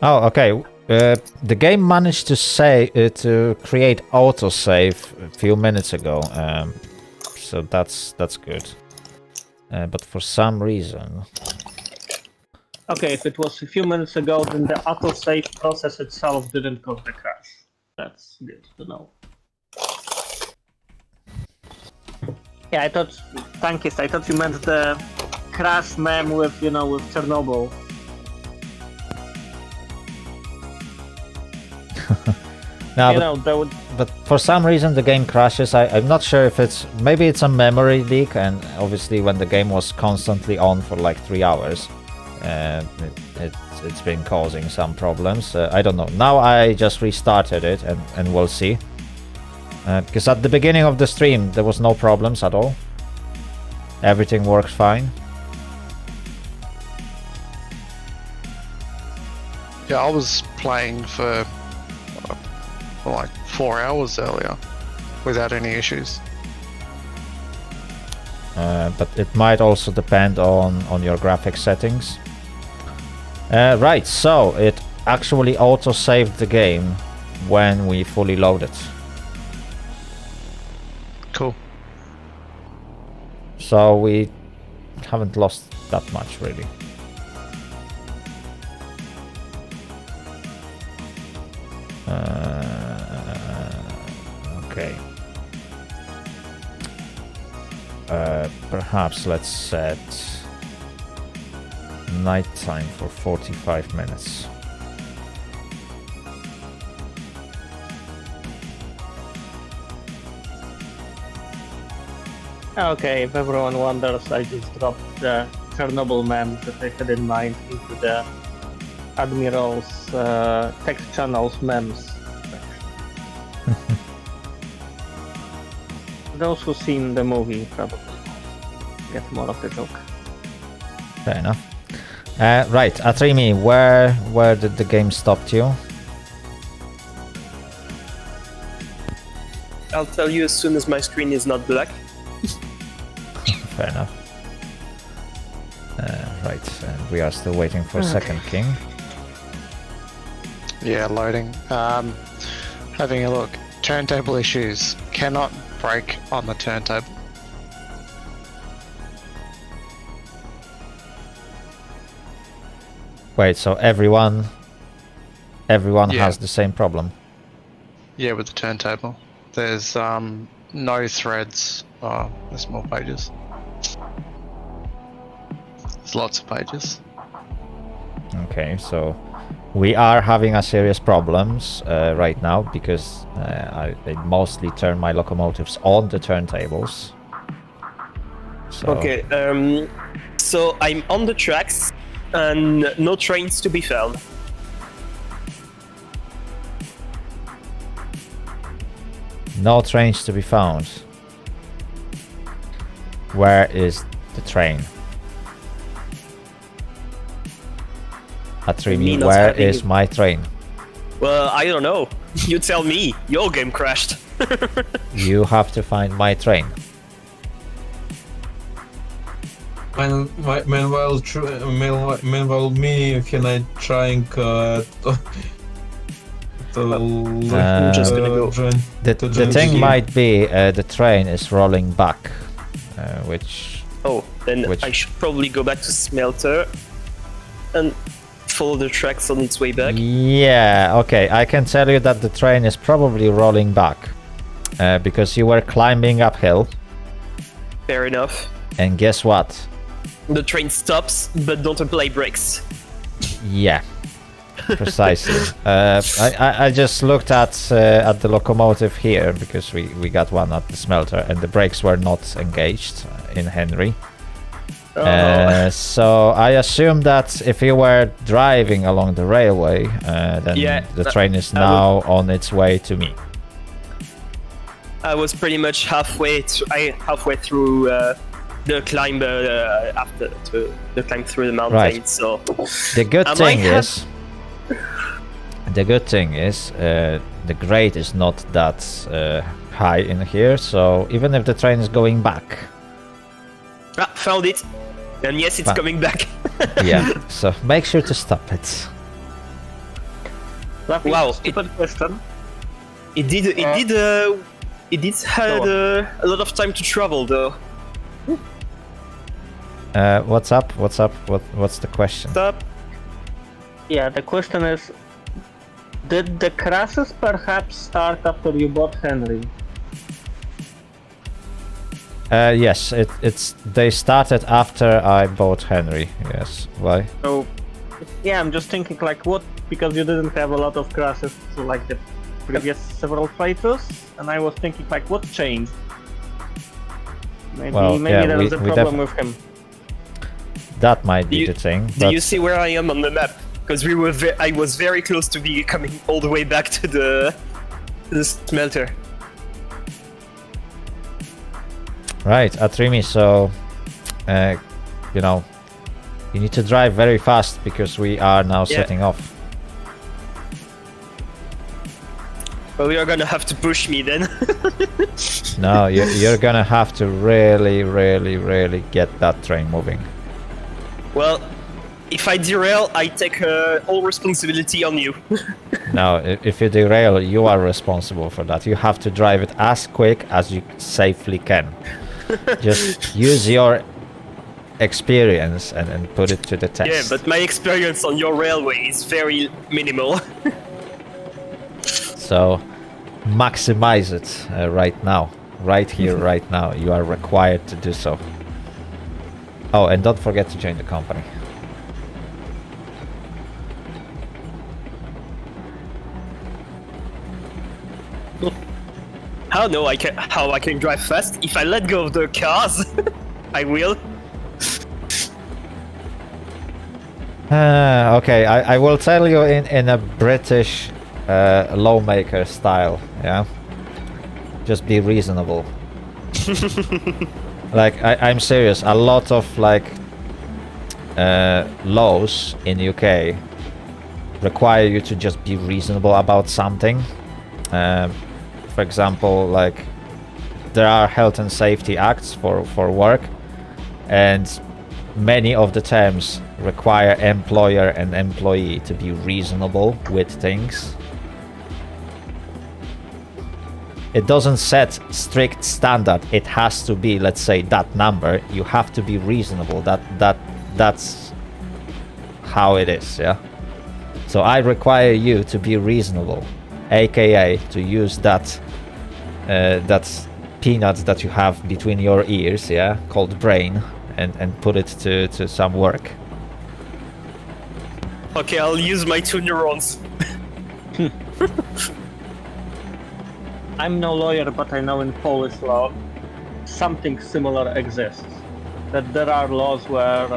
Oh, okay. The game managed to create autosave a few minutes ago, so that's good. But for some reason, Okay, if it was a few minutes ago, then the autosave process itself didn't cause the crash. That's good to know. Yeah, I thought, Tankist, I thought you meant the crash meme with, you know, with Chernobyl. no, You know, that would... but for some reason the game crashes. I'm not sure if maybe it's a memory leak, and obviously when the game was constantly on for like 3 hours, it's been causing some problems. I don't know. Now I just restarted it, and we'll see. Because at the beginning of the stream there was no problems at all. Everything works fine. Yeah, I was playing for like 4 hours earlier without any issues. But it might also depend on your graphics settings. Right, so it actually auto-saved the game when we fully load it. Cool. So we haven't lost that much, really. Okay. Perhaps let's set nighttime for 45 minutes. Okay, if everyone wonders, I just dropped the Chernobyl meme that I had in mind into the Admiral's text channels memes. Those who've seen the movie probably get more of the joke. Fair enough. Right, Atrimi, where did the game stop you? I'll tell you as soon as my screen is not black. Fair enough. Right, and we are still waiting for Second King. Yeah, loading. Having a look. Turntable issues. Cannot break on the turntable. Wait, so everyone Yeah. has the same problem? Yeah, with the turntable. There's no threads. Oh, there's more pages. There's lots of pages. Okay, so we are having a serious problems right now because I mostly turn my locomotives on the turntables. So, Okay, so I'm on the tracks and no trains to be found. no trains to be found. Where is the train? Atrimi, not where having is it. my train? Well, I don't know. You tell me. Your game crashed. You have to find my train. Meanwhile, me can I trying to I'm just gonna go. join. The join thing game. might be the train is rolling back, which Oh, then Which- I should probably go back to Smelter and follow the tracks on its way back. yeah, okay, I can tell you that the train is probably rolling back because you were climbing uphill, Fair enough. and guess what? The train stops, but don't apply brakes. Yeah, precisely. I just looked at the locomotive here because we got one at the smelter and the brakes were not engaged in Henry. So I assume that if you were driving along the railway, then Yeah, the train is now on its way to me. I was pretty much halfway through the climb after the climb through the mountain. Right. So The good I thing might have- is, the grade is not that high in here. So even if the train is going back, found it, and yes, it's coming back. yeah. So make sure to stop it. Wow, Stupid question. It did had a lot of time to travel though. What's up? What's up? What's the question? Stop. Yeah, the question is, did the crashes perhaps start after you bought Henry? Yes, they started after I bought Henry. Yes. Why? So, yeah, I'm just thinking like what, because you didn't have a lot of crashes to like the previous several playthroughs, and I was thinking like what changed? Maybe there was a problem with him. That might be the thing. Do you see where I am on the map? Because I was very close to be coming all the way back to the smelter. Right, Atrimi, so, you know, you need to drive very fast because we are now setting off. Well, you're gonna have to push me then. No, you're gonna have to really, really, really get that train moving. Well, if I derail, I take all responsibility on you. No, if you derail, you are responsible for that. You have to drive it as quick as you safely can. Just use your experience and put it to the test. Yeah, but my experience on your railway is very minimal. So maximize it right now. Right here, right now. You are required to do so. Oh, and don't forget to join the company. How I can drive fast? If I let go of the cars, I will. Okay, I will tell you in a British lawmaker style, yeah? Just be reasonable. Like, I'm serious, a lot of, like, laws in UK require you to just be reasonable about something. For example, like, there are health and safety acts for work, and many of the terms require employer and employee to be reasonable with things. It doesn't set strict standard. It has to be, let's say, that number. You have to be reasonable. That's how it is, yeah? So I require you to be reasonable, aka to use that peanut that you have between your ears, yeah, called brain, and put it to some work. Okay, I'll use my 2 neurons. I'm no lawyer, but I know in Polish law something similar exists. That there are laws where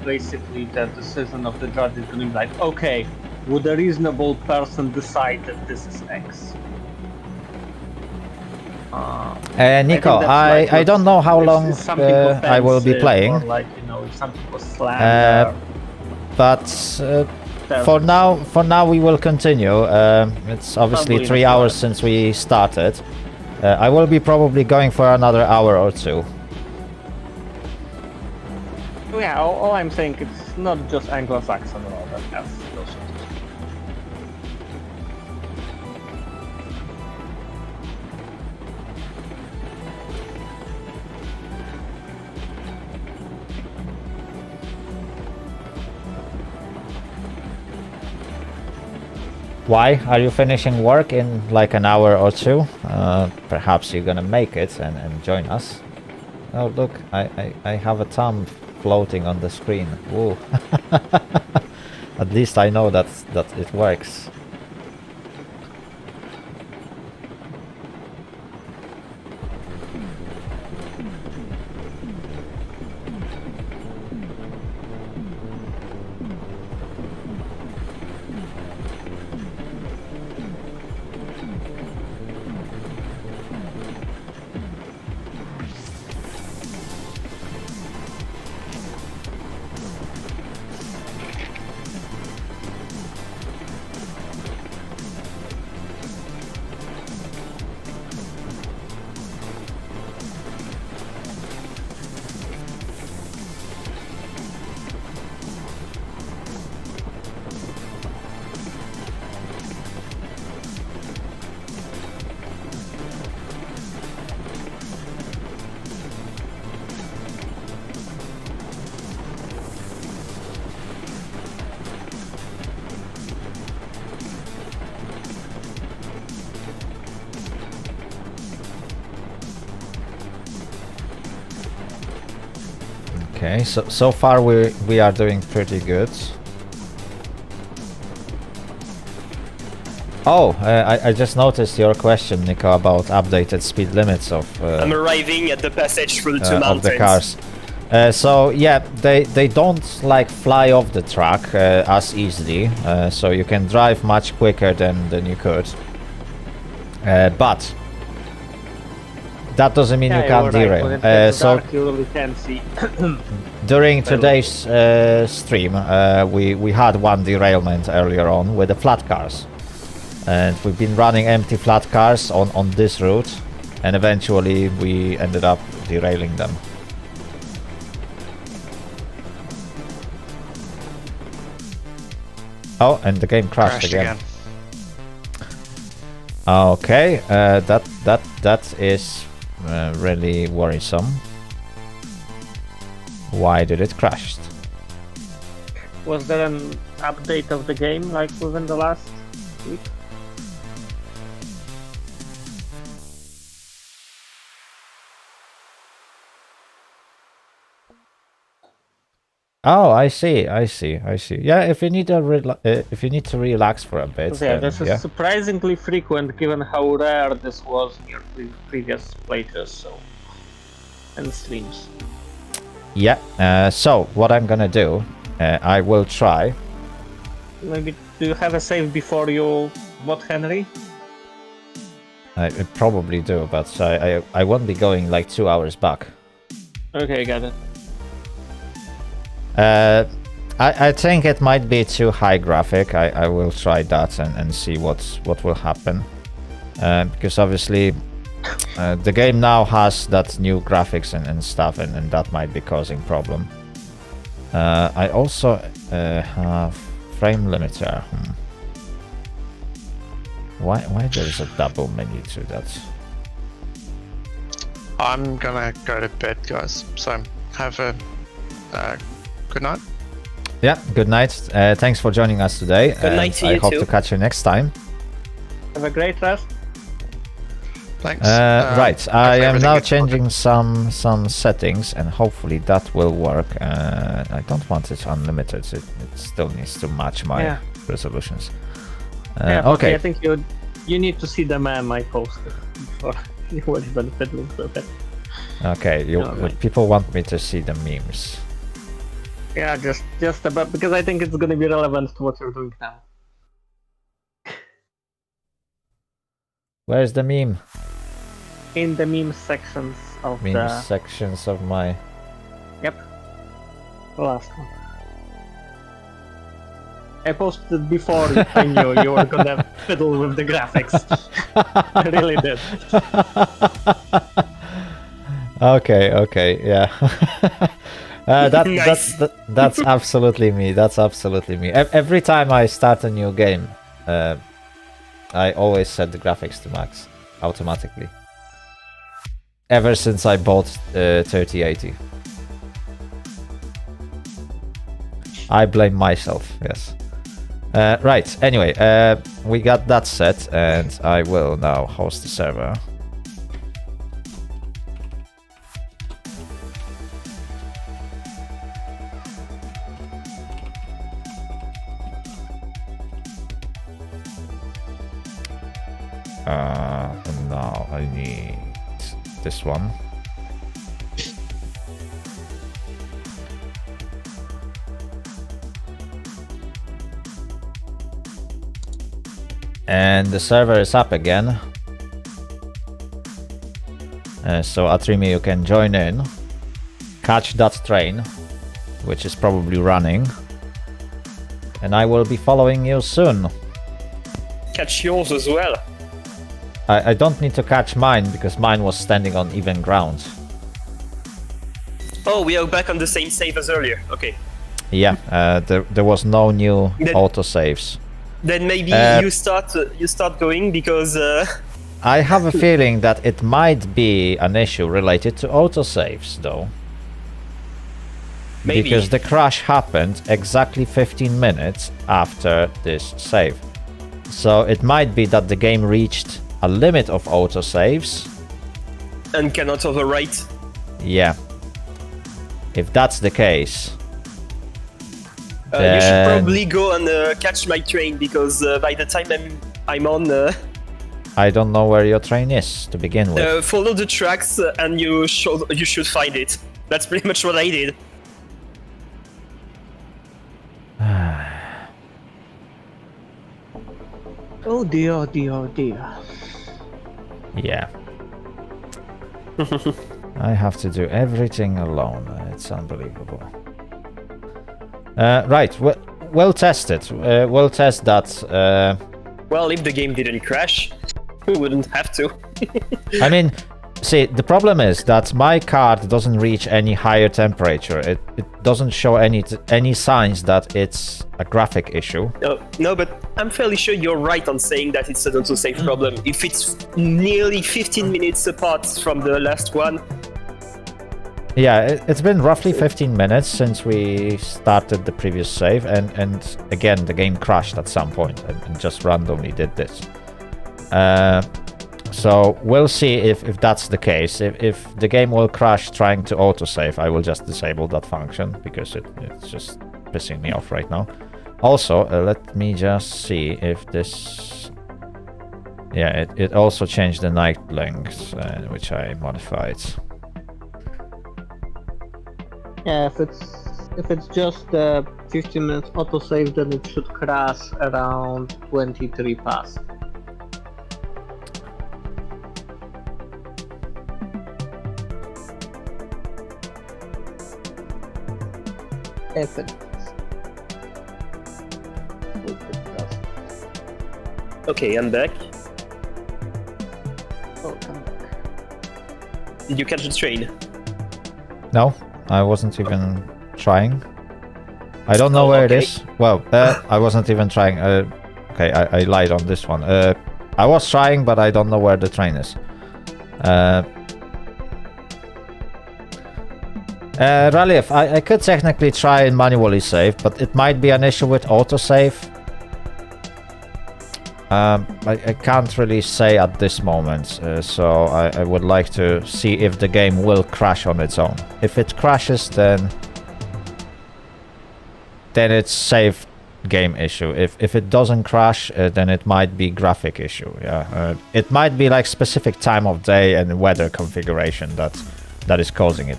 basically the decision of the judge is going to be like, okay, would a reasonable person decide that this is X? Nico, I don't know how long I will be playing. Or like, you know, if something was slander. But for now we will continue. It's obviously Probably 3 not hours bad. since we started. I will be probably going for another hour or two. Yeah, all I'm saying it's not just Anglo-Saxon law that has those sorts of things. Why? Are you finishing work in like an hour or two? Perhaps you're gonna make it and join us. Oh look, I have a thumb floating on the screen. Whoa. at least I know that it works. Okay, so far we are doing pretty good. Oh, I just noticed your question, Nico, about updated speed limits of I'm arriving at the passage through the two of mountains. the cars. So yeah, they don't like fly off the track as easily, so you can drive much quicker than you could. But that doesn't mean you can't derail. So you really can see. during today's stream, we had one derailment earlier on with the flat cars, and we've been running empty flat cars on this route, and eventually we ended up derailing them. Oh, and the game crashed again. Okay, that is really worrisome. Why did it crash? Was there an update of the game like within the last week? Oh, I see. Yeah, if you need if you need to relax for a bit. Yeah, then, this is surprisingly frequent given how rare this was in your previous playthroughs, so and streams. Yeah. So what I'm gonna do, I will try. Maybe do you have a save before you bot Henry? I probably do, but I won't be going like 2 hours back. Okay, got it. I think it might be too high graphic. I will try that and see what will happen. Because obviously the game now has that new graphics and stuff, and that might be causing problem. I also have frame limiter. Why there is a double menu to that? I'm gonna go to bed, guys. So have a good night. Yeah, good night. Thanks for joining us today. Good night to I you hope too. to catch you next time. Have a great rest. Thanks. Right, I hopefully am everything now gets changing some settings, and hopefully that will work. I don't want it unlimited. It still needs to match my resolutions. Okay. I think you need to see the meme I posted before you were even fiddling with it. Okay, people want me to see the memes. Yeah, just about because I think it's gonna be relevant to what you're doing now. Where's the meme? In the meme sections of sections of my... Yep. The last one. I posted it before I knew you were gonna fiddle with the graphics. I really did. Okay, yeah. Nice. That's absolutely me. That's absolutely me. Every time I start a new game, I always set the graphics to max automatically. Ever since I bought 3080. I blame myself, yes. Right, anyway, we got that set, and I will now host the server. And now I need this one. And the server is up again. So Atrimi, you can join in, catch that train, which is probably running, and I will be following you soon. Catch yours as well. I don't need to catch mine because mine was standing on even ground. Oh, we are back on the same save as earlier. Okay. Yeah, there was no new Then- autosaves. Then maybe you start going because I have a feeling that it might be an issue related to autosaves, though. Maybe. Because the crash happened exactly 15 minutes after this save. So it might be that the game reached a limit of autosaves. and cannot overwrite. Yeah. If that's the case... You should Then- probably go and catch my train because by the time I'm on, I don't know where your train is to begin with. follow the tracks and you should find it. That's pretty much what I did. Oh dear, oh dear, oh dear. Yeah. I have to do everything alone. It's unbelievable. Right, we'll test it. We'll test that. Well, if the game didn't crash, we wouldn't have to. I mean, see, the problem is that my card doesn't reach any higher temperature. It doesn't show any signs that it's a graphic issue. No, but I'm fairly sure you're right on saying that it's an autosave problem. If it's nearly 15 minutes apart from the last one, Yeah, it's been roughly 15 minutes since we started the previous save, and again, the game crashed at some point and just randomly did this. So we'll see if that's the case. If the game will crash trying to autosave, I will just disable that function because it's just pissing me off right now. Also, let me just see if this... Yeah, it also changed the night length, which I modified. Yeah, if it's just 15 minutes autosave, then it should crash around 23 past. If it does. If it doesn't. okay, I'm back. Oh, come back. Did you catch the train? No, I wasn't even trying. I don't know Oh, where okay. it is. Well, I wasn't even trying. Okay, I lied on this one. I was trying, but I don't know where the train is. Ralif, I could technically try and manually save, but it might be an issue with autosave. I can't really say at this moment, so I would like to see if the game will crash on its own. If it crashes, then it's save game issue. If it doesn't crash, then it might be graphic issue. Yeah, it might be like specific time of day and weather configuration that is causing it.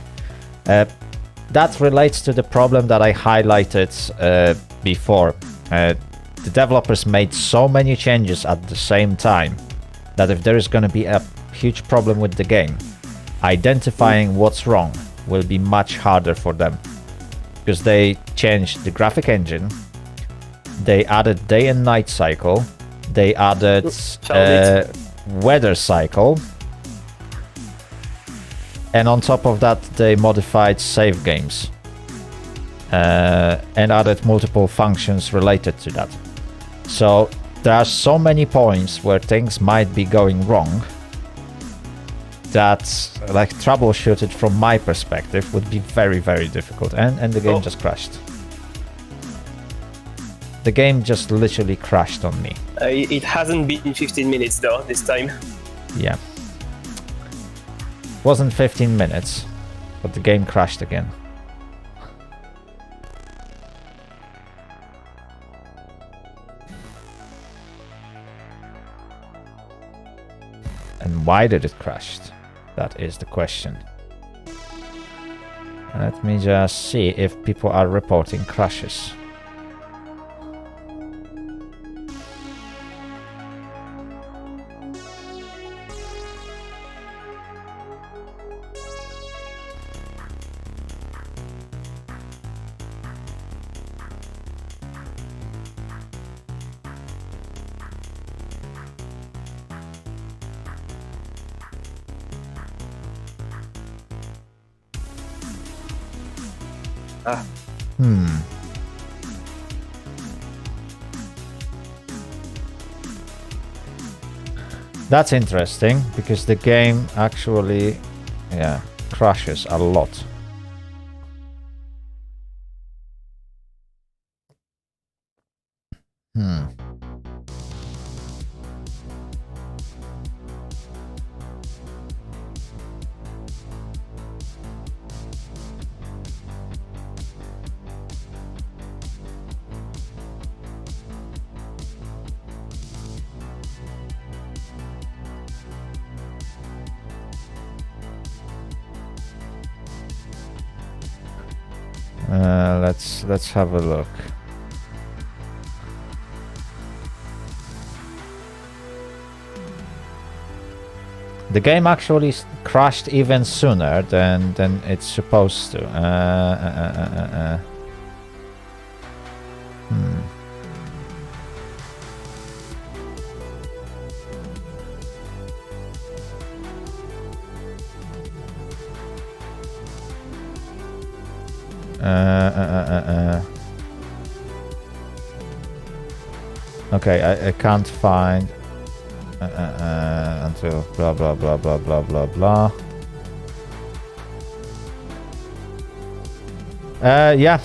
That relates to the problem that I highlighted before. The developers made so many changes at the same time that if there is going to be a huge problem with the game, identifying what's wrong will be much harder for them. Because they changed the graphic engine, they added day and night cycle, they added weather cycle, and on top of that they modified save games and added multiple functions related to that. So there are so many points where things might be going wrong that like troubleshoot it from my perspective would be very, very difficult, and the game just crashed. The game just literally crashed on me. It hasn't been 15 minutes though, this time. Yeah. Wasn't 15 minutes, but the game crashed again. And why did it crash? That is the question. Let me just see if people are reporting crashes. That's interesting, because the game actually, yeah, crashes a lot. Let's have a look. The game actually crashed even sooner than it's supposed to. Okay, I can't find until blah blah blah blah blah blah blah. Yeah,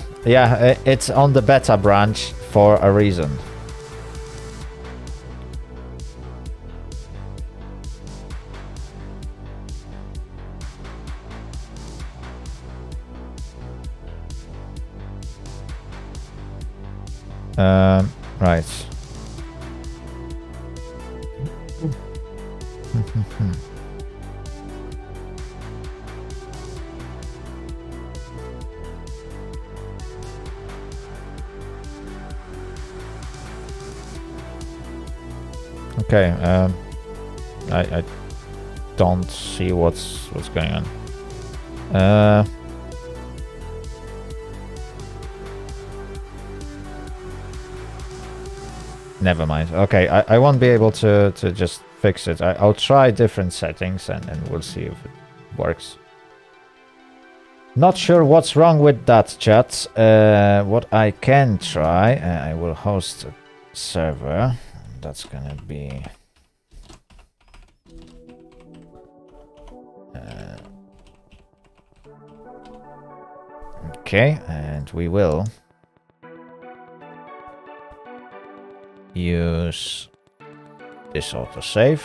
it's on the beta branch for a reason. Right. Okay, I don't see what's going on. Never mind. Okay, I won't be able to just fix it. I'll try different settings and we'll see if it works. Not sure what's wrong with that, chat. What I can try, I will host a server. That's gonna be... okay, and we will use this autosave.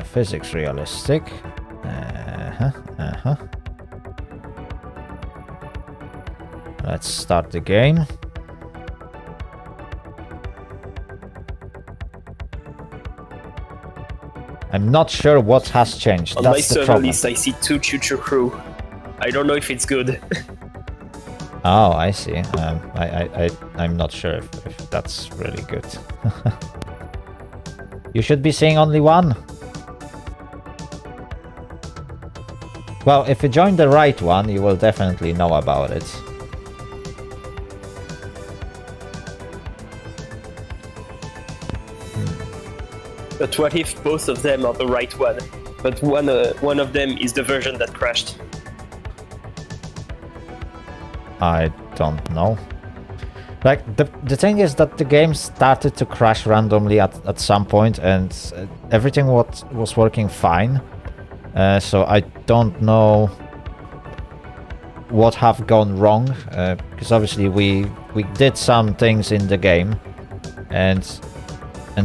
Physics realistic. Let's start the game. I'm not sure what has changed. On That's my the server problem. list, I see 2 future crew. I don't know if it's good. Oh, I see. I'm not sure if that's really good. You should be seeing only one. Well, if you join the right one, you will definitely know about it. But what if both of them are the right one? But one of them is the version that crashed. I don't know. Like, the thing is that the game started to crash randomly at some point, and everything was working fine. So I don't know what have gone wrong, because obviously we did some things in the game, and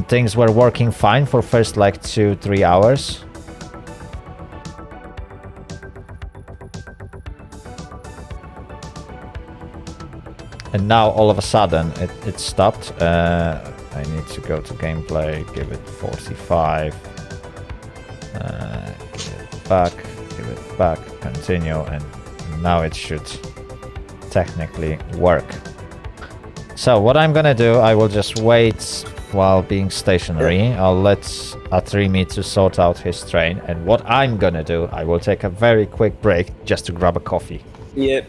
things were working fine for first like 2-3 hours. And now all of a sudden it stopped. I need to go to gameplay, give it 45. Give it back, continue, and now it should technically work. So what I'm gonna do, I will just wait while being stationary. I'll let Atrimi to sort out his train, and what I'm gonna do, I will take a very quick break just to grab a coffee. Yeah.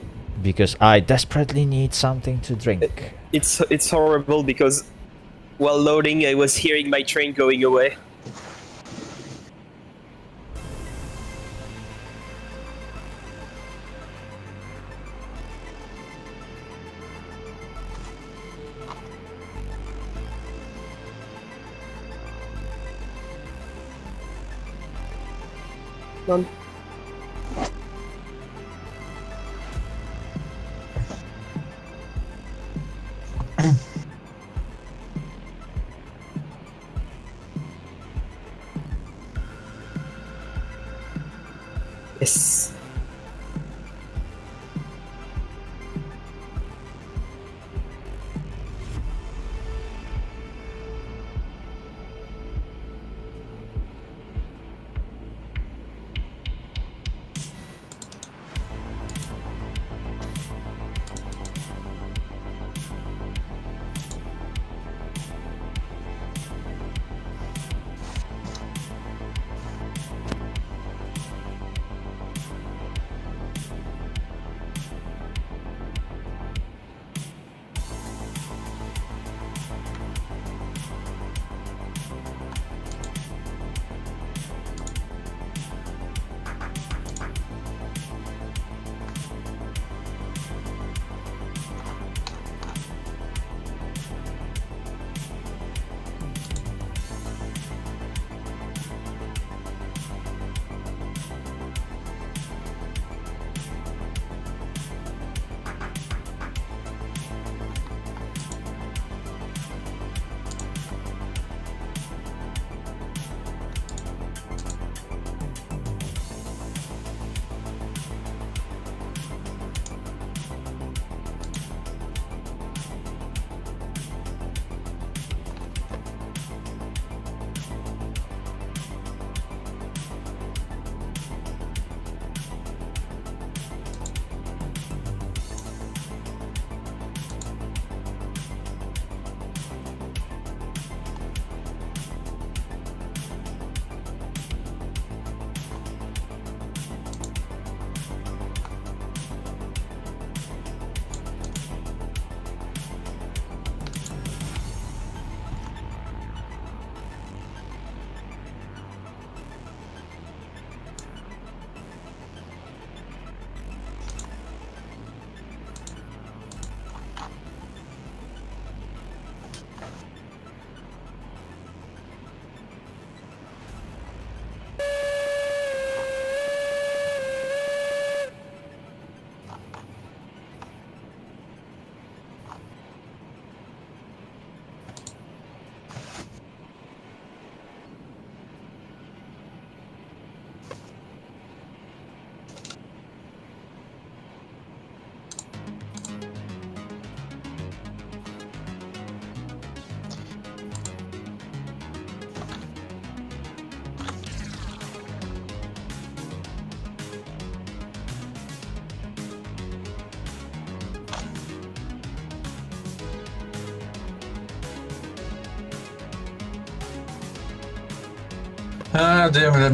Because I desperately need something to drink. It's horrible because while loading, I was hearing my train going away. None. Yes.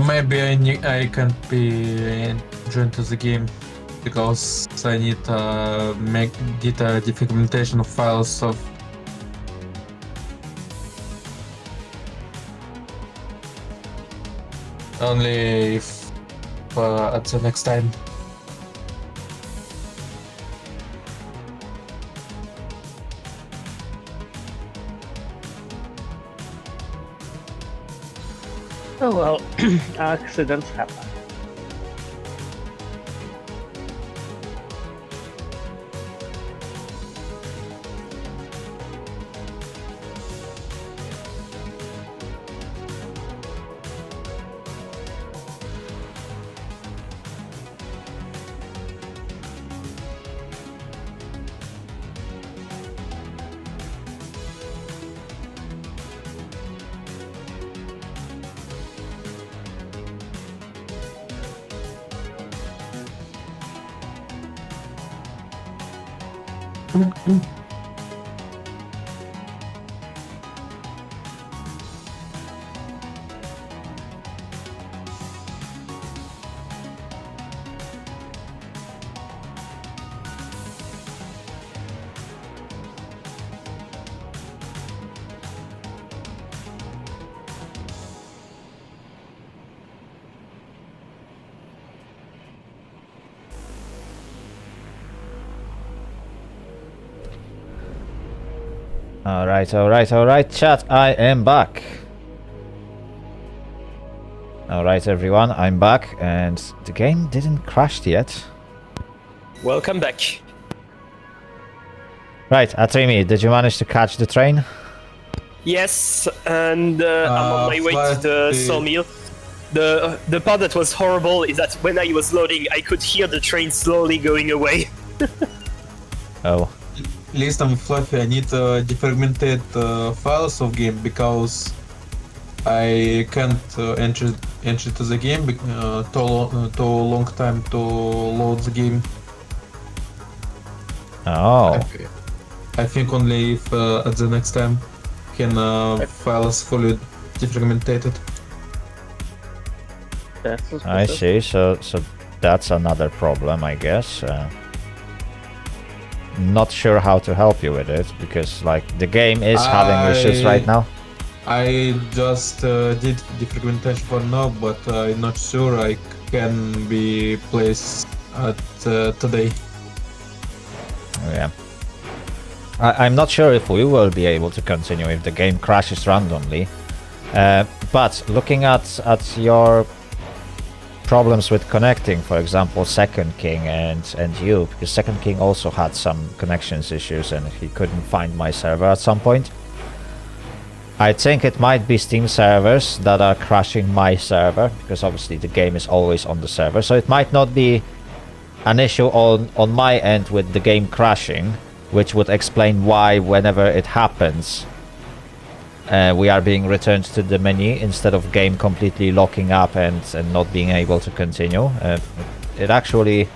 Maybe I can't be joined to the game because I need make data defragmentation of files of only if at the next time. Oh well, accidents happen. Alright, chat, I am back. Alright, everyone, I'm back, and the game didn't crash yet. Welcome back. Right, Atrimi, did you manage to catch the train? Yes, and I'm on my way to the sawmill. The part that was horrible is that when I was loading, I could hear the train slowly going away. Oh. Listen, Fluffy, I need defragmented files of game because I can't enter to the game. Too long time to load the game. Oh. I think only if at the next time can files fully defragmented. I see. So that's another problem, I guess. Not sure how to help you with it because, like, the game is having issues right now. I just did defragmentation for now, but I'm not sure I can be placed at today. Yeah. I'm not sure if we will be able to continue if the game crashes randomly. But looking at your problems with connecting, for example, Second King and you, because Second King also had some connections issues and he couldn't find my server at some point. I think it might be Steam servers that are crashing my server, because obviously the game is always on the server, so it might not be an issue on my end with the game crashing, which would explain why whenever it happens we are being returned to the menu instead of game completely locking up and not being able to continue. It actually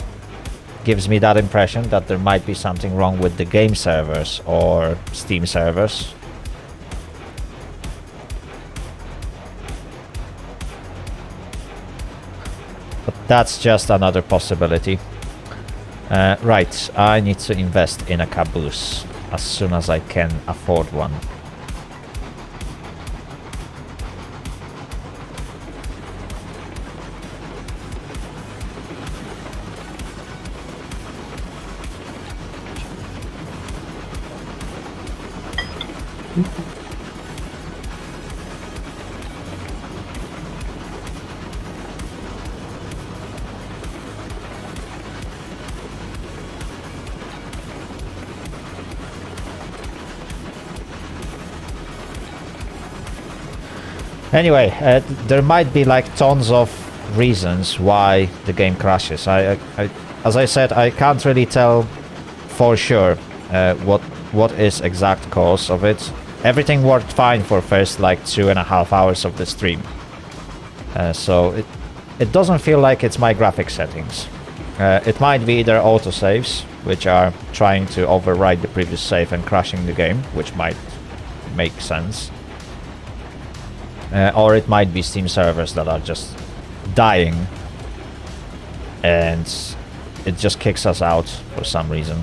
gives me that impression that there might be something wrong with the game servers or Steam servers. But that's just another possibility. Right, I need to invest in a caboose as soon as I can afford one. Anyway, there might be like tons of reasons why the game crashes. As I said, I can't really tell for sure what is exact cause of it. Everything worked fine for first like 2.5 hours of the stream, so it doesn't feel like it's my graphic settings. It might be either autosaves, which are trying to override the previous save and crashing the game, which might make sense. Or it might be Steam servers that are just dying and it just kicks us out for some reason.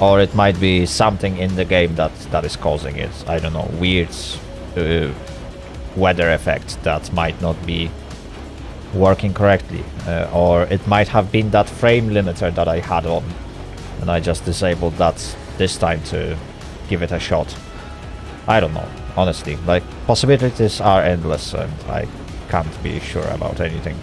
Or it might be something in the game that is causing it. I don't know, weird weather effect that might not be working correctly. Or it might have been that frame limiter that I had on and I just disabled that this time to give it a shot. I don't know, honestly. Like, possibilities are endless and I can't be sure about anything.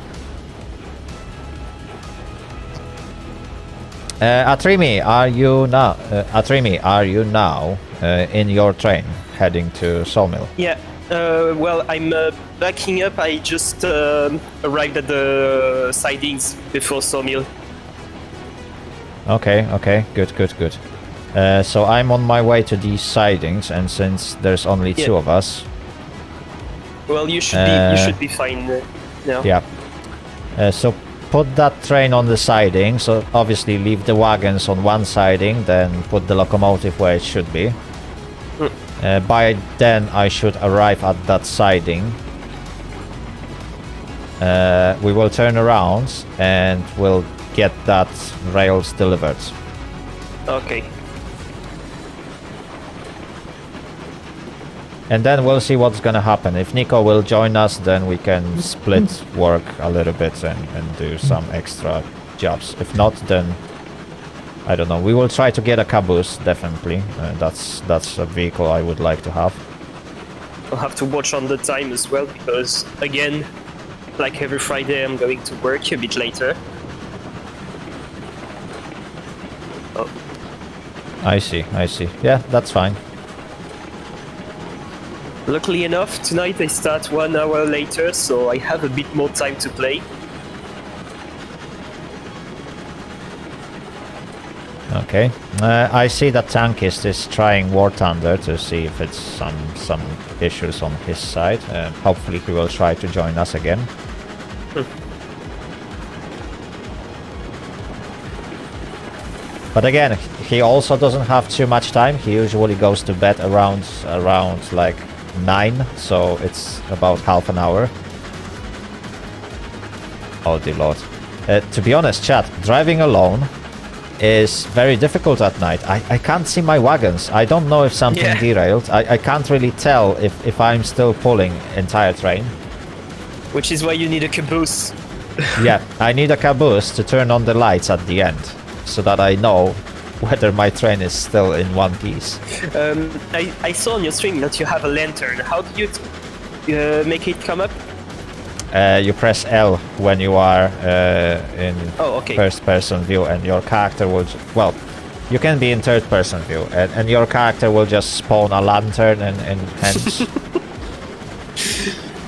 Atrimi, are you now in your train heading to Sawmill? Yeah, well, I'm backing up. I just arrived at the sidings before Sawmill. Okay, good. So I'm on my way to these sidings, and since there's only two of us... Well, you should be fine now. Yeah. So put that train on the siding, so obviously leave the wagons on one siding, then put the locomotive where it should be. By then I should arrive at that siding. We will turn around and we'll get that rails delivered. Okay. And then we'll see what's gonna happen. If Nico will join us, then we can split work a little bit and do some extra jobs. If not, then I don't know. We will try to get a caboose, definitely. That's a vehicle I would like to have. I'll have to watch on the time as well, because again, like every Friday, I'm going to work a bit later. Oh. I see. Yeah, that's fine. Luckily enough, tonight I start 1 hour later, so I have a bit more time to play. Okay. I see that Tankist is trying War Thunder to see if it's some issues on his side. Hopefully he will try to join us again. But again, he also doesn't have too much time. He usually goes to bed around like 9, so it's about half an hour. Oh dear lord. To be honest, chat, driving alone is very difficult at night. I can't see my wagons. I don't know if something derailed. I can't really tell if I'm still pulling entire train. Which is why you need a caboose. Yeah, I need a caboose to turn on the lights at the end, so that I know whether my train is still in one piece. I saw on your stream that you have a lantern. How do you make it come up? You press L when you are in first person view, and your character will... Well, you can be in third person view, and your character will just spawn a lantern and hence...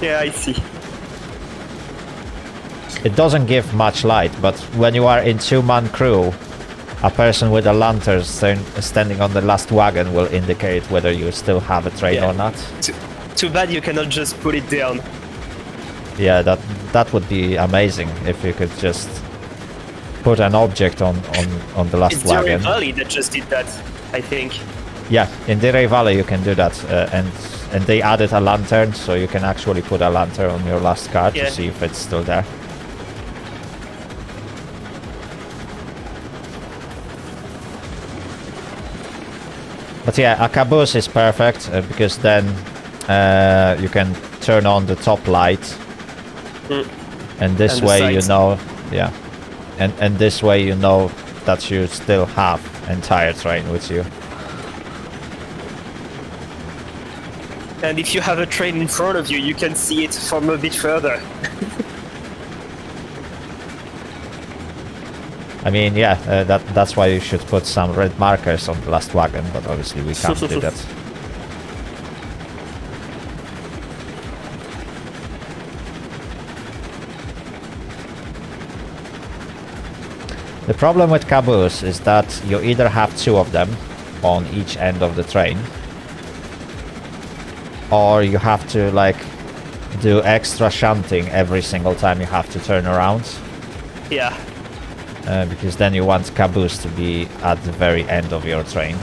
Yeah, I see. It doesn't give much light, but when you are in 2-man crew, a person with a lantern standing on the last wagon will indicate whether you still have a train or not. Too bad you cannot just put it down. Yeah, that would be amazing if you could just put an object on the last wagon. It's Dairy Valley that just did that, I think. Yeah, in Dairy Valley you can do that, and they added a lantern, so you can actually put a lantern on your last car to see if it's still there. But yeah, a caboose is perfect because then you can turn on the top light, and this way you know, and this way you know that you still have entire train with you. And if you have a train in front of you, you can see it from a bit further. I mean, yeah, that's why you should put some red markers on the last wagon, but obviously we can't do that. The problem with caboose is that you either have 2 of them on each end of the train, or you have to like do extra shunting every single time you have to turn around. Yeah. Because then you want caboose to be at the very end of your train.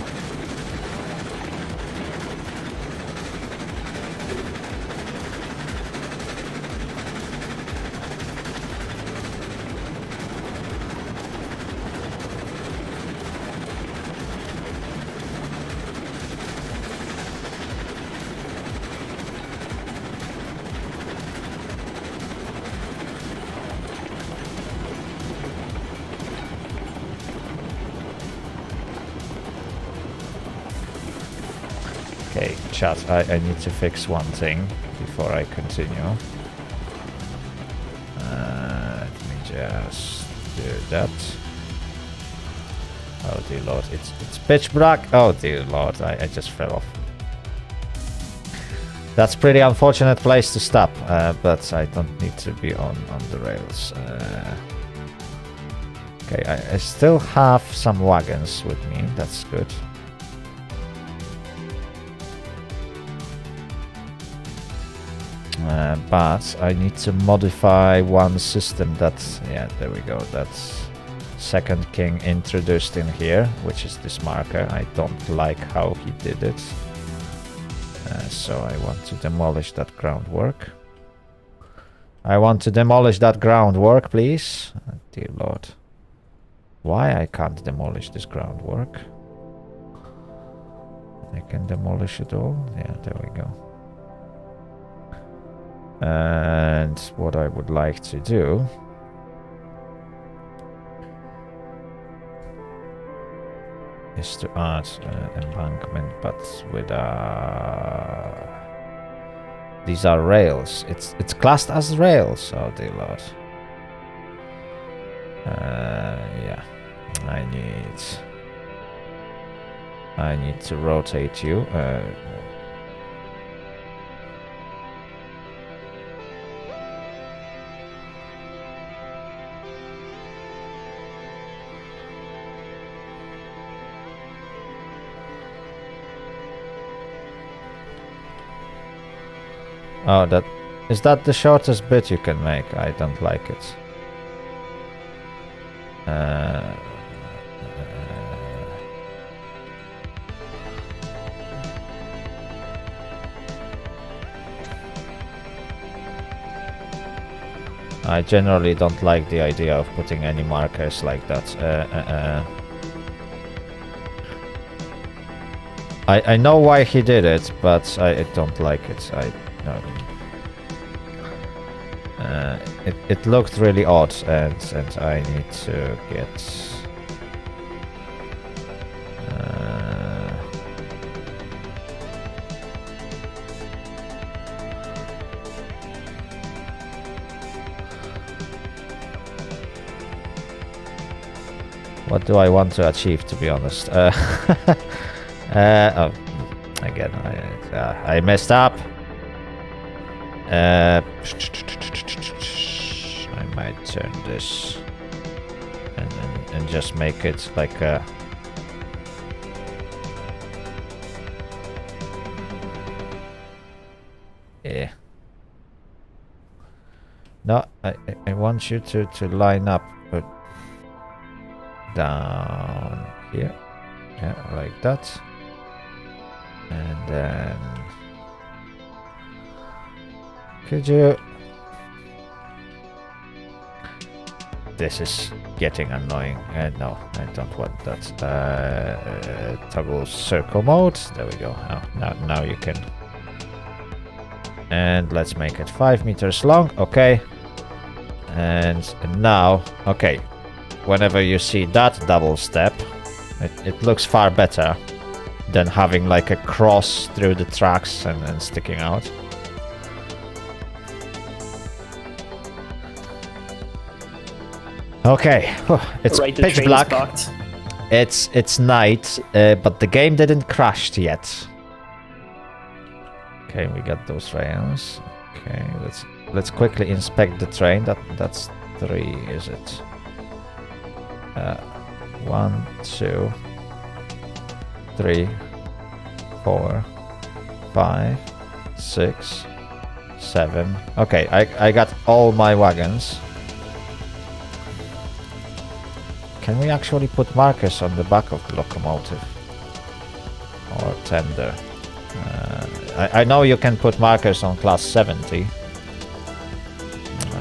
Okay, chat, I need to fix one thing before I continue. Let me just do that. Oh dear lord, it's pitch black. Oh dear lord, I just fell off. That's pretty unfortunate place to stop, but I don't need to be on the rails. Okay, I still have some wagons with me, that's good. but I need to modify one system that's, yeah, there we go, that's Second King introduced in here, which is this marker. I don't like how he did it. So I want to demolish that groundwork. I want to demolish that groundwork, please. Oh, dear Lord. Why I can't demolish this groundwork? I can demolish it all. Yeah, there we go. And what I would like to do is to add embankment, but with these are rails. It's classed as rails. Oh dear Lord. Yeah, I need to rotate you. Oh, is that the shortest bit you can make? I don't like it. I generally don't like the idea of putting any markers like that. I know why he did it, but I don't like it. It looked really odd, and I need to get. What do I want to achieve, to be honest? Oh, again, I messed up. I might turn this and just make it like a. Yeah. No, I want you to line up, but down here, yeah, like that, and then could you? This is getting annoying. No, I don't want that. Toggle circle mode. There we go. Oh, now you can. And let's make it 5 meters long. Okay. And now, okay. Whenever you see that double step, it looks far better than having like a cross through the tracks and sticking out. Okay, it's right, pitch black. It's night, but the game didn't crash yet. Okay, we got those rails. Okay, let's quickly inspect the train. That's 3, is it? 1, 2, 3, 4, 5, 6, 7. Okay, I got all my wagons. Can we actually put markers on the back of the locomotive? Or tender? I know you can put markers on class 70.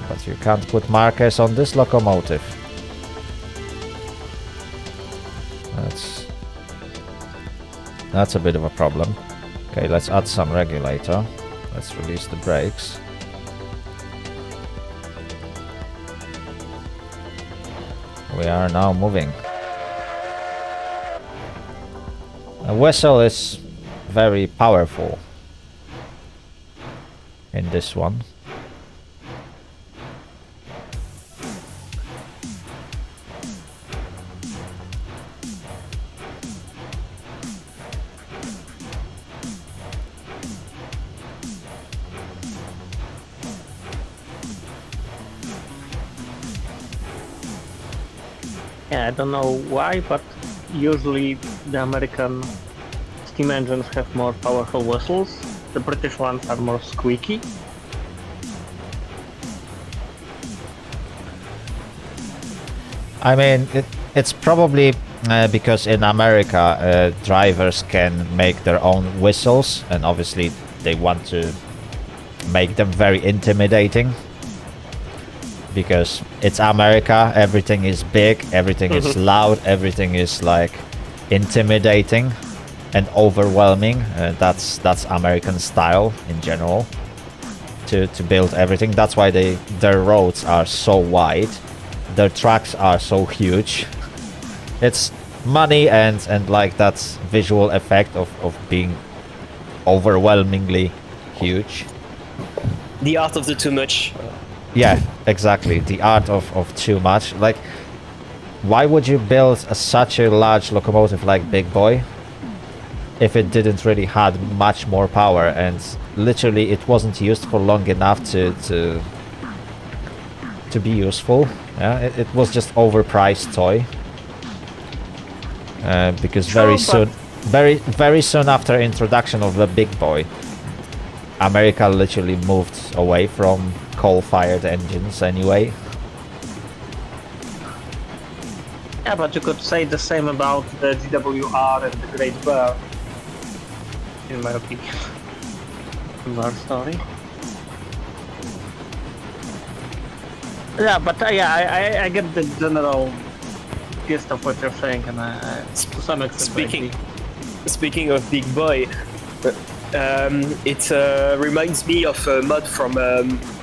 But you can't put markers on this locomotive. That's a bit of a problem. Okay, let's add some regulator. Let's release the brakes. We are now moving. A whistle is very powerful in this one. Yeah, I don't know why, but usually the American steam engines have more powerful whistles. The British ones are more squeaky. I mean, it's probably because in America drivers can make their own whistles, and obviously they want to make them very intimidating. Because it's America, everything is big, everything is loud, everything is like intimidating and overwhelming. That's American style in general to build everything. That's why their roads are so wide, their tracks are so huge. It's money and like that visual effect of being overwhelmingly huge. The art of the too much. Yeah, exactly. The art of too much. Like, why would you build such a large locomotive like Big Boy if it didn't really had much more power, and literally it wasn't used for long enough to be useful? Yeah, it was just overpriced toy. Because very soon after introduction of the Big Boy, America literally moved away from coal-fired engines anyway. Yeah, but you could say the same about the GWR and the Great Bear, in my opinion. Similar story. Yeah, but yeah, I get the general gist of what you're saying, and to some extent Speaking of Big Boy, it reminds me of a mod from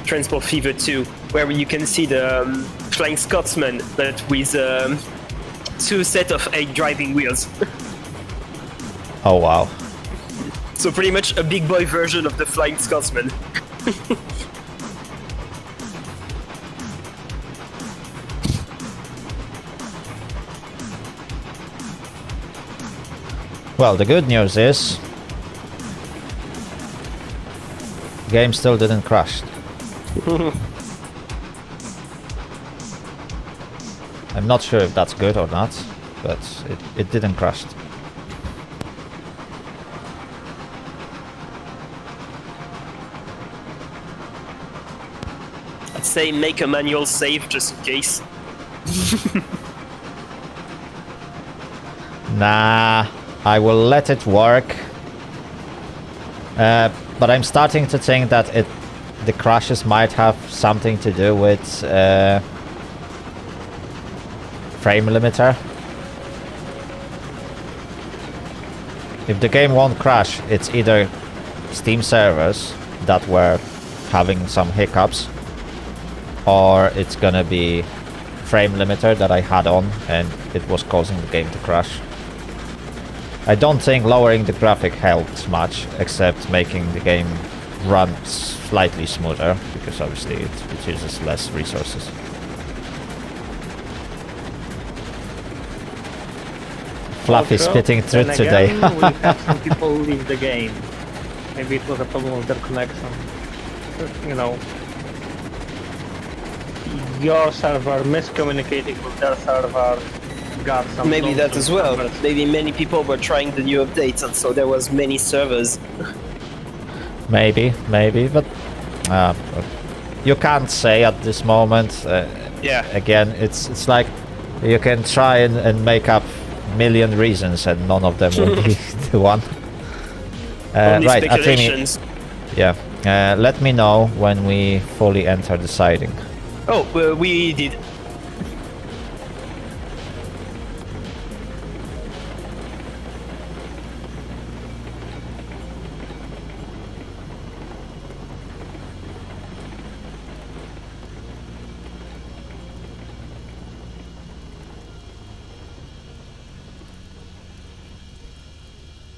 Transport Fever 2, where you can see the Flying Scotsman, but with 2 sets of 8 driving wheels. Oh wow. So pretty much a Big Boy version of the Flying Scotsman. Well, the good news is game still didn't crash. I'm not sure if that's good or not, but it didn't crash. I'd say make a manual save just in case. Nah, I will let it work. But I'm starting to think that the crashes might have something to do with frame limiter. If the game won't crash, it's either Steam servers that were having some hiccups, or it's gonna be frame limiter that I had on and it was causing the game to crash. I don't think lowering the graphic helped much, except making the game run slightly smoother, because obviously it uses less resources. Fluffy spitting through Then today. again, we had some people leave the game. Maybe it was a problem with their connection. You know, your server miscommunicating with their server got some. Maybe that as well. numbers. Maybe many people were trying the new updates, and so there was many servers. Maybe, but you can't say at this moment. Yeah. Again, it's like you can try and make up million reasons, and none of them will be the one. Only Right, Atrimi, speculations. yeah. Let me know when we fully enter the siding. Oh, we did.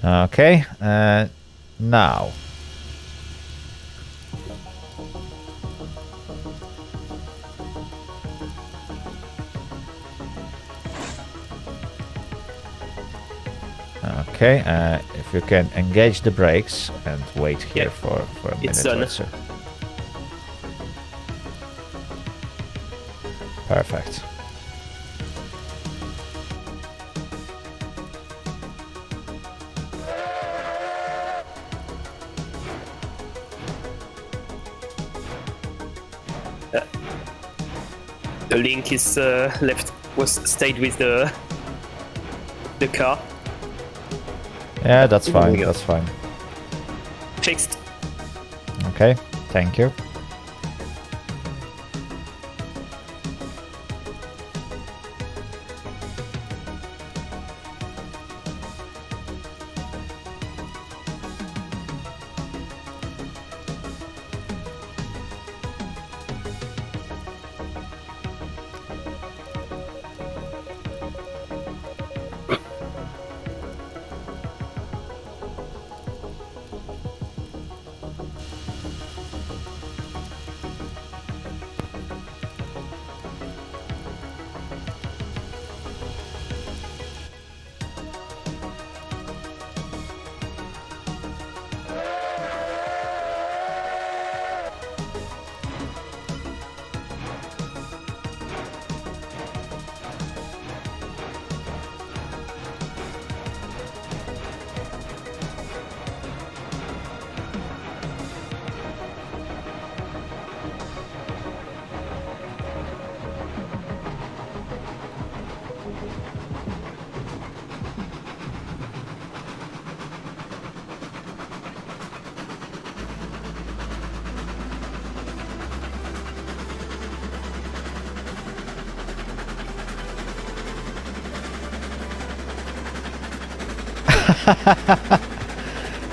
Okay, now. Okay, if you can engage the brakes and wait here Yeah, for a it's minute or done. so. Perfect. The link is left. was stayed with the car. Yeah, that's There we fine. go. That's fine. Fixed. Okay, thank you.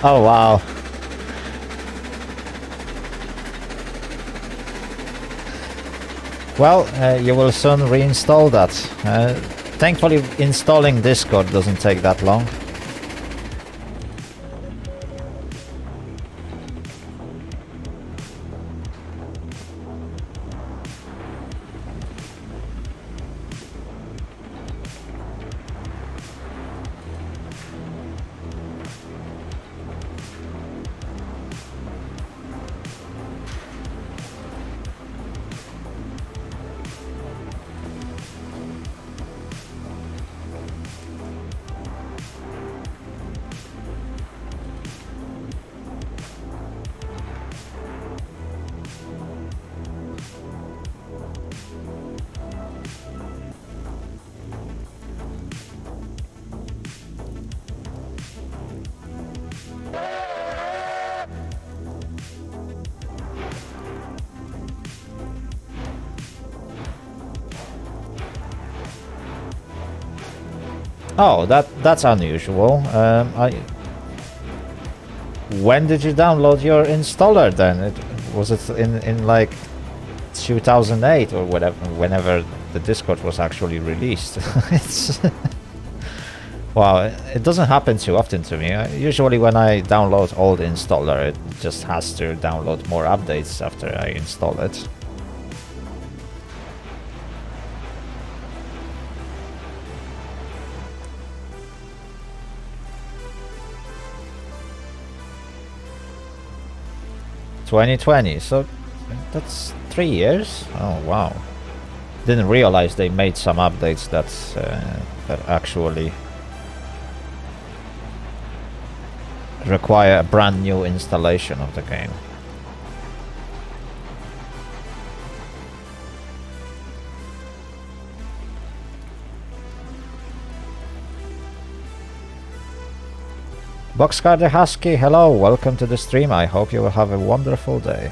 Oh wow. Well, you will soon reinstall that. Thankfully, installing Discord doesn't take that long. Oh, that's unusual. When did you download your installer then? Was it in like 2008 or whatever, whenever the Discord was actually released? It's wow, it doesn't happen too often to me. Usually when I download old installer, it just has to download more updates after I install it. ...2020, so that's 3 years? Oh wow. Didn't realize they made some updates that actually require a brand new installation of the game. Boxcar the Husky, hello, welcome to the stream. I hope you will have a wonderful day.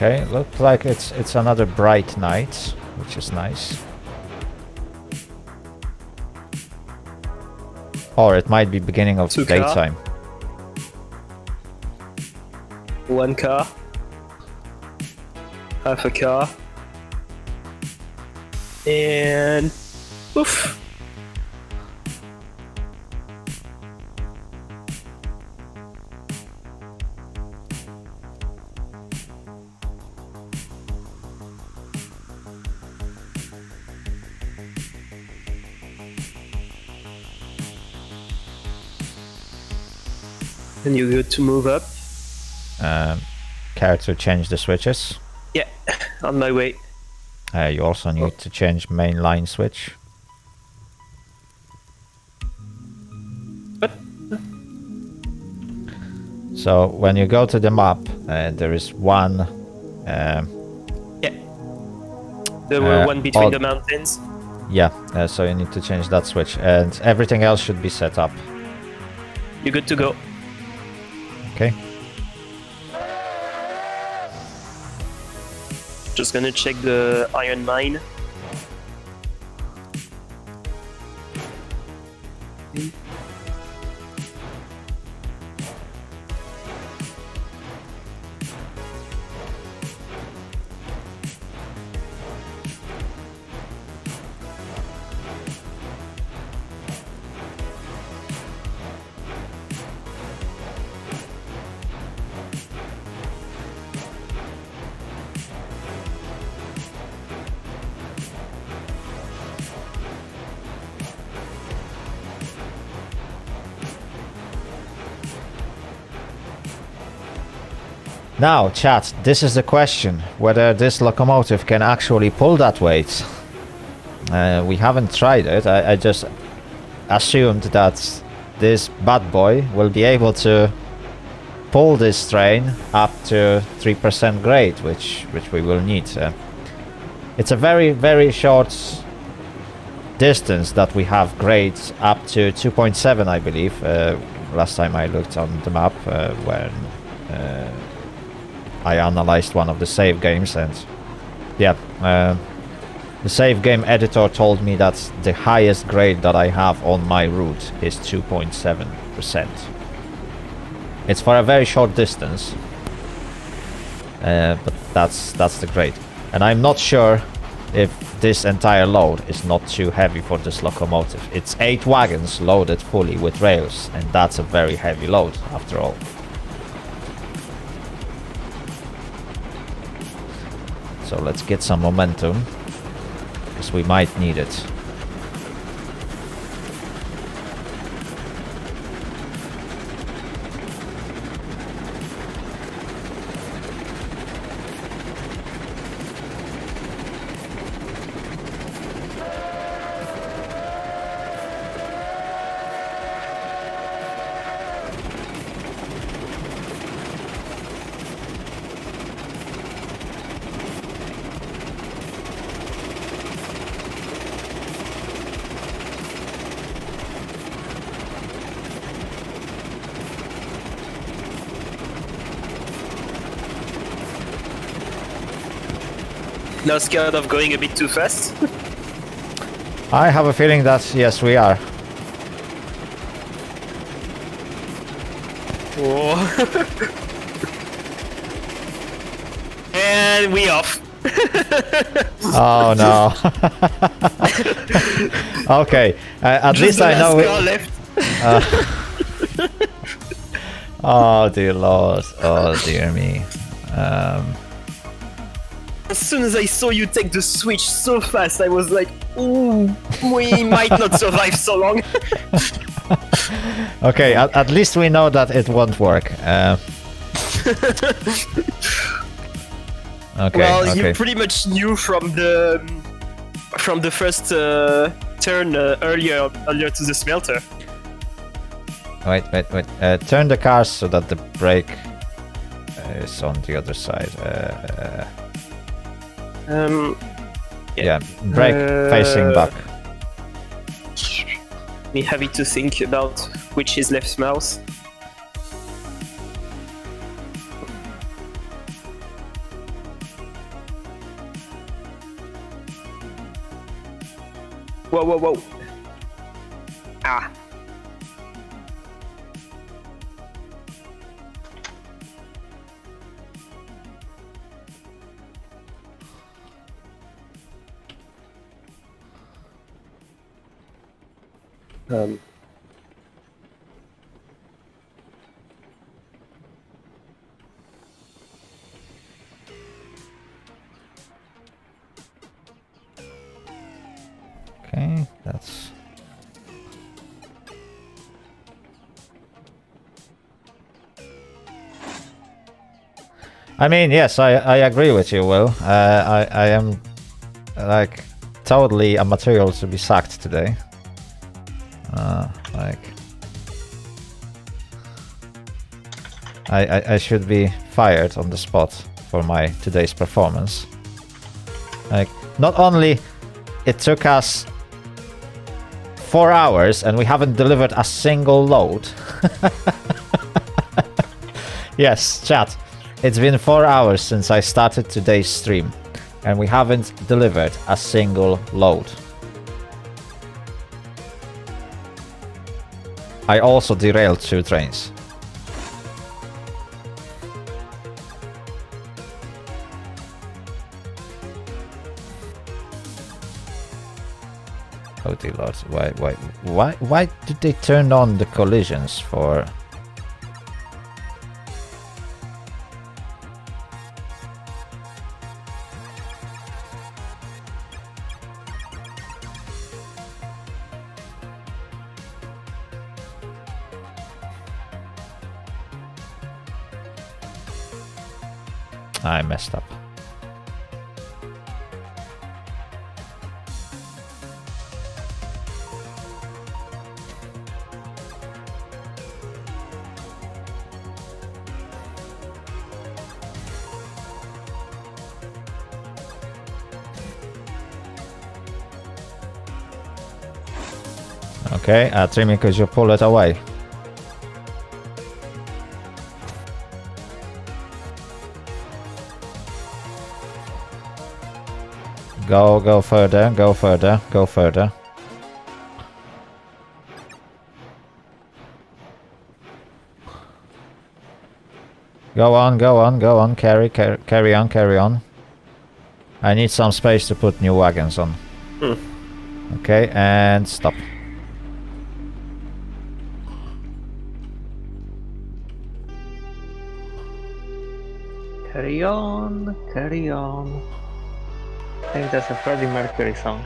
Okay, looks like it's another bright night, which is nice. Or it might be beginning of Two car. daytime. 1 car. Half a car. And oof. And you're good to move up. Care to change the switches? Yeah, on my way. You also need to change main line switch. What? So when you go to the map, there is one. Yeah. There were one between all- the mountains. Yeah, so you need to change that switch, and everything else should be set up. You're good to go. Okay. Just gonna check the iron mine. Now, chat, this is the question, whether this locomotive can actually pull that weight. We haven't tried it. I just assumed that this bad boy will be able to pull this train up to 3% grade, which we will need. It's a very, very short distance that we have grades up to 2.7, I believe. Last time I looked on the map when I analyzed one of the save games, and yeah, the save game editor told me that the highest grade that I have on my route is 2.7%. It's for a very short distance, but that's the grade. And I'm not sure if this entire load is not too heavy for this locomotive. It's 8 wagons loaded fully with rails, and that's a very heavy load after all. So let's get some momentum, because we might need it. Now scared of going a bit too fast. I have a feeling that, yes, we are. Whoa. And we off. Oh no. Okay, at Just least the I know last car left. Oh dear lord, oh dear me. As soon as I saw you take the switch so fast, I was like, ooh, we might not survive so long. Okay, at least we know that it won't work. Okay, Well, okay. you pretty much knew from the first turn earlier to the smelter. Wait. Turn the cars so that the brake is on the other side. Yeah, brake facing back. Me having to think about which is left mouse. Whoa, whoa, whoa. Ah. Okay, that's... I mean, yes, I agree with you, Will. I am, like, totally a material to be sacked today. Like... I should be fired on the spot for my today's performance. Like, not only it took us 4 hours and we haven't delivered a single load. Yes, chat. It's been 4 hours since I started today's stream and we haven't delivered a single load. I also derailed 2 trains. Oh dear lord, why did they turn on the collisions for... I messed up. Okay, Trimmy, could you pull it away? Go further, go further, go further. Go on, go on, go on, carry on, carry on. I need some space to put new wagons on. Okay, and stop. Carry on, carry on. I think that's a Freddie Mercury song.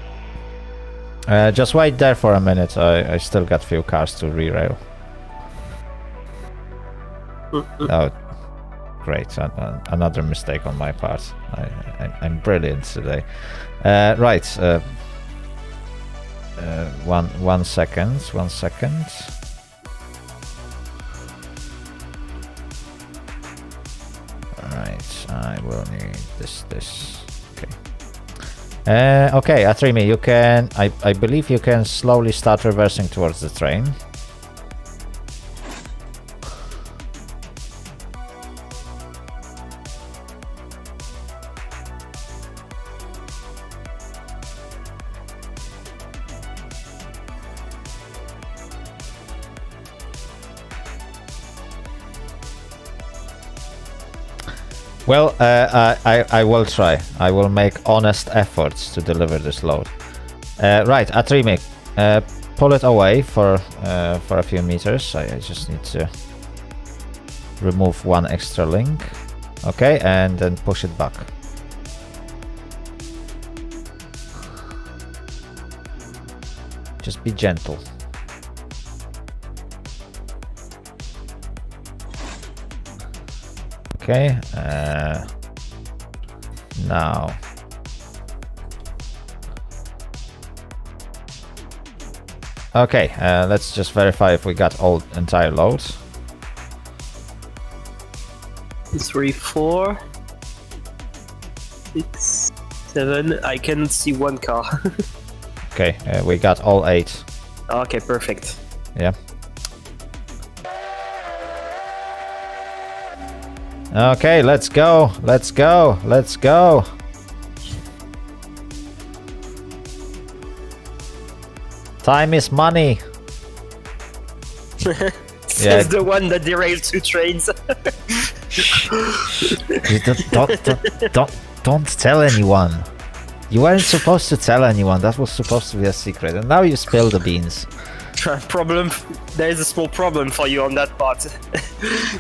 Just wait there for a minute. I still got few cars to re-rail. Oh, great! Another mistake on my part. I'm brilliant today. Right. 1 second. 1 second. Right. I will need this. Okay. Okay, Atrimi, you can... I believe you can slowly start reversing towards the train. Well, I will try. I will make honest efforts to deliver this load. Right, Atrimi, pull it away for a few meters. I just need to remove 1 extra link. Okay, and then push it back. Just be gentle. Okay, now. Okay, let's just verify if we got all entire loads. 3, 4, 6, 7. I can see 1 car. Okay, we got all 8. Okay, perfect. Yeah. Okay, let's go. Let's go. Let's go. Time is money. Says the one that derailed 2 trains. Don't tell anyone. You weren't supposed to tell anyone. That was supposed to be a secret, and now you spill the beans. Problem. There is a small problem for you on that part.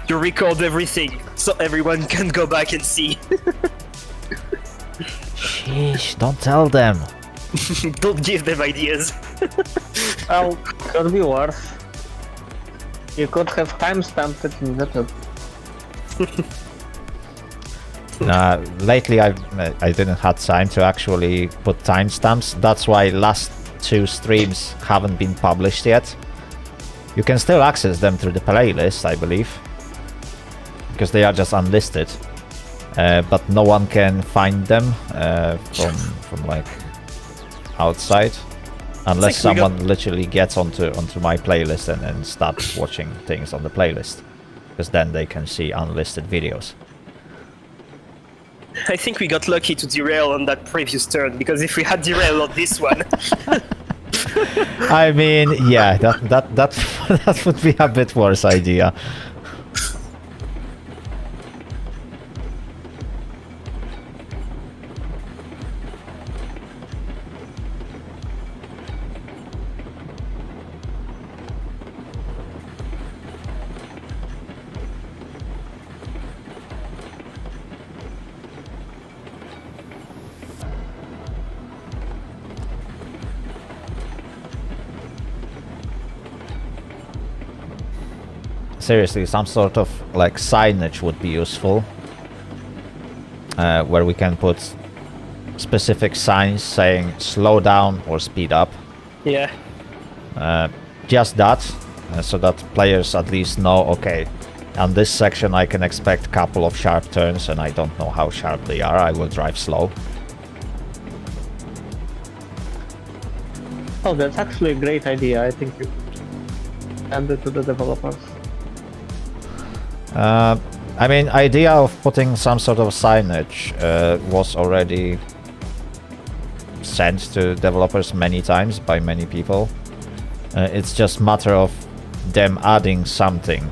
You record everything, so everyone can go back and see. Sheesh, don't tell them. Don't give them ideas. Well, could be worse. You could have timestamped it in YouTube. Lately I didn't have time to actually put timestamps. That's why last 2 streams haven't been published yet. You can still access them through the playlist, I believe, because they are just unlisted. But no one can find them from like outside, unless someone literally gets onto my playlist and starts watching things on the playlist, because then they can see unlisted videos. I think we got lucky to derail on that previous turn, because if we had derailed on this one... I mean, yeah, that would be a bit worse idea. Seriously, some sort of like signage would be useful, where we can put specific signs saying slow down or speed up. Yeah. Just that, so that players at least know, okay, on this section I can expect a couple of sharp turns and I don't know how sharp they are, I will drive slow. Oh, that's actually a great idea. I think you could send it to the developers. I mean, idea of putting some sort of signage was already sent to developers many times by many people. It's just matter of them adding something.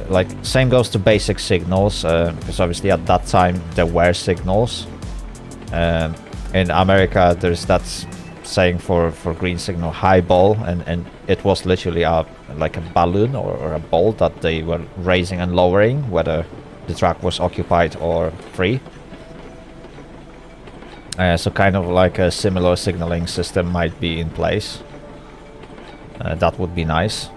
Like, same goes to basic signals, because obviously at that time there were signals. In America there's that saying for green signal, high ball, and it was literally like a balloon or a ball that they were raising and lowering whether the track was occupied or free. So kind of like a similar signaling system might be in place. That would be nice.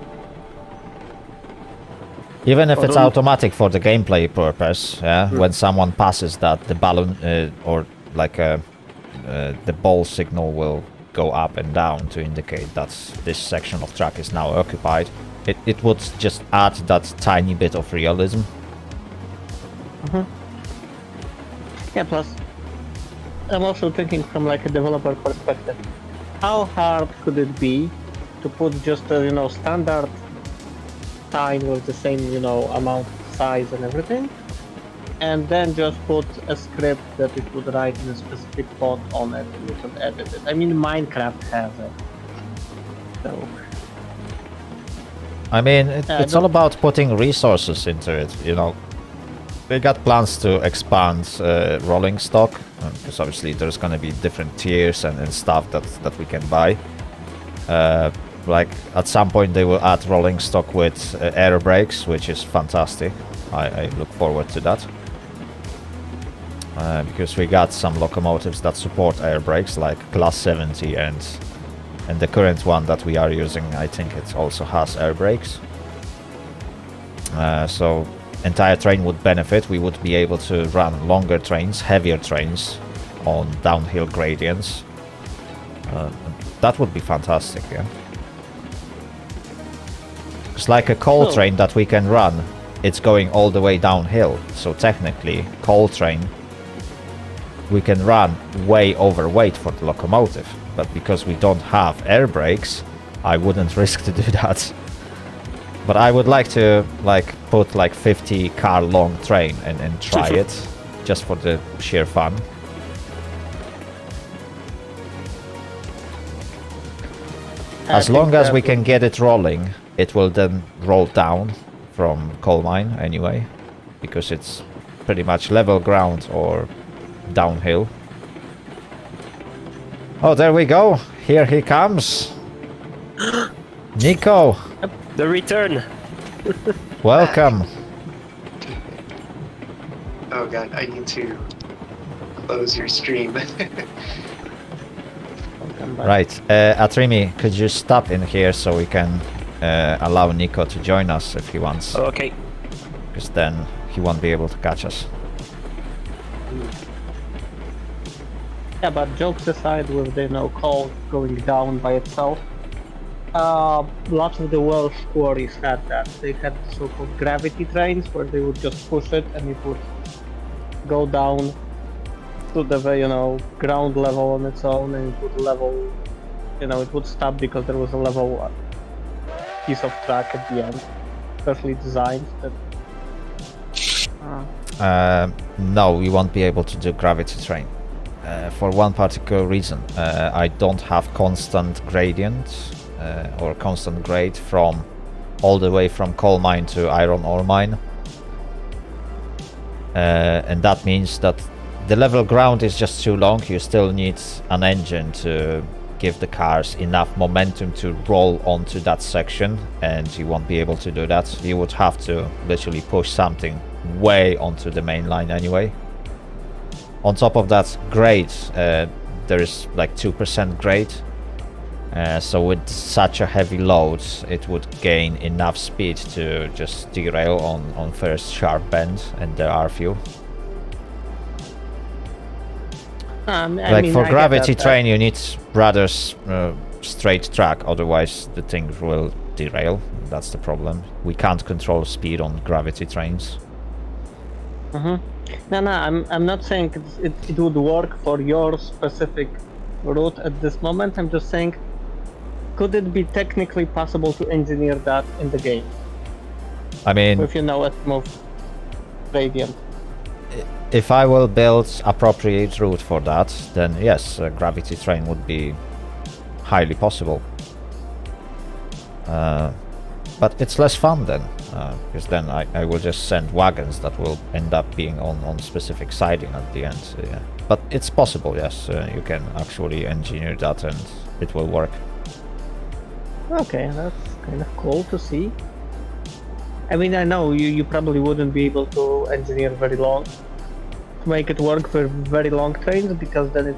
Even if it's automatic for the gameplay purpose, yeah, when someone passes that, the balloon or like the ball signal will go up and down to indicate that this section of track is now occupied. It would just add that tiny bit of realism. Yeah, plus I'm also thinking from like a developer perspective. How hard could it be to put just a standard sign with the same amount of size and everything, and then just put a script that it would write in a specific code on it and you can edit it. I mean, Minecraft has it. So I mean, it's all about putting resources into it, They got plans to expand rolling stock, because obviously there's going to be different tiers and stuff that we can buy. Like, at some point they will add rolling stock with air brakes, which is fantastic. I look forward to that. Because we got some locomotives that support air brakes, like Class 70 and the current one that we are using, I think it also has air brakes. So entire train would benefit. We would be able to run longer trains, heavier trains on downhill gradients. That would be fantastic, yeah. It's like a coal train that we can run. It's going all the way downhill, so technically coal train we can run way overweight for the locomotive, but because we don't have air brakes I wouldn't risk to do that. But I would like to put like 50 car long train and try it just for the sheer fun. As think long as that we can get it rolling, it will then roll down from coal mine anyway, because it's pretty much level ground or downhill. Oh, there we go. Here he comes. Nico, The return. welcome. Oh god, I need to close your stream. Welcome back. Right, Atrimi, could you stop in here so we can allow Nico to join us if he wants? Okay. Because then he won't be able to catch us. Yeah, but jokes aside, with the coal going down by itself, lots of the Welsh quarries had that. They had so-called gravity trains where they would just push it and it would go down to the ground level on its own, and it would level, it would stop because there was a level piece of track at the end, specially designed that. No, we won't be able to do gravity train. For one particular reason. I don't have constant gradient or constant grade from all the way from coal mine to iron ore mine. And that means that the level ground is just too long. You still need an engine to give the cars enough momentum to roll onto that section, and you won't be able to do that. You would have to literally push something way onto the main line anyway. On top of that grade, there is like 2% grade. So with such a heavy load, it would gain enough speed to just derail on first sharp bend, and there are few. Like for gravity train, you need rather straight track, otherwise the thing will derail. That's the problem. We can't control speed on gravity trains. No, I'm not saying it would work for your specific route at this moment. I'm just saying, could it be technically possible to engineer that in the game? I mean, If you know it move gradient. if I will build appropriate route for that, then yes, a gravity train would be highly possible. But it's less fun then, because then I will just send wagons that will end up being on specific siding at the end. Yeah. But it's possible, yes. You can actually engineer that and it will work. Okay, that's kind of cool to see. I mean, I know you probably wouldn't be able to engineer very long, to make it work for very long trains, because then it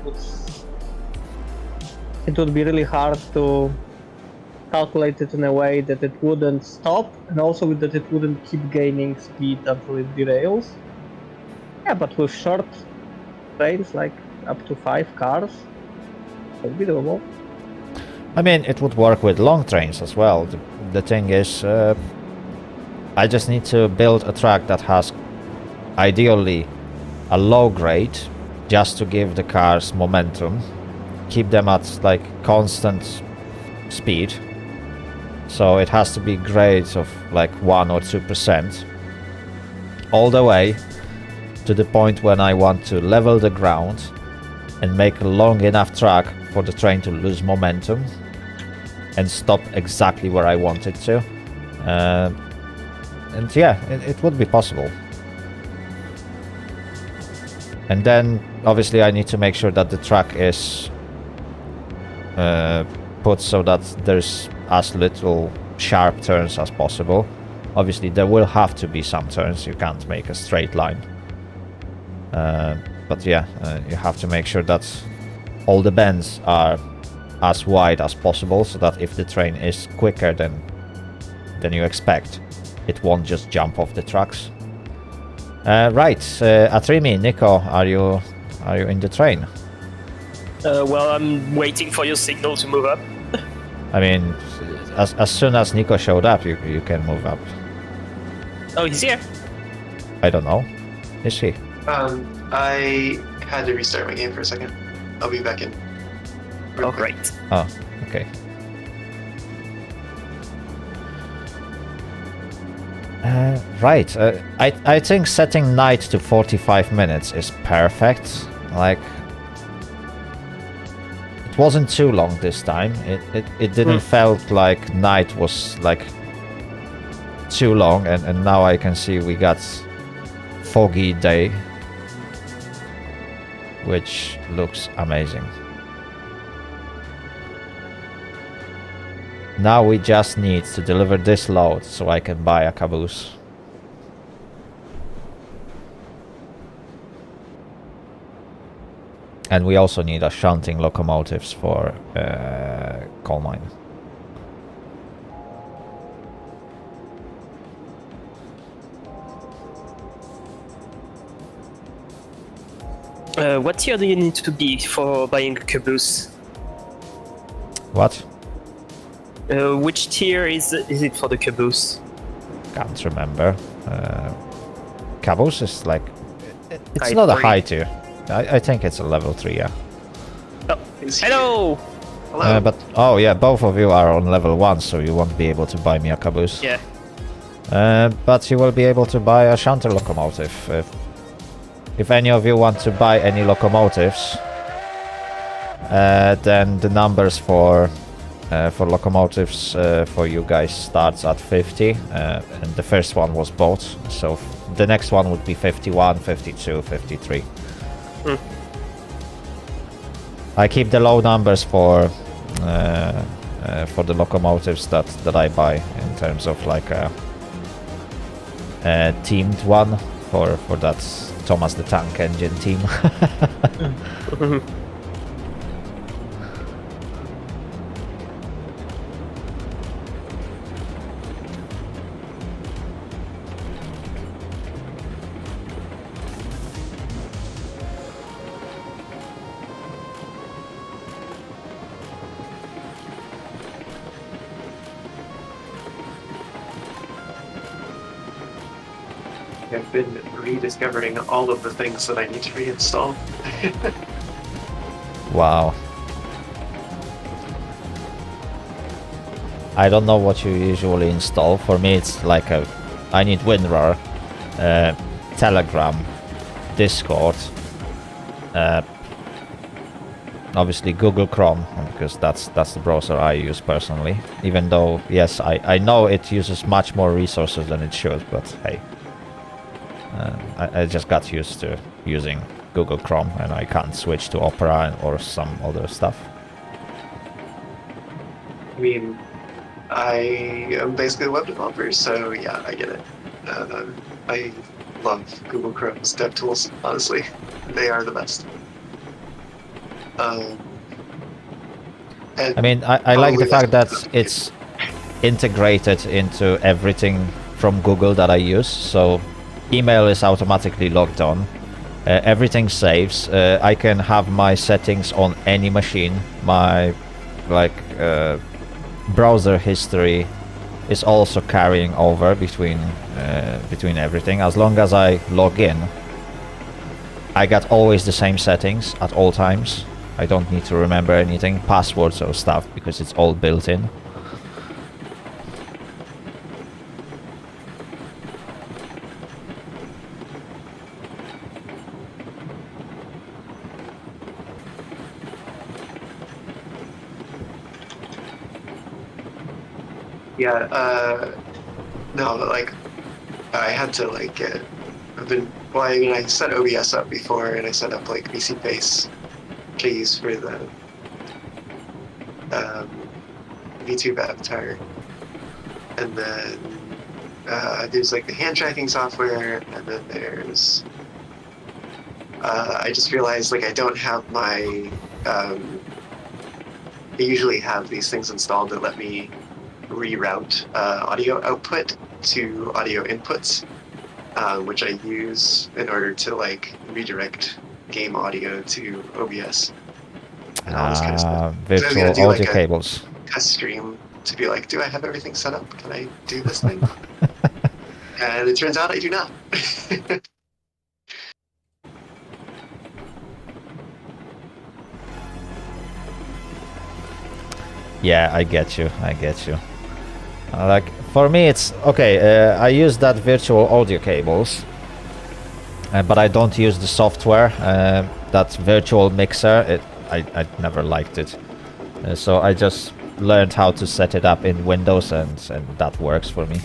would be really hard to calculate it in a way that it wouldn't stop, and also that it wouldn't keep gaining speed until it derails. Yeah, but with short trains, like up to 5 cars, it would be doable. I mean, it would work with long trains as well. The thing is, I just need to build a track that has ideally a low grade, just to give the cars momentum, keep them at like constant speed. So it has to be grades of like 1 or 2%, all the way to the point when I want to level the ground and make a long enough track for the train to lose momentum and stop exactly where I want it to. And yeah, it would be possible. And then obviously I need to make sure that the track is put so that there's as little sharp turns as possible. Obviously there will have to be some turns, you can't make a straight line. But yeah, you have to make sure that all the bends are as wide as possible, so that if the train is quicker than you expect, it won't just jump off the tracks. Right, Atrimi, Nico, are you in the train? Well, I'm waiting for your signal to move up. I mean, as soon as Nico showed up, you can move up. Oh, he's here. I don't know. Is he? I had to restart my game for a second. I'll be back in. real Oh, quick. great. Oh, okay. Right. I think setting night to 45 minutes is perfect. Like, it wasn't too long this time. It didn't felt like night was like too long, and now I can see we got foggy day, which looks amazing. Now we just need to deliver this load so I can buy a caboose. And we also need a shunting locomotives for coal mine. What tier do you need to be for buying a caboose? What? Which tier is it for the caboose? Can't remember. Caboose is like... It's High not a 3. high tier. I think it's a level 3, yeah. Oh, hello! Hello. But, oh yeah, both of you are on level 1, so you won't be able to buy me a caboose. Yeah. But you will be able to buy a shunter locomotive. If any of you want to buy any locomotives, then the numbers for locomotives for you guys starts at 50, and the first one was bought, so the next one would be 51, 52, 53. I keep the low numbers for the locomotives that I buy in terms of like a teamed one for that Thomas the Tank Engine team. I've been rediscovering all of the things that I need to reinstall. Wow. I don't know what you usually install. For me, it's like I need WinRAR, Telegram, Discord, obviously Google Chrome, because that's the browser I use personally. Even though, yes, I know it uses much more resources than it should, but hey. I just got used to using Google Chrome, and I can't switch to Opera or some other stuff. I mean, I am basically a web developer, so yeah, I get it. I love Google Chrome's dev tools, honestly. They are the best. I mean, I like the fact that it's integrated into everything from Google that I use, so email is automatically logged on, everything saves, I can have my settings on any machine, my browser history is also carrying over between everything. As long as I log in, I got always the same settings at all times. I don't need to remember anything, passwords or stuff, because it's all built in. Yeah, no, but like, I had to like I set OBS up before, and I set up like VC Face keys for the VTube avatar, and then there's like the hand tracking software, and then there's I just realized like I don't have my I usually have these things installed that let me reroute audio output to audio inputs, which I use in order to like redirect game audio to OBS and all this kind of stuff. Virtual so audio like cables. Test stream to be like, do I have everything set up? Can I do this thing? And it turns out I do not. Yeah, I get you. Like, for me it's okay, I use that virtual audio cables, but I don't use the software, that virtual mixer. I never liked it. So I just learned how to set it up in Windows, and that works for me.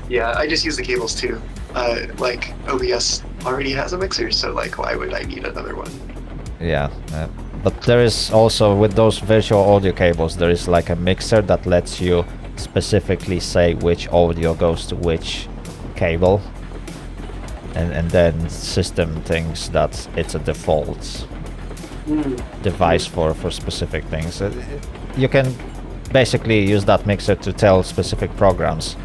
Yeah, I just use the cables too. Like OBS already has a mixer, so like why would I need another one? Yeah, but there is also, with those virtual audio cables, there is like a mixer that lets you specifically say which audio goes to which cable, and then system thinks that it's a default device for specific things. You can basically use that mixer to tell specific programs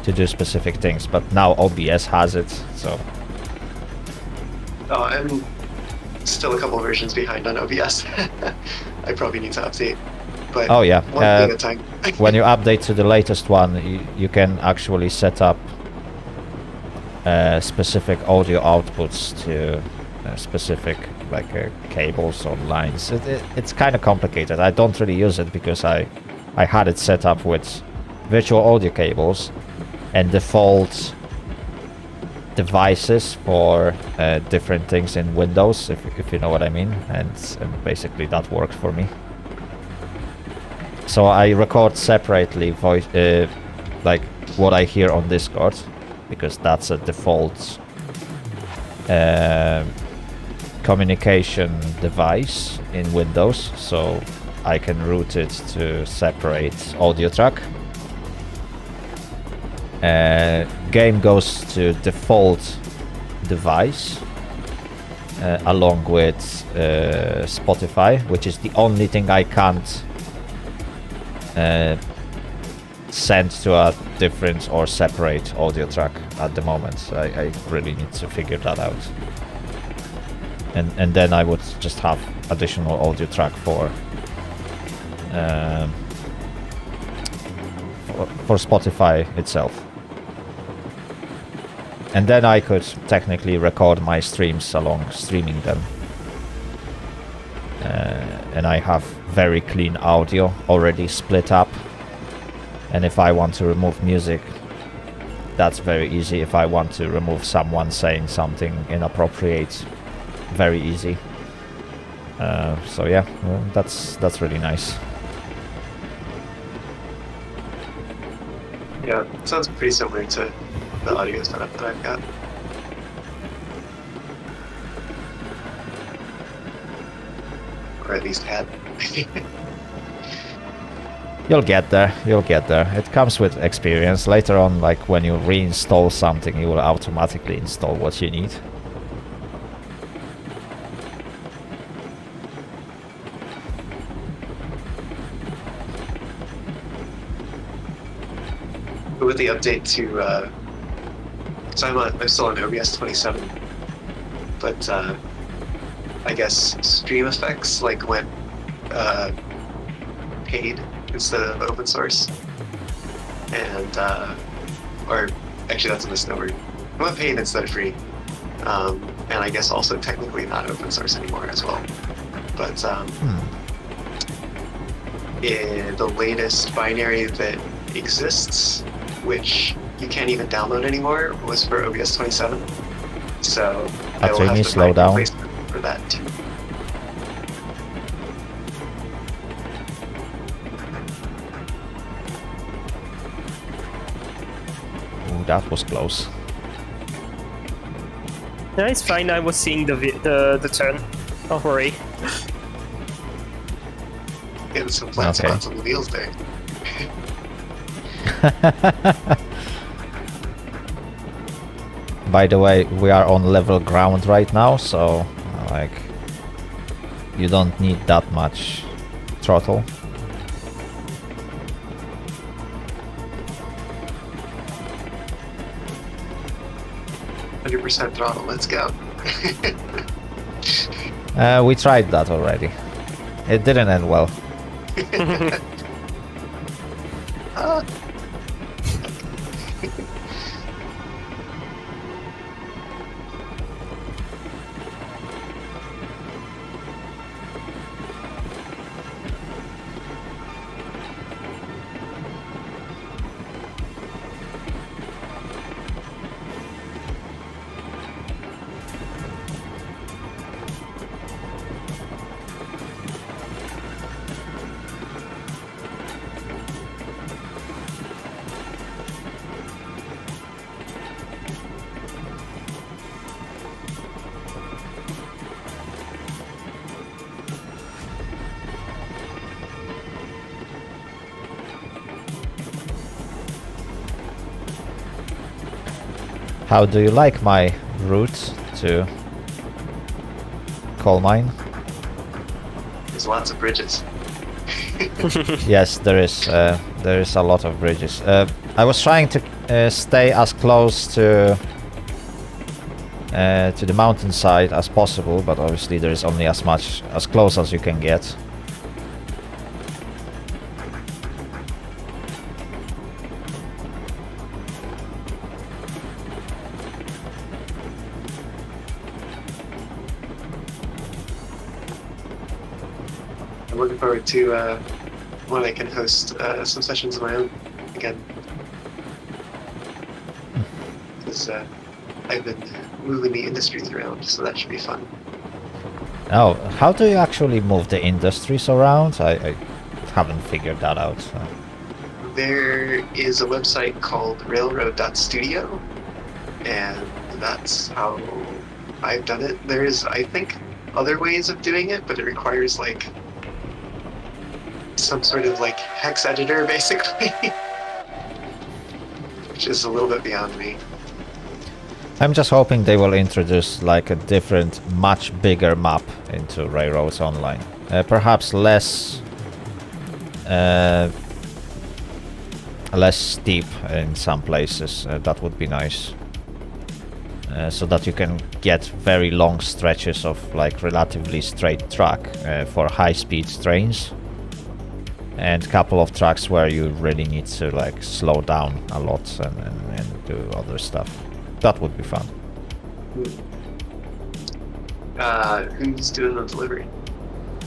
to do specific things, but now OBS has it, so... Oh, I'm still a couple versions behind on OBS. I probably need to update, but Oh yeah, one thing at a time. when you update to the latest one, you can actually set up specific audio outputs to specific cables or lines. It's kind of complicated. I don't really use it because I had it set up with virtual audio cables and default devices for different things in Windows, if you know what I mean, and basically that worked for me. So I record separately voice, like what I hear on Discord, because that's a default communication device in Windows, so I can route it to separate audio track. Game goes to default device along with Spotify, which is the only thing I can't send to a different or separate audio track at the moment. I really need to figure that out. And then I would just have additional audio track for Spotify itself. And then I could technically record my streams along streaming them. And I have very clean audio already split up. And if I want to remove music, that's very easy. If I want to remove someone saying something inappropriate, very easy. So yeah, well, that's really nice. Yeah, sounds pretty similar to the audio setup that I've got. Or at least had. You'll get there, you'll get there. It comes with experience. Later on, like when you reinstall something, you will automatically install what you need. With the update to, so I'm still on OBS 27, but I guess stream effects like went paid instead of open source, and or actually that's a misnomer. It went paid instead of free, and I guess also technically not open source anymore as well. But in the latest binary that exists, which you can't even download anymore, was for OBS 27. So I will have to slow find a down. replacement for that too. Ooh, that was close. No, it's fine. I was seeing the turn. Don't worry. Getting some flat Okay. spots on the wheels there. By the way, we are on level ground right now, so like you don't need that much throttle. %100% throttle, let's go. We tried that already. It didn't end well. Ah. How do you like my route to coal mine? There's lots of bridges. Yes, there is a lot of bridges. I was trying to stay as close to the mountainside as possible, but obviously there is only as close as you can get. I'm looking forward to when I can host some sessions of my own again. Because I've been moving the industries around, so that should be fun. Oh, how do you actually move the industries around? I haven't figured that out. So. There is a website called railroad.studio, and that's how I've done it. There is, I think, other ways of doing it, but it requires like some sort of like hex editor, basically, which is a little bit beyond me. I'm just hoping they will introduce like a different, much bigger map into Railroads Online. Perhaps less steep in some places. That would be nice. So that you can get very long stretches of like relatively straight track for high-speed trains. And a couple of tracks where you really need to like slow down a lot and do other stuff. That would be fun. Who's doing the delivery?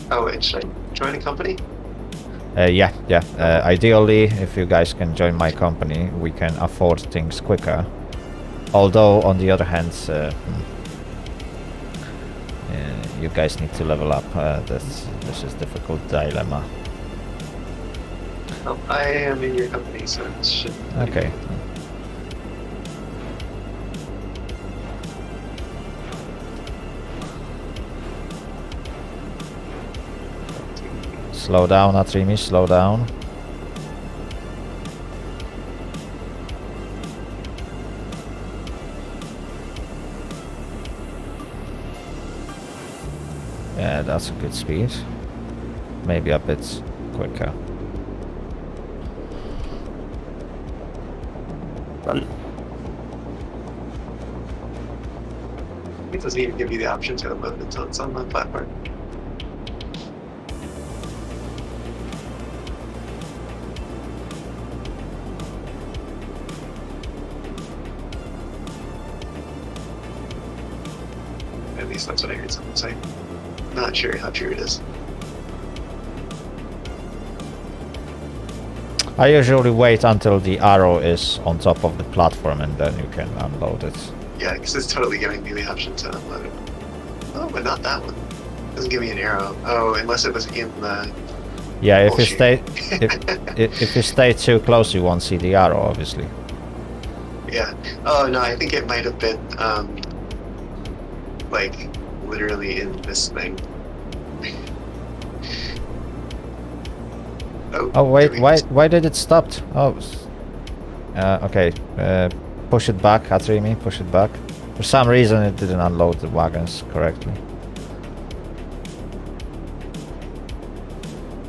Oh, and should I join a company? Yeah. Ideally, if you guys can join my company, we can afford things quicker. Although, on the other hand, you guys need to level up. This is a difficult dilemma. Oh, I am in your company, so it should. Okay. Slow down, Atrimi, slow down. Yeah, that's a good speed. Maybe a bit quicker. It doesn't even give you the option to upload until it's on the platform. At least that's what I heard someone say. Not sure how true it is. I usually wait until the arrow is on top of the platform and then you can unload it. Yeah, because it's totally giving me the option to upload it. Oh, but not that one. It doesn't give me an arrow. Oh, unless it was in the... Yeah, if you bullshit. stay if you stay too close, you won't see the arrow, obviously. Yeah. Oh, no, I think it might have been, like, literally in this thing. Oh wait, why did it stop? Oh, okay. Push it back, Atrimi, push it back. For some reason, it didn't unload the wagons correctly.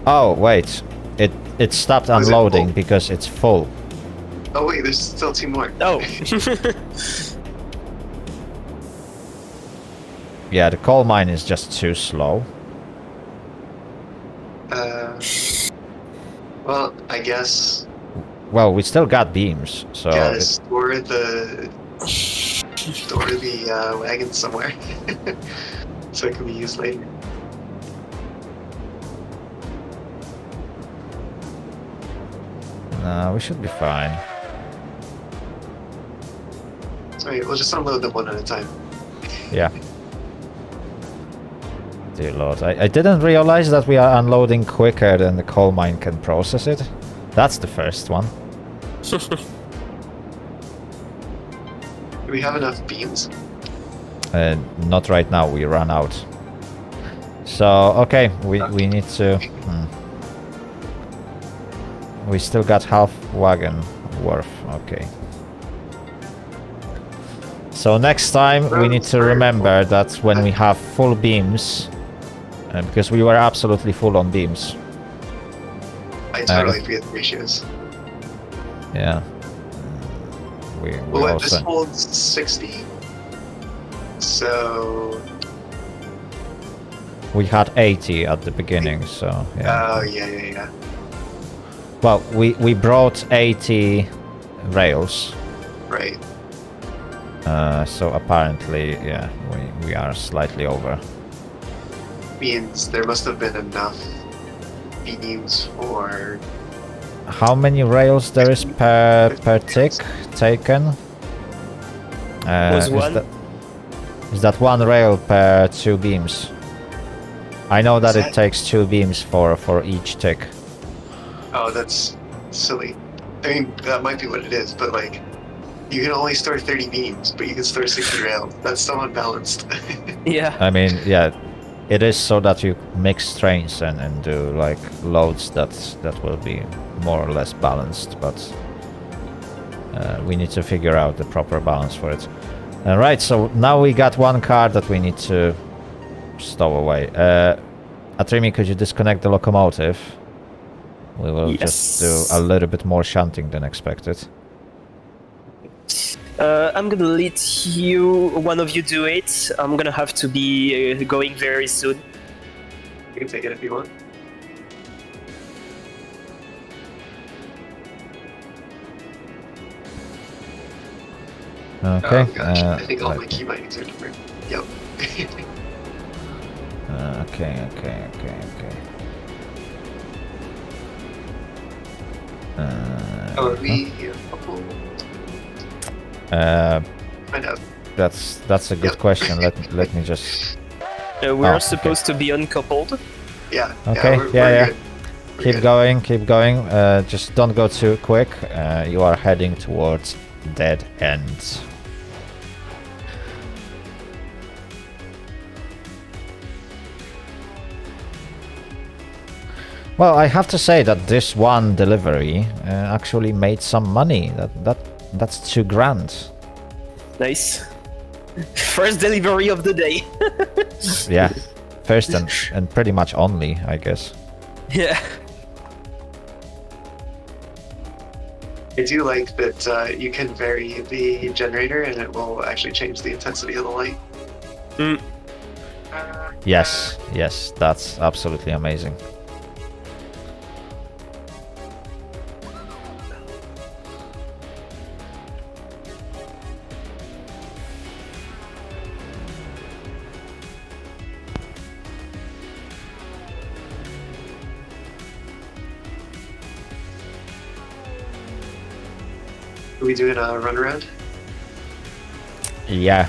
Oh wait, it stopped unloading because it's full. Oh wait, there's still two more. Oh. Yeah, the coal mine is just too slow. Well, I guess. Well, we still got beams, so. Yeah, store the wagon somewhere, so it can be used later. No, we should be fine. Sorry, we'll just unload them one at a time. Yeah. Dear Lord, I didn't realize that we are unloading quicker than the coal mine can process it. That's the first one. Do we have enough beams? Not right now, we ran out. So, okay, we need to... We still got half wagon worth, okay. So next time we need to remember that when we have full beams, because we were absolutely full on beams. I totally forget the ratios. Yeah. We Well, also... this holds 60. So. We had 80 at the beginning, so yeah. Oh, yeah. Well, we brought 80 rails. Right. So apparently, yeah, we are slightly over. Means there must have been enough beams for. How many rails there is per tick taken? Was one. Is that one rail per 2 beams? I know that it takes 2 beams for each tick. Oh, that's silly. I mean, that might be what it is, but like, you can only store 30 beams, but you can store 60 rails. That's so unbalanced. Yeah. I mean, yeah, it is so that you mix trains and do like loads that will be more or less balanced, but we need to figure out the proper balance for it. Alright, so now we got one car that we need to stow away. Atrimi, could you disconnect the locomotive? We will just do a little bit more shunting than expected. I'm gonna let one of you do it. I'm gonna have to be going very soon. You can take it if you want. Okay. Oh gosh, I think all my key bindings are different. Yep. Okay. Are we find out. That's a good question. Let me just. We are supposed to be uncoupled. Yeah. Okay. We're Yeah. good. We're Keep good. going. Just don't go too quick. You are heading towards dead ends. Well, I have to say that this one delivery actually made some money. That's $2,000. Nice. First delivery of the day. Yeah, first and pretty much only, I guess. Yeah. I do like that you can vary the generator and it will actually change the intensity of the light. Yes, that's absolutely amazing. Are we doing a run around? Yeah,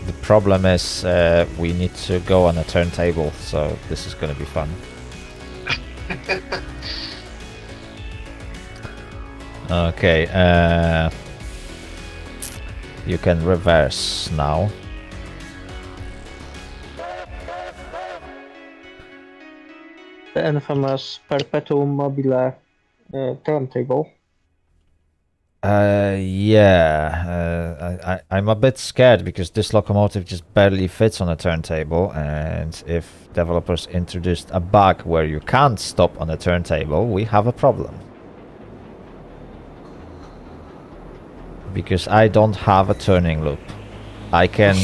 the problem is we need to go on a turntable, so this is gonna be fun. Okay, you can reverse now. The infamous perpetuum mobile turntable. Yeah, I'm a bit scared because this locomotive just barely fits on a turntable, and if developers introduced a bug where you can't stop on a turntable, we have a problem. Because I don't have a turning loop. I can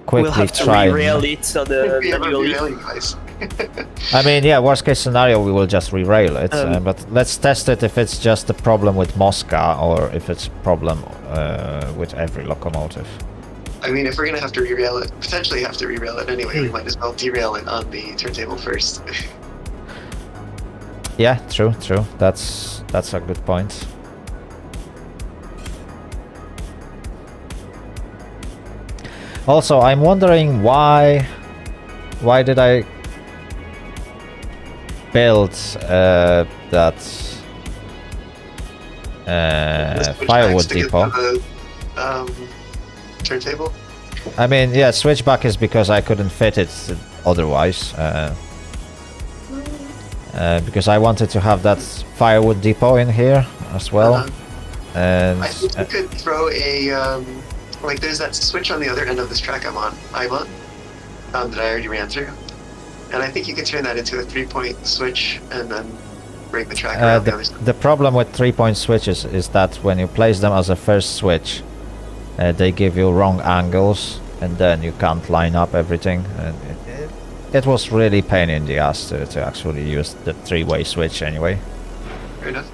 quickly we'll have to try re-rail it on the We have a manually. railing device. I mean, yeah, worst case scenario, we will just re-rail it, but let's test it if it's just a problem with Mosca or if it's a problem with every locomotive. I mean, if we're gonna have to re-rail it, potentially have to re-rail it anyway, we might as well derail it on the turntable first. Yeah, true. That's a good point. Also, I'm wondering why did I build that Switch firewood backs to get depot? to the, turntable. I mean, yeah, switchback is because I couldn't fit it otherwise. Because I wanted to have that firewood depot in here as well. And I think you could throw a like there's that switch on the other end of this track I'm on, that I already ran through. And I think you can turn that into a 3-point switch and then bring the track around the other side. The problem with 3-point switches is that when you place them as a first switch, they give you wrong angles, and then you can't line up everything. And it was really pain in the ass to actually use the 3-way switch anyway. Fair enough.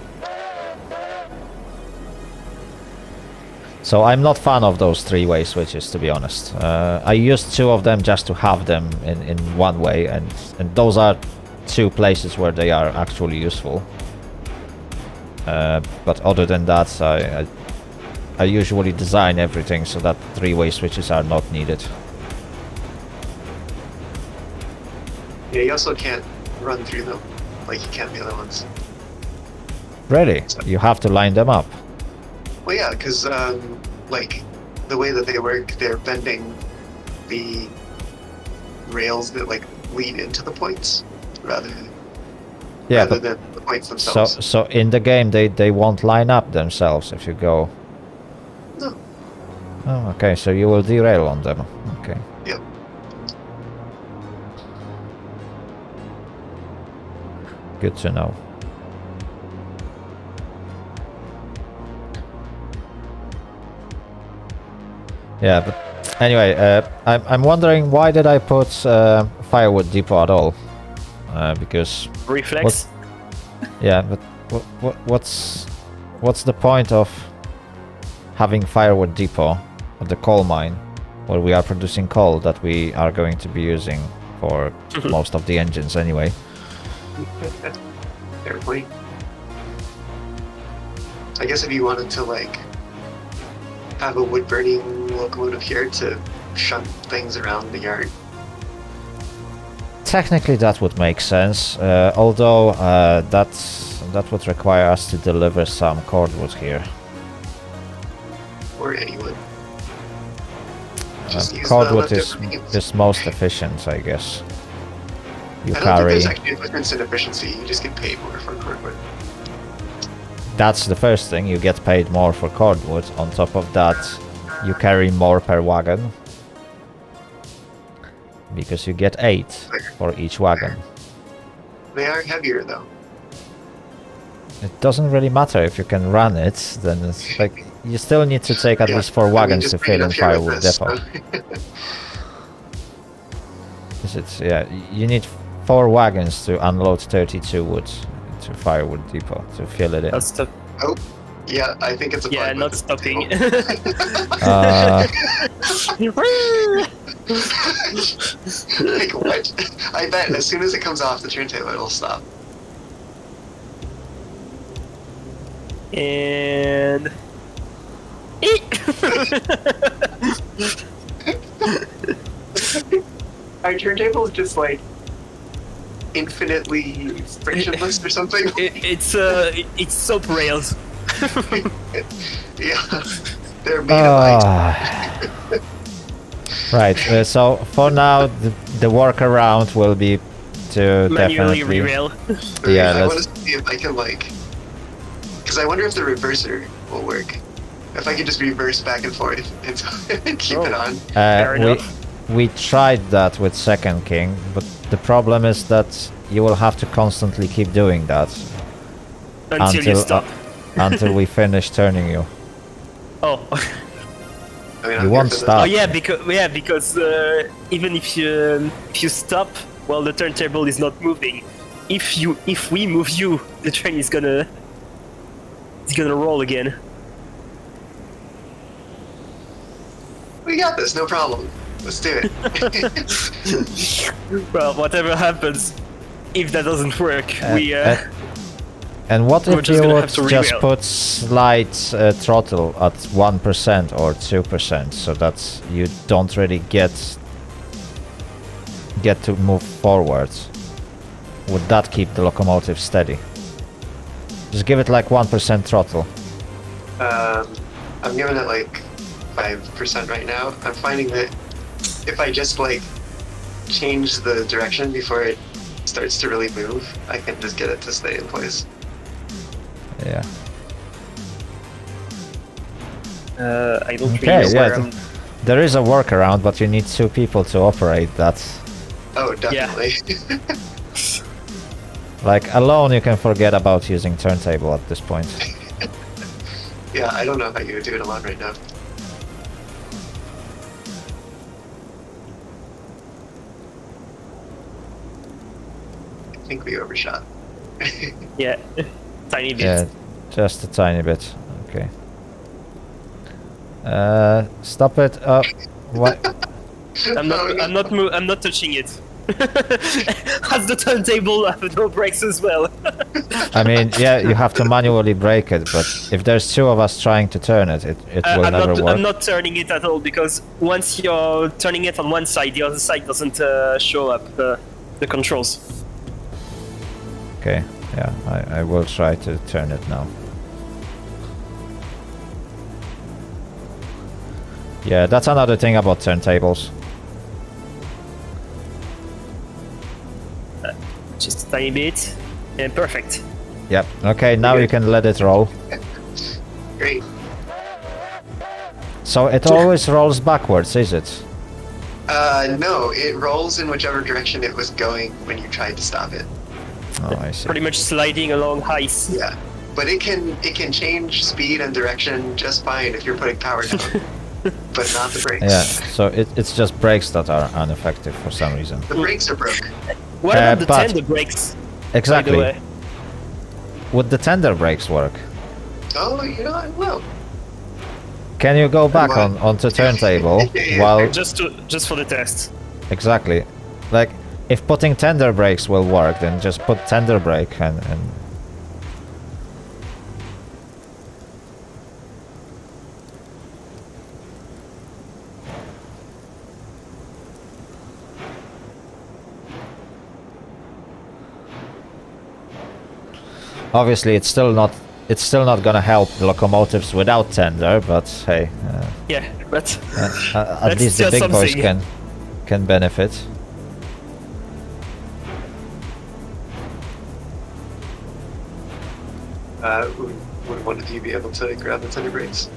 So I'm not fan of those 3-way switches, to be honest. I used 2 of them just to have them in one way, and those are 2 places where they are actually useful. But other than that, I usually design everything so that 3-way switches are not needed. Yeah, you also can't run through them like you can the other ones. Really? You have to line them up. Well, yeah, because like the way that they work, they're bending the rails that like lead into the points rather than the points themselves. So in the game they won't line up themselves if you go. No. Oh, okay. So you will derail on them. Okay. Yep. Good to know. Yeah, but anyway, I'm wondering why did I put firewood depot at all? Because Reflex. yeah, but what's the point of having firewood depot at the coal mine where we are producing coal that we are going to be using for most of the engines anyway? Fair point. I guess if you wanted to like have a wood burning locomotive here to shunt things around the yard. Technically that would make sense, although that would require us to deliver some cordwood here. Or any wood. Just use the Cordwood leftover beams. is most efficient, I guess. You I don't think carry. there's actually a difference in efficiency, you just get paid more for cordwood. That's the first thing, you get paid more for cordwood. On top of that, you carry more per wagon. Because you get 8 for each wagon. They are heavier though. It doesn't really matter if you can run it, then it's like you still need to take at Yeah, least 4 I mean, wagons just to bring it fill in up here firewood with this, depot. so- Is it? Yeah, you need 4 wagons to unload 32 wood to firewood depot to fill it in. Not stop. Oh, yeah, I think it's a Yeah, bug not with the stopping. Like what? I bet as soon as it comes off the turntable, it'll stop. And Our turntable is just like infinitely frictionless or something. it's soap rails. Yeah, they're made of ice. Right, so for now the workaround will be to Manually definitely... re-rail. Yeah, I want let's... to see if I can like, because I wonder if the reverser will work. If I can just reverse back and forth and keep it on. Fair enough. We tried that with Second King, but the problem is that you will have to constantly keep doing that Until you stop. Uh-huh. until we finish turning you. Oh. I mean, You I'm won't here for stop. Oh yeah, because even if you stop, well, the turntable is not moving. If we move you, the train is gonna roll again. We got this, no problem. Let's do it. Well, whatever happens, if that doesn't work, And what We're if just you gonna would have to just reroute. put slight throttle at 1% or 2% so that you don't really get to move forward? Would that keep the locomotive steady? Just give it like 1% throttle. I'm giving it like 5% right now. I'm finding that if I just like change the direction before it starts to really move, I can just get it to stay in place. Yeah. I don't Okay, really know yeah, where I'm... there is a workaround, but you need 2 people to operate that. Oh, definitely. Like, alone you can forget about using turntable at this point. Yeah, I don't know how you would do it alone right now. I think we overshot. Yeah, tiny bit. Yeah, just a tiny bit. Okay. Stop it. What? I'm not touching it. Has the turntable have no brakes as well? I mean, yeah, you have to manually brake it, but if there's 2 of us trying to turn it, it will never work. I'm not turning it at all, because once you're turning it on one side, the other side doesn't show up the controls. Okay, yeah, I will try to turn it now. Yeah, that's another thing about turntables. Just a tiny bit. And perfect. Yep. Okay, now you can let it roll. Great. So it always rolls backwards, is it? No, it rolls in whichever direction it was going when you tried to stop it. Oh, I see. Pretty much sliding along ice. Yeah, but it can change speed and direction just fine if you're putting power down, but not the brakes. Yeah, so it's just brakes that are ineffective for some reason. The brakes are broke. What about the but- tender brakes? Exactly. By the way? Would the tender brakes work? Oh, you know, I will. Can you go back What? onto turntable Yeah. while... Just for the test. Exactly. Like, if putting tender brakes will work, then just put tender brake and... Obviously, it's still not gonna help the locomotives without tender, but hey, Yeah, but at That's least the just big boys something. can benefit. Would one of you be able to grab the tender brakes?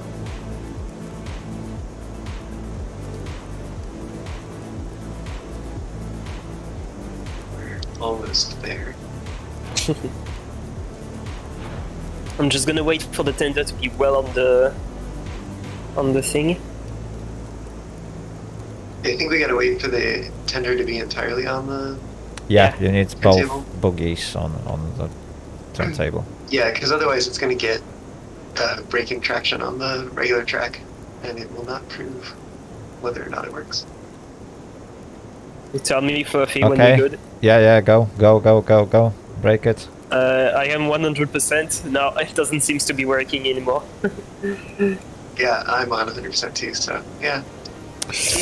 We're almost there. I'm just gonna wait for the tender to be well on the thing. I think we gotta wait for the tender to be entirely on the... Yeah, you need both Turntable? bogies on the turntable. Yeah, because otherwise it's gonna get braking traction on the regular track, and it will not prove whether or not it works. You tell me, Furphy, when Okay. you're good. Yeah, go. Break it. I am 100%. No, it doesn't seem to be working anymore. Yeah, I'm on 100% too, so yeah.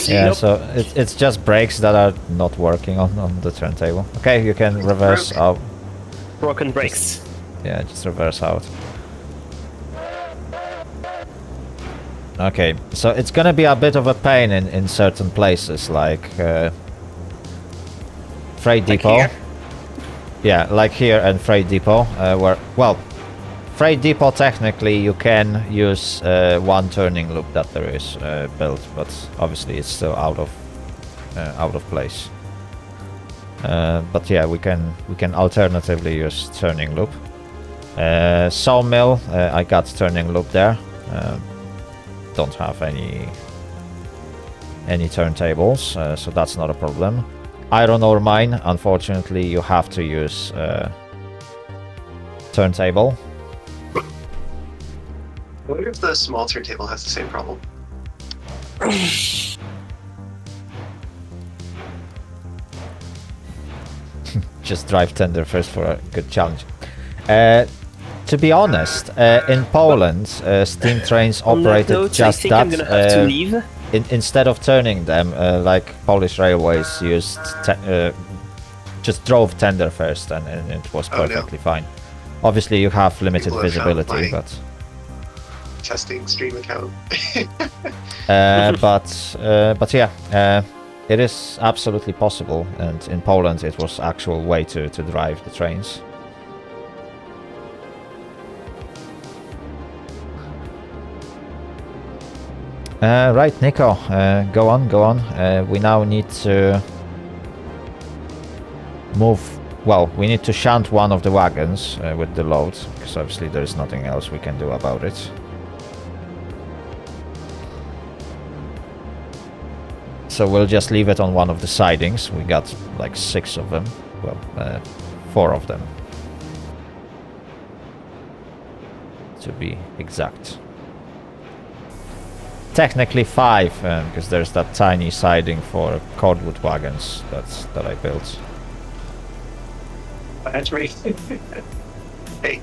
Yeah, Nope. so it's just brakes that are not working on the turntable. Okay, you can reverse broken. out. Broken brakes. Yeah, just reverse out. Okay, so it's gonna be a bit of a pain in certain places, like freight Like depot. here? Yeah, like here and freight depot, where, well, freight depot technically you can use one turning loop that there is built, but obviously it's still out of place. But yeah, we can alternatively use turning loop. Sawmill, I got turning loop there. Don't have any turntables, so that's not a problem. Iron ore mine, unfortunately, you have to use turntable. I wonder if the small turntable has the same problem. Just drive tender first for a good challenge. To be honest, in Poland, steam trains On that operated note, just I think that. I'm gonna have to leave. Instead of turning them, like Polish railways used, just drove tender first, and it was Oh, no. perfectly fine. Obviously, you have limited People have found visibility, my- but Testing stream account. but yeah, it is absolutely possible, and in Poland, it was actual way to drive the trains. Right, Nico, go on, go on. We now need to move. Well, we need to shunt one of the wagons with the load, because obviously there is nothing else we can do about it. So we'll just leave it on one of the sidings. We got like 6 of them. Well, 4 of them, to be exact. Technically 5, because there's that tiny siding for cordwood wagons that I built. That's right. Hey.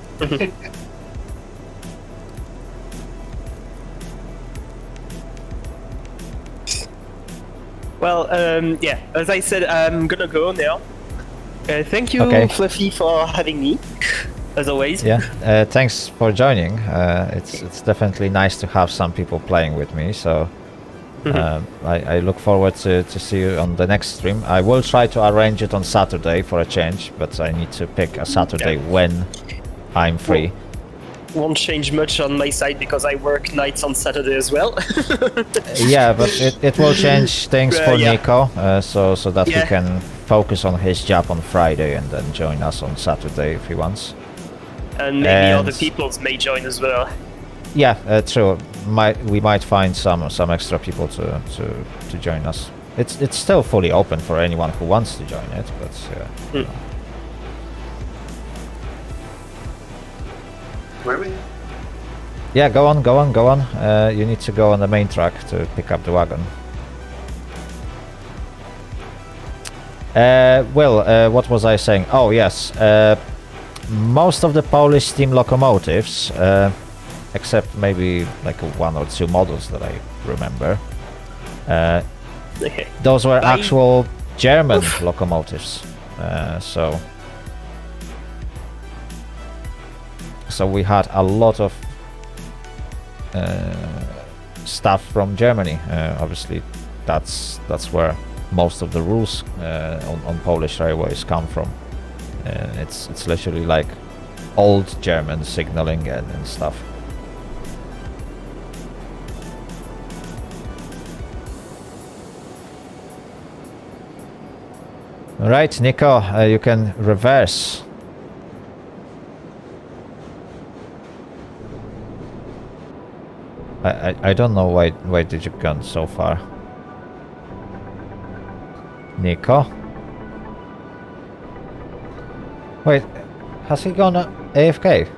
Well, yeah, as I said, I'm gonna go now. Thank you, Okay. Fluffy, for having me, as always. Yeah, thanks for joining. It's definitely nice to have some people playing with me, so I look forward to see you on the next stream. I will try to arrange it on Saturday for a change, but I need to pick a Saturday when I'm free. Won't change much on my side because I work nights on Saturday as well. Yeah, but it will change things for yeah. Nico, so that he Yeah. can focus on his job on Friday and then join us on Saturday if he wants. And maybe And- other peoples may join as well. Yeah, true. We might find some extra people to join us. It's still fully open for anyone who wants to join it, but Where are we? yeah, go on. You need to go on the main track to pick up the wagon. What was I saying? Oh yes, most of the Polish steam locomotives, except maybe like 1 or 2 models that I remember, those were actual German locomotives. So we had a lot of stuff from Germany. Obviously, that's where most of the rules on Polish railways come from. It's literally like old German signaling and stuff. All right, Nico, you can reverse. I don't know why did you gone so far. Nico? Wait, has he gone AFK?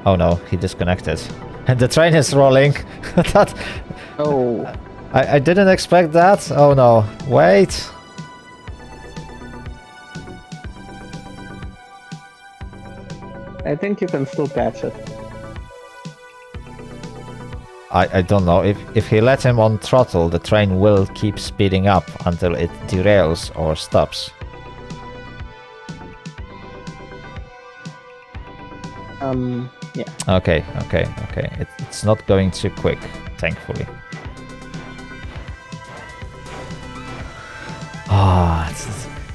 Oh no, he disconnected. And the train is rolling. That... Oh. I didn't expect that. Oh no, wait. I think you can still catch it. I don't know. If he let him on throttle, the train will keep speeding up until it derails or stops. Yeah. Okay. It's not going too quick, thankfully.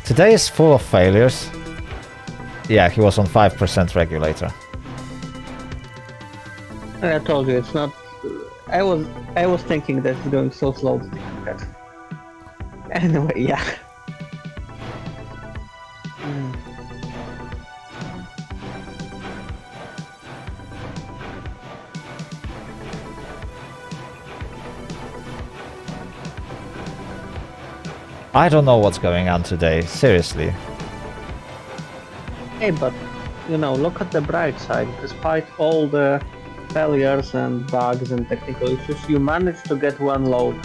Today is full of failures. Yeah, he was on 5% regulator. I told you it's not. I was thinking that it's going so slow. Anyway, yeah. I don't know what's going on today, seriously. Hey, but you know, look at the bright side. Despite all the failures and bugs and technical issues, you managed to get one load.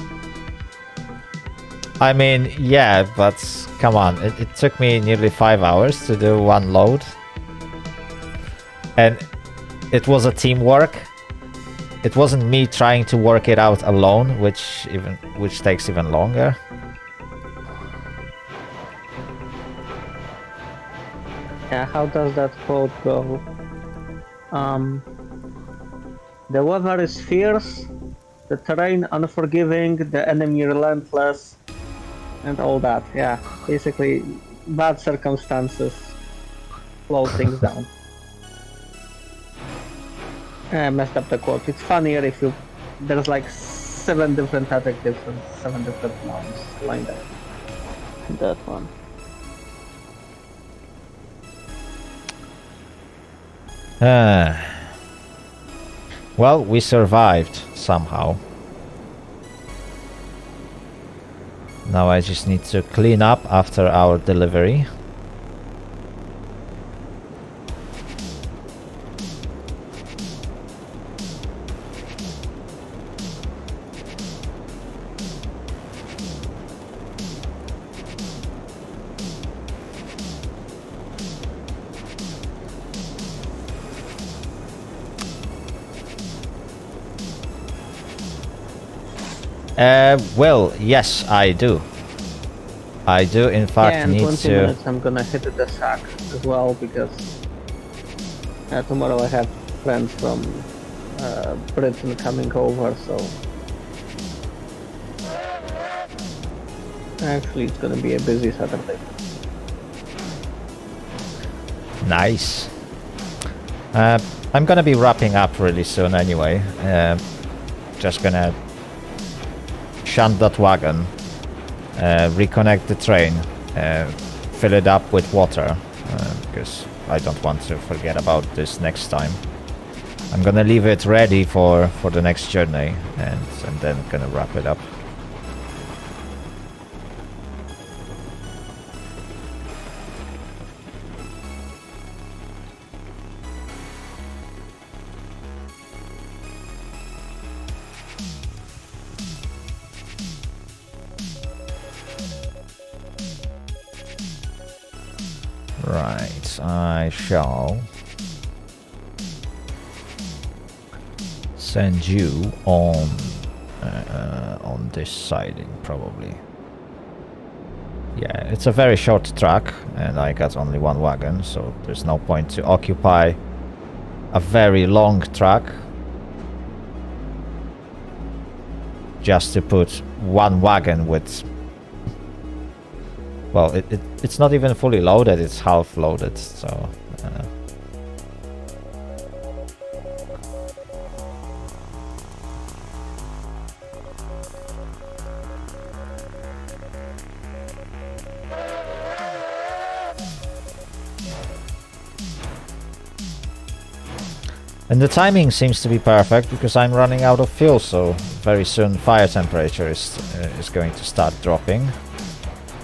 I mean, yeah, but come on, it took me nearly 5 hours to do one load. And it was a teamwork. It wasn't me trying to work it out alone, which takes even longer. Yeah, how does that quote go? The weather is fierce, the terrain unforgiving, the enemy relentless, and all that. Yeah, basically, bad circumstances slow things down. messed up the quote. It's funnier if you there's like 7 different adjectives and 7 different nouns lined up in that one. Well, we survived somehow. Now I just need to clean up after our delivery. Well, yes, I do. I do, in fact, Yeah, in need 20 to... minutes I'm gonna hit the shack as well because tomorrow I have friends from Britain coming over, so actually it's gonna be a busy Saturday. Nice. I'm gonna be wrapping up really soon anyway. Just gonna shunt that wagon, reconnect the train, fill it up with water, because I don't want to forget about this next time. I'm gonna leave it ready for the next journey, and then gonna wrap it up. Right, I shall send you on this siding probably. Yeah, it's a very short track and I got only one wagon, so there's no point to occupy a very long track just to put one wagon with... Well, it's not even fully loaded, it's half loaded, so... And the timing seems to be perfect because I'm running out of fuel, so very soon fire temperature is going to start dropping.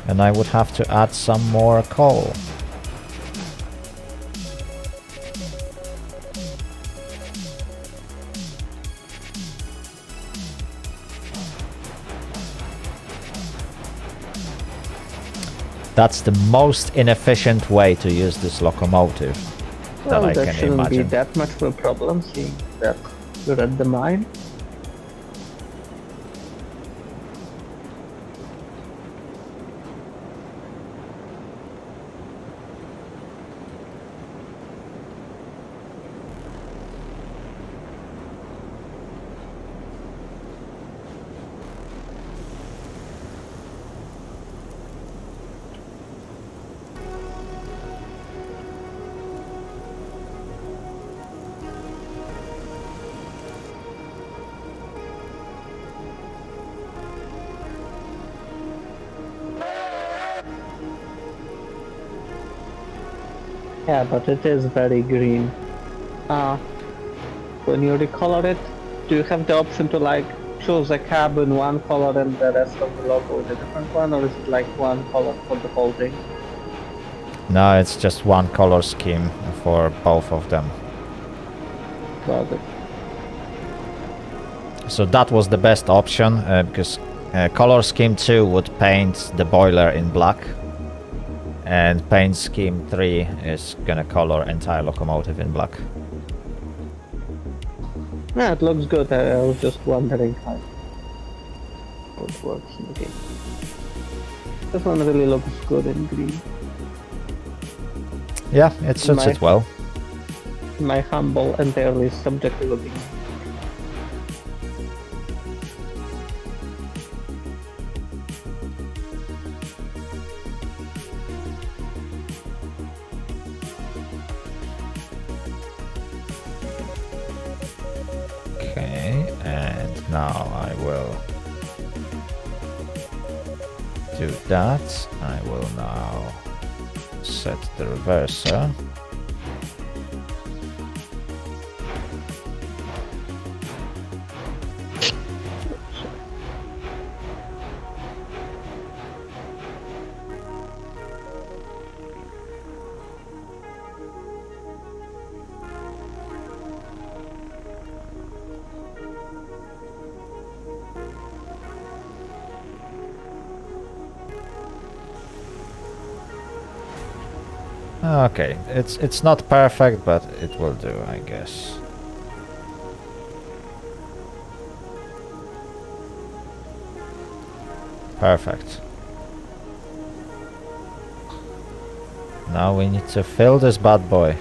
And I would have to add some more coal. That's the most inefficient way to use this locomotive that I that can shouldn't imagine. be that much of a problem, seeing that you're at the mine. Yeah, but it is very green. When you recolor it, do you have the option to like choose a cab in one color and the rest of the logo in a different one, or is it like one color for the whole thing? No, it's just one color scheme for both of them. Got it. So that was the best option, because color scheme 2 would paint the boiler in black. And paint scheme 3 is gonna color entire locomotive in black. Yeah, it looks good. I was just wondering how it works in the game. This one really looks good in green. Yeah, it suits it well. My humble, entirely subjective opinion. now I will do that. I will now set the reverser. Okay, it's not perfect, but it will do, I guess. Perfect. Now we need to fill this bad boy.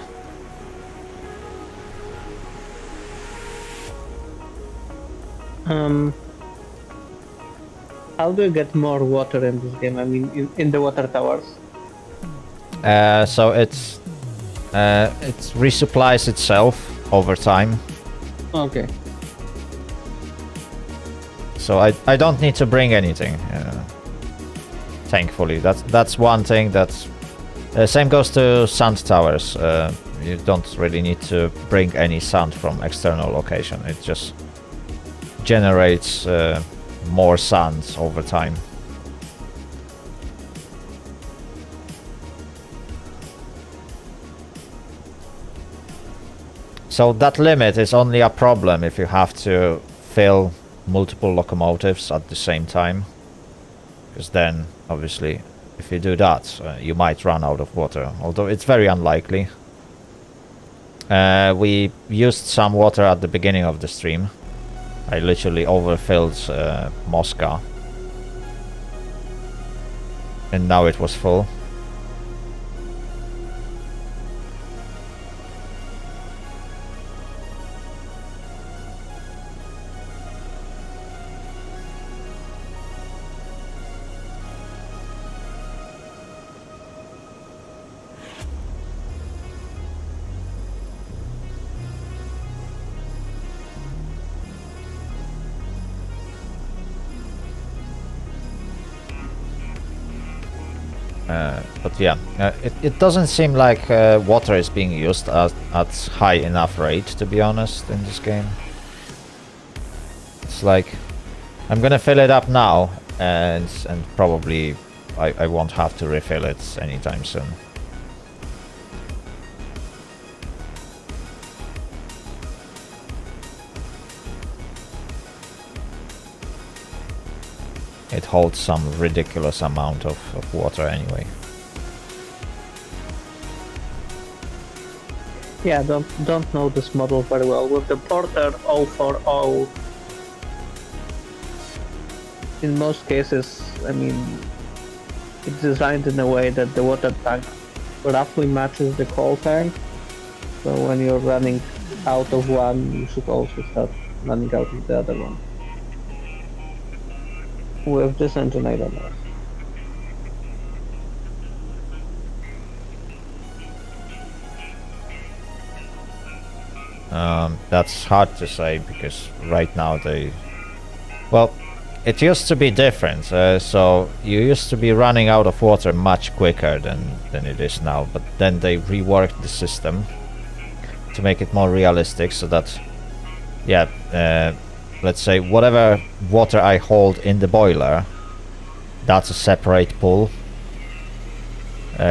How do you get more water in this game? I mean, in the water towers. So it resupplies itself over time. Okay. So I don't need to bring anything. Thankfully, that's one thing. That's same goes to sand towers. You don't really need to bring any sand from external location. It just generates more sand over time. So that limit is only a problem if you have to fill multiple locomotives at the same time. Because then, obviously, if you do that, you might run out of water. Although it's very unlikely. We used some water at the beginning of the stream. I literally overfilled Moscow. And now it was full. But yeah, it doesn't seem like water is being used at high enough rate, to be honest, in this game. It's like, I'm gonna fill it up now, and probably I won't have to refill it anytime soon. It holds some ridiculous amount of water anyway. Yeah, don't know this model very well. With the Porter 040, in most cases, I mean, it's designed in a way that the water tank roughly matches the coal tank. So when you're running out of one, you should also start running out of the other one. With this engine, I don't know. That's hard to say because right now well, it used to be different. So you used to be running out of water much quicker than it is now. But then they reworked the system to make it more realistic, so that, yeah, let's say whatever water I hold in the boiler, that's a separate pool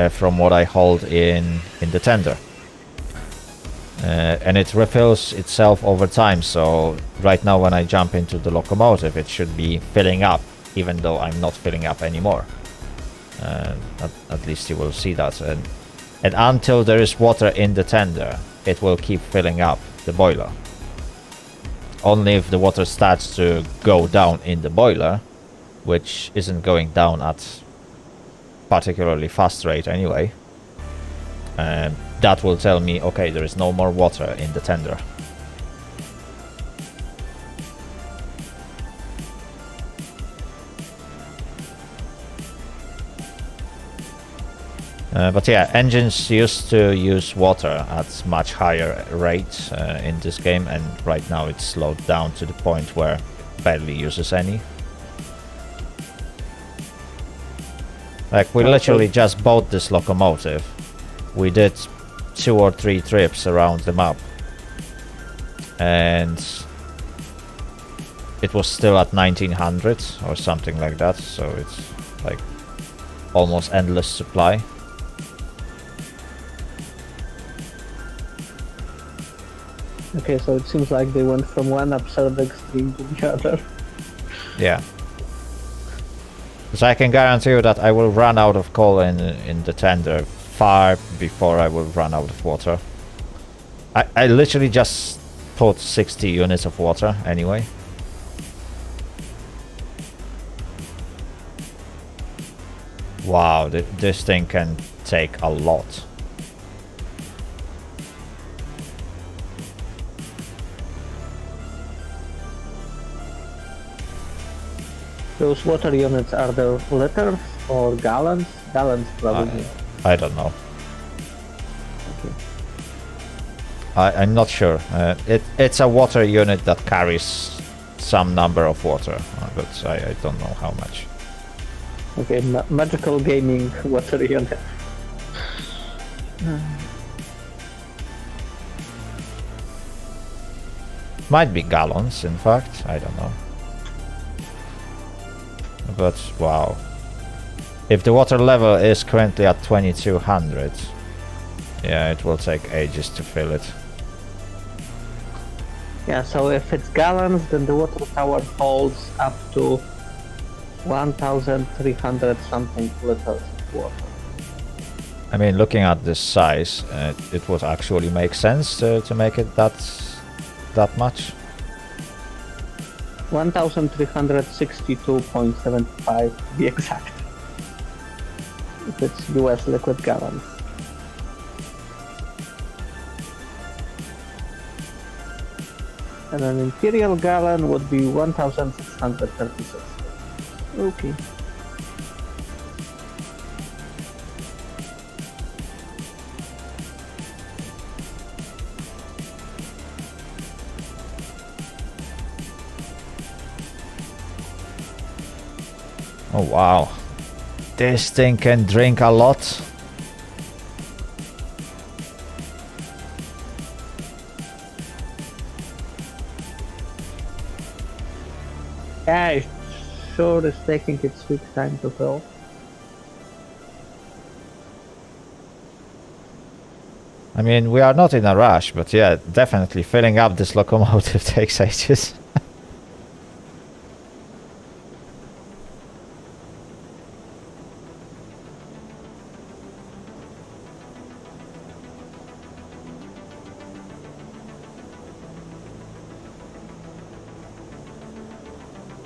from what I hold in the tender. And it refills itself over time, so right now when I jump into the locomotive it should be filling up, even though I'm not filling up anymore. At least you will see that. And until there is water in the tender, it will keep filling up the boiler. Only if the water starts to go down in the boiler, which isn't going down at particularly fast rate anyway, that will tell me, okay, there is no more water in the tender. But yeah, engines used to use water at much higher rates in this game, and right now it's slowed down to the point where barely uses any. Like, we literally just bought this locomotive. We did 2 or 3 trips around the map. And it was still at 1900 or something like that, so it's like almost endless supply. Okay, so it seems like they went from one absurd extreme to the other. Yeah. So I can guarantee you that I will run out of coal in the tender far before I will run out of water. I literally just put 60 units of water anyway. Wow, this thing can take a lot. Those water units, are they liters or gallons? Gallons probably. I don't know. I'm not sure. It's a water unit that carries some number of water, but I don't know how much. Okay, magical gaming water unit. Might be gallons, in fact. I don't know. But wow. If the water level is currently at 2200, yeah, it will take ages to fill it. Yeah, so if it's gallons, then the water tower holds up to 1,300 something liters of water. I mean, looking at this size, it would actually make sense to make it that much. 1,362.75 to be exact. If it's US liquid gallons. And an imperial gallon would be 1,636. Okay. Oh wow. This thing can drink a lot. Yeah, it sure is taking its sweet time to fill. I mean, we are not in a rush, but yeah, definitely filling up this locomotive takes ages.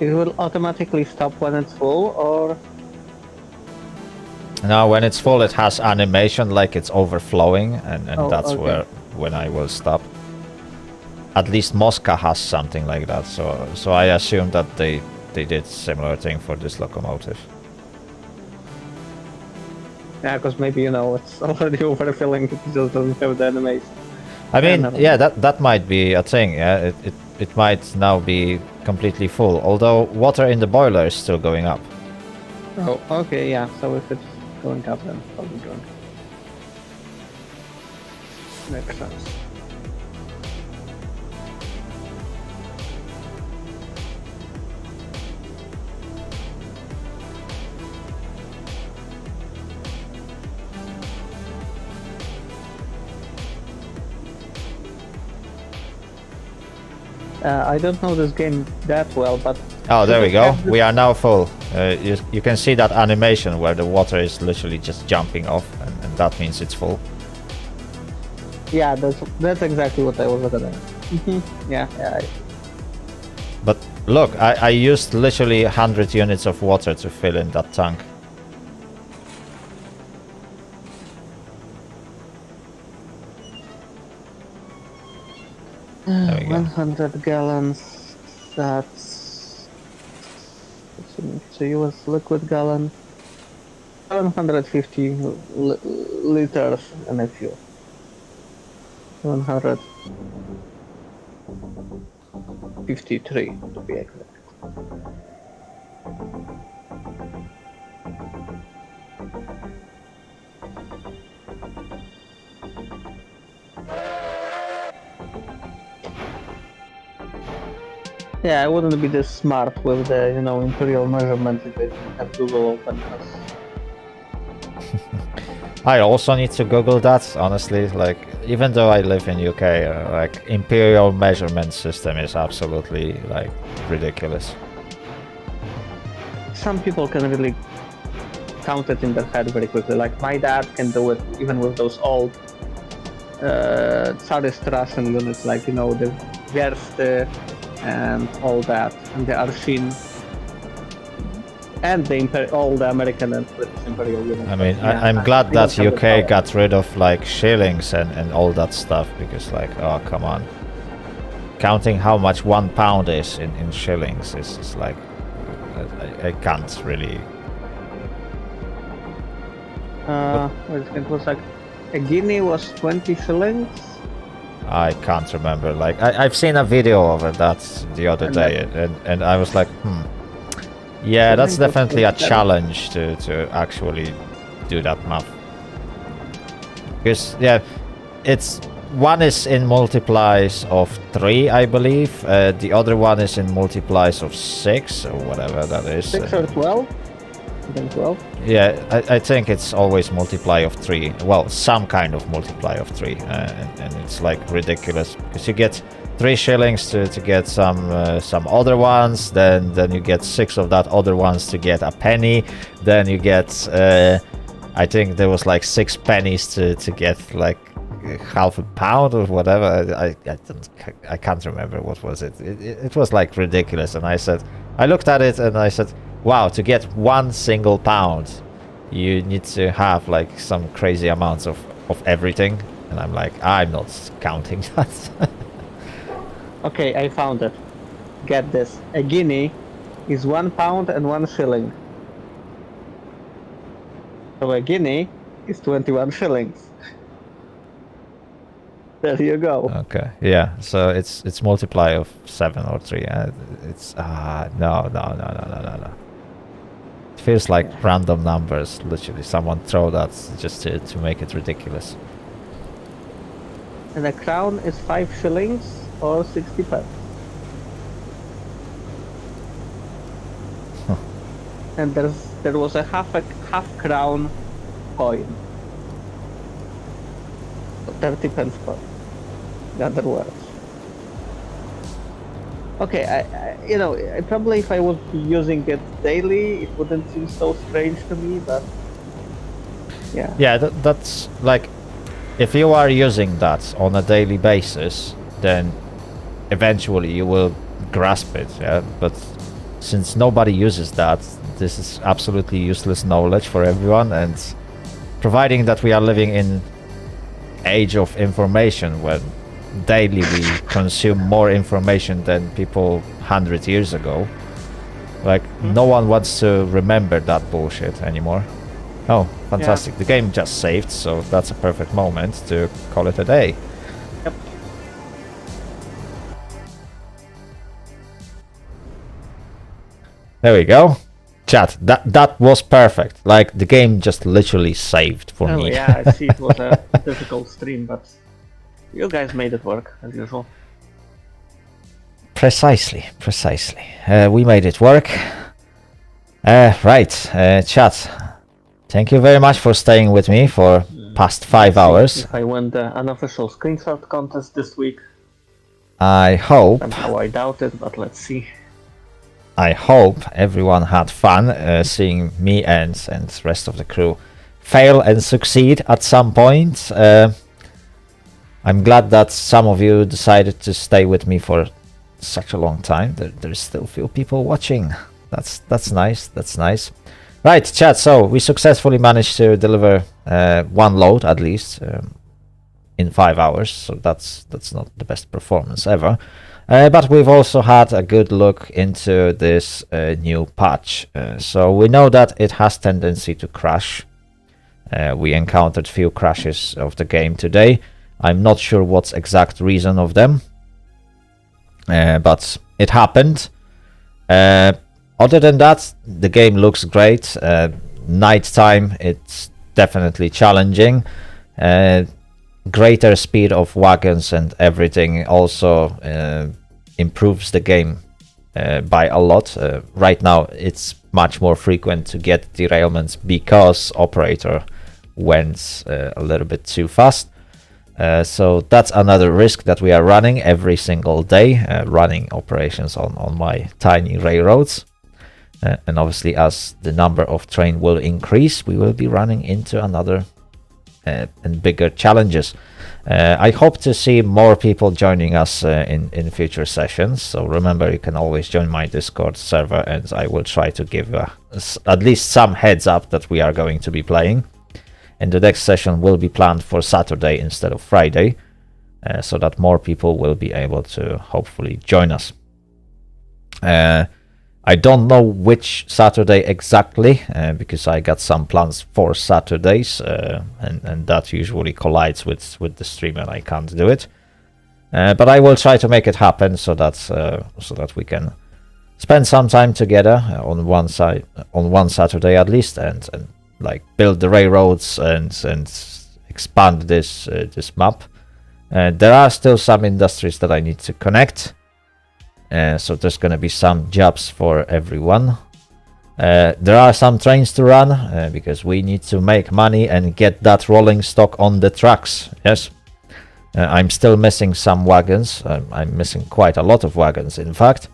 It will automatically stop when it's full, or... Now, when it's full, it has animation like it's overflowing, and that's okay. when I will stop. At least Mosca has something like that, so I assume that they did similar thing for this locomotive. Yeah, because maybe, you know, it's already overfilling, it just doesn't have the animation. I mean, yeah, that might be a thing, yeah, it might now be completely full, although water in the boiler is still going up. Oh, okay, yeah, so if it's going up, then it's probably going up. Makes sense. I don't know this game that well, but... Oh, there we go. We are now full. You can see that animation where the water is literally just jumping off, and that means it's full. Yeah, that's exactly what I was looking at. Yeah. But look, I used literally 100 units of water to fill in that tank. There we go. 100 gallons, that's... It's a US liquid gallon. 750 liters in a fuel. 753 to be exact. Yeah, I wouldn't be this smart with the, you know, imperial measurements if I didn't have Google open. I also need to Google that, honestly. Like, even though I live in UK, like, imperial measurement system is absolutely, like, ridiculous. Some people can really count it in their head very quickly. Like my dad can do it even with those old Tsarist Russian units, like, you know, the Versty and all that, and the Arshin, and the all the American and British imperial units. I mean, Yeah, I'm glad that people have the UK power. got rid of, like, shillings and all that stuff, because, like, oh, come on. Counting how much £1 is in shillings is like, I can't really. It was like a guinea was 20 shillings. I can't remember. Like, I've seen a video of it that's the other And day, and I was like, yeah, that's think that's definitely a 27. challenge to actually do that math. Because, yeah, it's one is in multiplies of 3, I believe. The other one is in multiplies of 6 or whatever that is. 6 or 12? I think 12. Yeah, I think it's always multiply of 3. Well, some kind of multiply of 3, and it's like ridiculous because you get 3 shillings to get some other ones, then you get 6 of that other ones to get a penny, then you get I think there was like 6 pennies to get like half a pound or whatever. I can't remember what was it. It was like ridiculous, and I looked at it and I said, wow, to get 1 single pound, you need to have like some crazy amounts of everything. And I'm like, I'm not counting that. Okay, I found it. Get this. A guinea is 1 pound and 1 shilling. So a guinea is 21 shillings. There you go. Okay, yeah. So it's multiply of 7 or 3. It's no. It feels like random numbers. Literally, someone throw that just to make it ridiculous. And a crown is 5 shillings or 60 pence. Huh. And there was a half crown coin. 30 pence coin. In other words. Okay, I probably if I was using it daily, it wouldn't seem so strange to me, but yeah. Yeah, that's like, if you are using that on a daily basis, then eventually you will grasp it, yeah? But since nobody uses that, this is absolutely useless knowledge for everyone, and providing that we are living in age of information when daily we consume more information than people 100 years ago, like no one wants to remember that bullshit anymore. Oh, fantastic. The game just saved, so that's a perfect moment to call it a day. Yep. There we go. Chat, that was perfect. Like, the game just literally saved for Oh me. yeah, I see it was a difficult stream, but you guys made it work, as usual. Precisely. We made it work. Right, chat. Thank you very much for staying with me for past 5 hours. If I win the unofficial screenshot contest this week, I hope somehow I doubt it, but let's see. I hope everyone had fun seeing me and the rest of the crew fail and succeed at some point. I'm glad that some of you decided to stay with me for such a long time. There's still few people watching. That's nice. Right, chat. So we successfully managed to deliver 1 load at least in 5 hours. So that's not the best performance ever. But we've also had a good look into this new patch. So we know that it has tendency to crash. We encountered few crashes of the game today. I'm not sure what's exact reason of them, but it happened. Other than that, the game looks great. Nighttime, it's definitely challenging. Greater speed of wagons and everything also improves the game by a lot. Right now, it's much more frequent to get derailments because operator went a little bit too fast. So that's another risk that we are running every single day, running operations on my tiny railroads. And obviously, as the number of train will increase, we will be running into another and bigger challenges. I hope to see more people joining us in future sessions. So remember, you can always join my Discord server, and I will try to give at least some heads up that we are going to be playing. And the next session will be planned for Saturday instead of Friday, so that more people will be able to hopefully join us. I don't know which Saturday exactly, because I got some plans for Saturdays, and that usually collides with the stream and I can't do it. But I will try to make it happen so that we can spend some time together on one Saturday at least, and like build the railroads and expand this map. There are still some industries that I need to connect, so there's going to be some jobs for everyone. There are some trains to run because we need to make money and get that rolling stock on the tracks. Yes, I'm still missing some wagons. I'm missing quite a lot of wagons, in fact.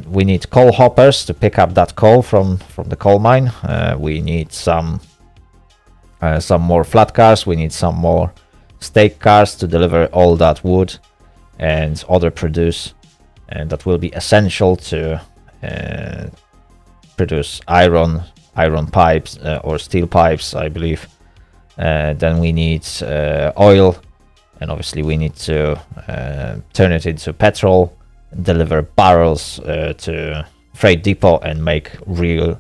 We need coal hoppers to pick up that coal from the coal mine. We need some more flat cars. We need some more stake cars to deliver all that wood and other produce, and that will be essential to produce iron pipes or steel pipes, I believe. Then we need oil, and obviously we need to turn it into petrol, deliver barrels to freight depot, and make really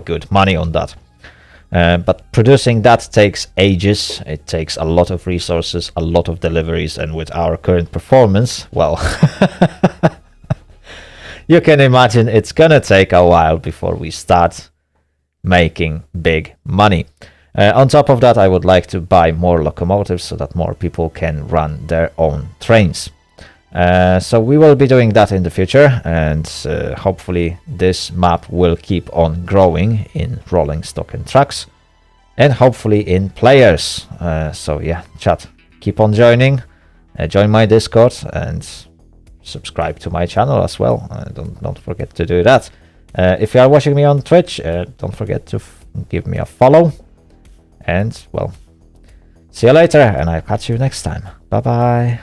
good money on that. But producing that takes ages. It takes a lot of resources, a lot of deliveries, and with our current performance, well, you can imagine it's gonna take a while before we start making big money. On top of that, I would like to buy more locomotives so that more people can run their own trains. So we will be doing that in the future, and hopefully this map will keep on growing in rolling stock and trucks, and hopefully in players. So yeah, chat, keep on joining, join my Discord, and subscribe to my channel as well. Don't forget to do that. If you are watching me on Twitch, don't forget to give me a follow, and well, see you later, and I'll catch you next time. Bye bye.